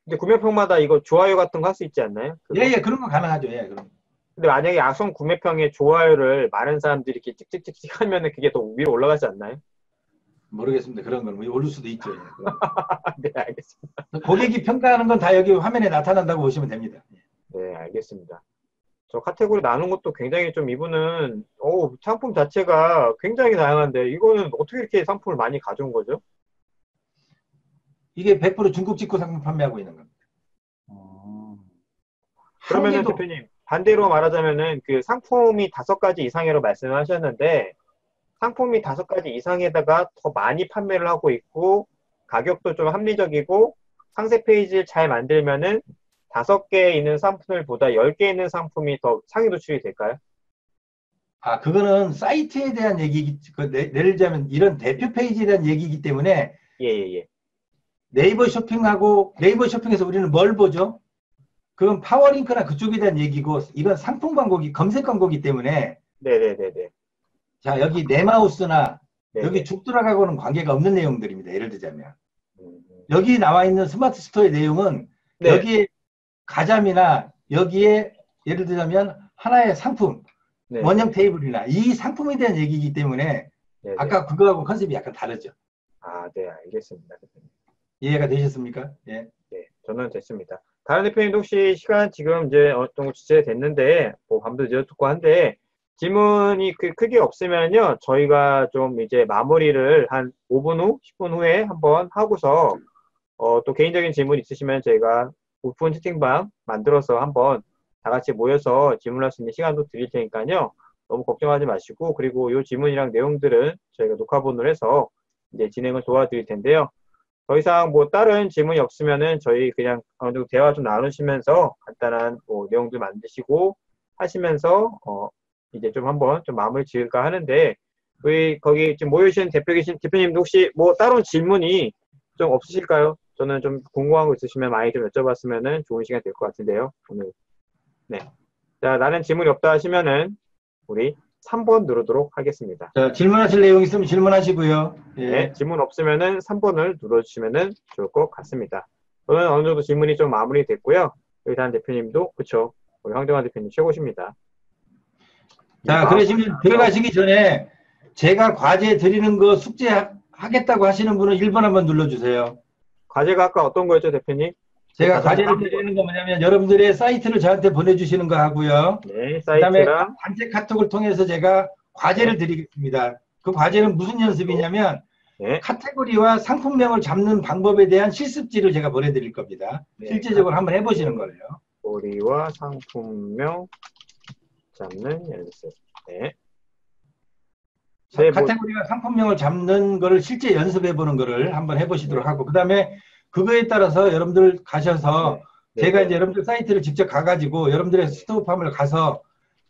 근데 구매평마다 이거 좋아요 같은 거 할 수 있지 않나요? 예, 그거? 예, 그런 거 가능하죠. 예, 그럼. 근데 만약에 악성 구매평에 좋아요를 많은 사람들이 이렇게 찍찍찍찍 하면은 그게 더 위로 올라가지 않나요? 모르겠습니다. 그런 건 오를 수도 있죠. 예, 네, 알겠습니다. 고객이 평가하는 건 다 여기 화면에 나타난다고 보시면 됩니다. 네, 알겠습니다. 저 카테고리 나눈 것도 굉장히 좀 이분은, 상품 자체가 굉장히 다양한데, 이거는 어떻게 이렇게 상품을 많이 가져온 거죠? 이게 100% 중국 직구 상품 판매하고 있는 겁니다. 한 그러면은 개도 대표님, 반대로 말하자면은 그 상품이 5가지 이상이라고 말씀을 하셨는데, 상품이 5가지 이상에다가 더 많이 판매를 하고 있고 가격도 좀 합리적이고 상세 페이지를 잘 만들면은 5개 있는 상품들보다 10개 있는 상품이 더 상위 노출이 될까요? 아, 그거는 사이트에 대한 얘기, 예를 들자면 이런 대표 페이지에 대한 얘기이기 때문에 예, 예, 예. 네이버 쇼핑하고 네이버 쇼핑에서 우리는 뭘 보죠? 그건 파워링크나 그쪽에 대한 얘기고 이건 상품 광고기, 검색 광고기 때문에 네네네네. 자, 여기 네마우스나 여기 네네. 죽 들어가고는 관계가 없는 내용들입니다. 예를 들자면. 음, 여기 나와 있는 스마트 스토어의 내용은 네. 여기에 가자미나 여기에 예를 들자면 하나의 상품, 원형 네네. 테이블이나 이 상품에 대한 얘기이기 때문에 네네. 아까 그거하고 컨셉이 약간 다르죠. 아, 네, 알겠습니다. 대표님. 이해가 되셨습니까? 예. 네, 저는 됐습니다. 다른 대표님도 혹시 시간 지금 이제 어느 정도 지체됐는데, 뭐 밤도 늦었고 한데, 질문이 크게 없으면요, 저희가 좀 이제 마무리를 한 5분 후, 10분 후에 한번 하고서, 또 개인적인 질문 있으시면 저희가 오픈 채팅방 만들어서 한번 다 같이 모여서 질문할 수 있는 시간도 드릴 테니까요, 너무 걱정하지 마시고, 그리고 이 질문이랑 내용들은 저희가 녹화본을 해서 이제 진행을 도와드릴 텐데요. 더 이상 뭐 다른 질문이 없으면은 저희 그냥 어느 정도 대화 좀 나누시면서 간단한 뭐 내용들 만드시고 하시면서 이제 좀 한번 좀 마무리 지을까 하는데 우리 거기 지금 모여주신 대표님도 혹시 뭐 다른 질문이 좀 없으실까요? 저는 좀 궁금한 거 있으시면 많이 좀 여쭤봤으면은 좋은 시간 될 것 같은데요. 오늘 네. 자, 나는 질문이 없다 하시면은 우리 3번 누르도록 하겠습니다. 자, 질문하실 내용 있으면 질문하시고요. 네, 예. 질문 없으면은 3번을 눌러주시면은 좋을 것 같습니다. 저는 어느 정도 질문이 좀 마무리됐고요. 여기 다른 대표님도, 그쵸. 우리 황정환 대표님 최고십니다. 이제 자, 그러시면 들어가시기 전에 제가 과제 드리는 거 숙제 하겠다고 하시는 분은 1번 한번 눌러주세요. 과제가 아까 어떤 거였죠, 대표님? 제가 다시 한번 과제를 드리는 거 뭐냐면 여러분들의 사이트를 저한테 보내주시는 거 하고요. 네, 그 다음에 사이트랑, 단체 카톡을 통해서 제가 과제를 네, 드리겠습니다. 그 과제는 무슨 연습이냐면 네, 카테고리와 상품명을 잡는 방법에 대한 실습지를 제가 보내드릴 겁니다. 네, 실제적으로 한번 해보시는 거예요. 카테고리와 상품명 잡는 연습. 네, 네, 뭐, 카테고리와 상품명을 잡는 거를 실제 연습해 보는 거를 한번 해보시도록 네, 하고 그 다음에 그거에 따라서 여러분들 가셔서 네, 네, 제가 이제 네, 여러분들 사이트를 직접 가가지고 여러분들의 네, 스토어팜을 가서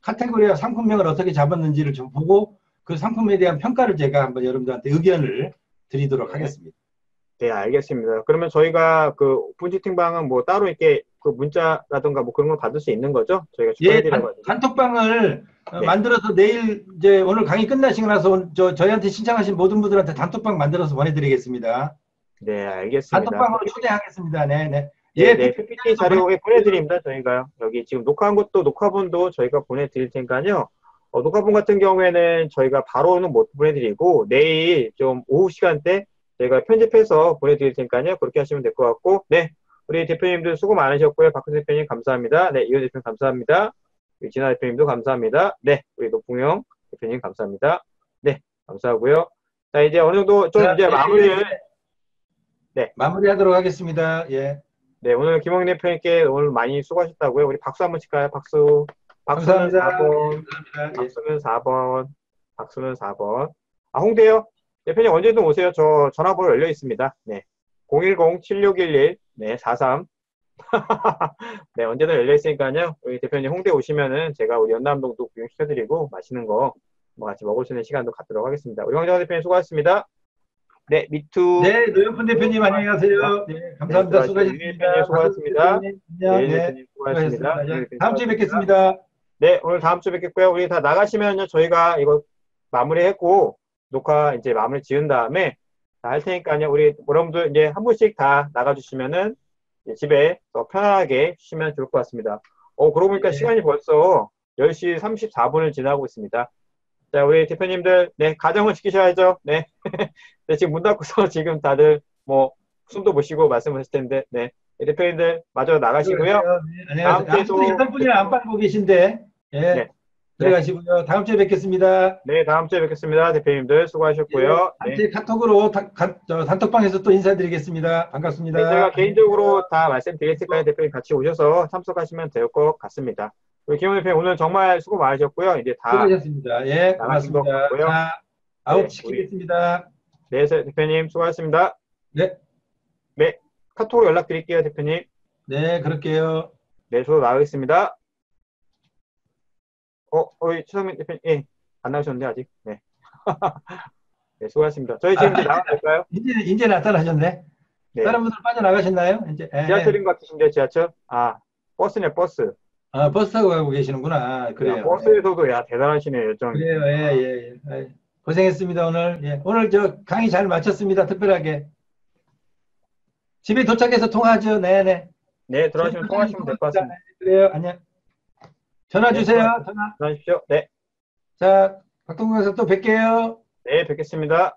카테고리와 상품명을 어떻게 잡았는지를 좀 보고 그 상품에 대한 평가를 제가 한번 여러분들한테 의견을 드리도록 네. 하겠습니다. 네, 알겠습니다. 그러면 저희가 그 오픈 채팅방은 뭐 따로 이렇게 그 문자라든가 뭐 그런 걸 받을 수 있는 거죠? 저희가 예, 추가해드려가지고. 단톡방을 네, 만들어서 내일 이제 오늘 강의 끝나시고 나서 저희한테 신청하신 모든 분들한테 단톡방 만들어서 보내드리겠습니다. 네, 알겠습니다. 단톡방으로 초대하겠습니다. 네, 네. 네, 예, 네, PPT PPT도 자료에 보내드릴게요. 보내드립니다. 저희가요. 여기 지금 녹화한 것도 녹화본도 저희가 보내드릴 테니까요. 녹화본 같은 경우에는 저희가 바로는 못 보내드리고 내일 좀 오후 시간대 저희가 편집해서 보내드릴 테니까요. 그렇게 하시면 될 것 같고, 네, 우리 대표님들 수고 많으셨고요. 박근 대표님 감사합니다. 네, 이현 대표님 감사합니다. 우리 진아 대표님도 감사합니다. 네, 우리 노풍영 대표님 감사합니다. 네, 감사하고요. 자, 이제 어느 정도 좀 자, 이제 예, 예, 마무리를, 예. 네, 마무리하도록 하겠습니다. 예. 네, 오늘 김홍 대표님께 오늘 많이 수고하셨다고요. 우리 박수 한번 칠까요? 박수. 박수는 감사합니다. 예, 4번. 감사합니다. 예. 박수는 4번. 박수는 4번. 아, 홍대요? 대표님 언제든 오세요. 저 전화번호 열려 있습니다. 네. 010-7611. 네, 43. 네, 언제든 열려 있으니까요. 우리 대표님 홍대 오시면은 제가 우리 연남동도 구경시켜드리고 맛있는 거 뭐 같이 먹을 수 있는 시간도 갖도록 하겠습니다. 우리 황정환 대표님 수고하셨습니다. 네, 미투. 네, 노영훈 대표님 안녕히 수고하셨습니다. 가세요. 네, 네, 감사합니다. 들어가시죠. 윤 대표님 수고하셨습니다. 박근혜 수고하셨습니다. 대표님 네, 안녕. 윤 네, 대표님 수고하셨습니다. 수고하셨습니다. 김 자, 대표님 다음 주에 수고하셨습니다. 뵙겠습니다. 네, 오늘 다음 주에 뵙겠고요. 우리 다 나가시면요, 저희가 이거 마무리했고, 녹화 이제 마무리 지은 다음에 다 할 테니까요. 우리 여러분들 이제 한 분씩 다 나가주시면은 이제 집에 더 편안하게 쉬면 좋을 것 같습니다. 그러고 보니까 예. 시간이 벌써 10시 34분을 지나고 있습니다. 자, 우리 대표님들, 네, 가정을 지키셔야죠. 네. 네, 지금 문 닫고서 지금 다들 뭐 숨도 못 쉬고 말씀하실 텐데, 네. 대표님들 마저 나가시고요. 들어가세요. 네, 다음 안녕하세요. 아직도 주에도 8분이나 안 뵙도록. 빨고 계신데, 예, 네. 네. 들어가시고요. 다음 주에 뵙겠습니다. 네, 다음 주에 뵙겠습니다. 대표님들 예, 수고하셨고요. 네. 단체 카톡으로 단톡방에서 또 인사드리겠습니다. 네, 제가 반갑습니다. 안녕히 개인적으로 계세요. 다 말씀드릴 테니까 대표님 같이 오셔서 참석하시면 될 것 같습니다. 우리 김용 대표님 오늘 정말 수고 많으셨고요. 이제 다 수고하셨습니다. 예, 나가신 것 고맙습니다. 같고요. 자. 아웃 네, 우리, 시키겠습니다. 네, 대표님 수고하셨습니다. 네, 네, 카톡으로 연락드릴게요, 대표님. 네, 그럴게요. 네, 저도 나가겠습니다. 최성민 대표님, 예, 안 나오셨는데, 아직. 네. 네, 수고하셨습니다. 저희 지금 이제 나가도 될까요? 이제 나타나셨네. 네. 다른 분들 빠져나가셨나요? 이제, 지하철인 것 같으신데, 지하철? 아, 버스네, 버스. 버스 타고 가고 계시는구나. 야, 그래요. 버스에서도, 야, 대단하시네, 열정이. 그래요. 예, 예, 예. 고생했습니다, 오늘. 예. 오늘 저 강의 잘 마쳤습니다. 특별하게. 집에 도착해서 통화하죠. 네네. 네, 집에 들어가시면 도착해서 통화하시면 될 것 통화합니다. 같습니다. 그래요. 안녕. 전화 네, 주세요. 전화. 들어가십시오. 네, 자, 박동근에서 또 뵐게요. 네, 뵙겠습니다.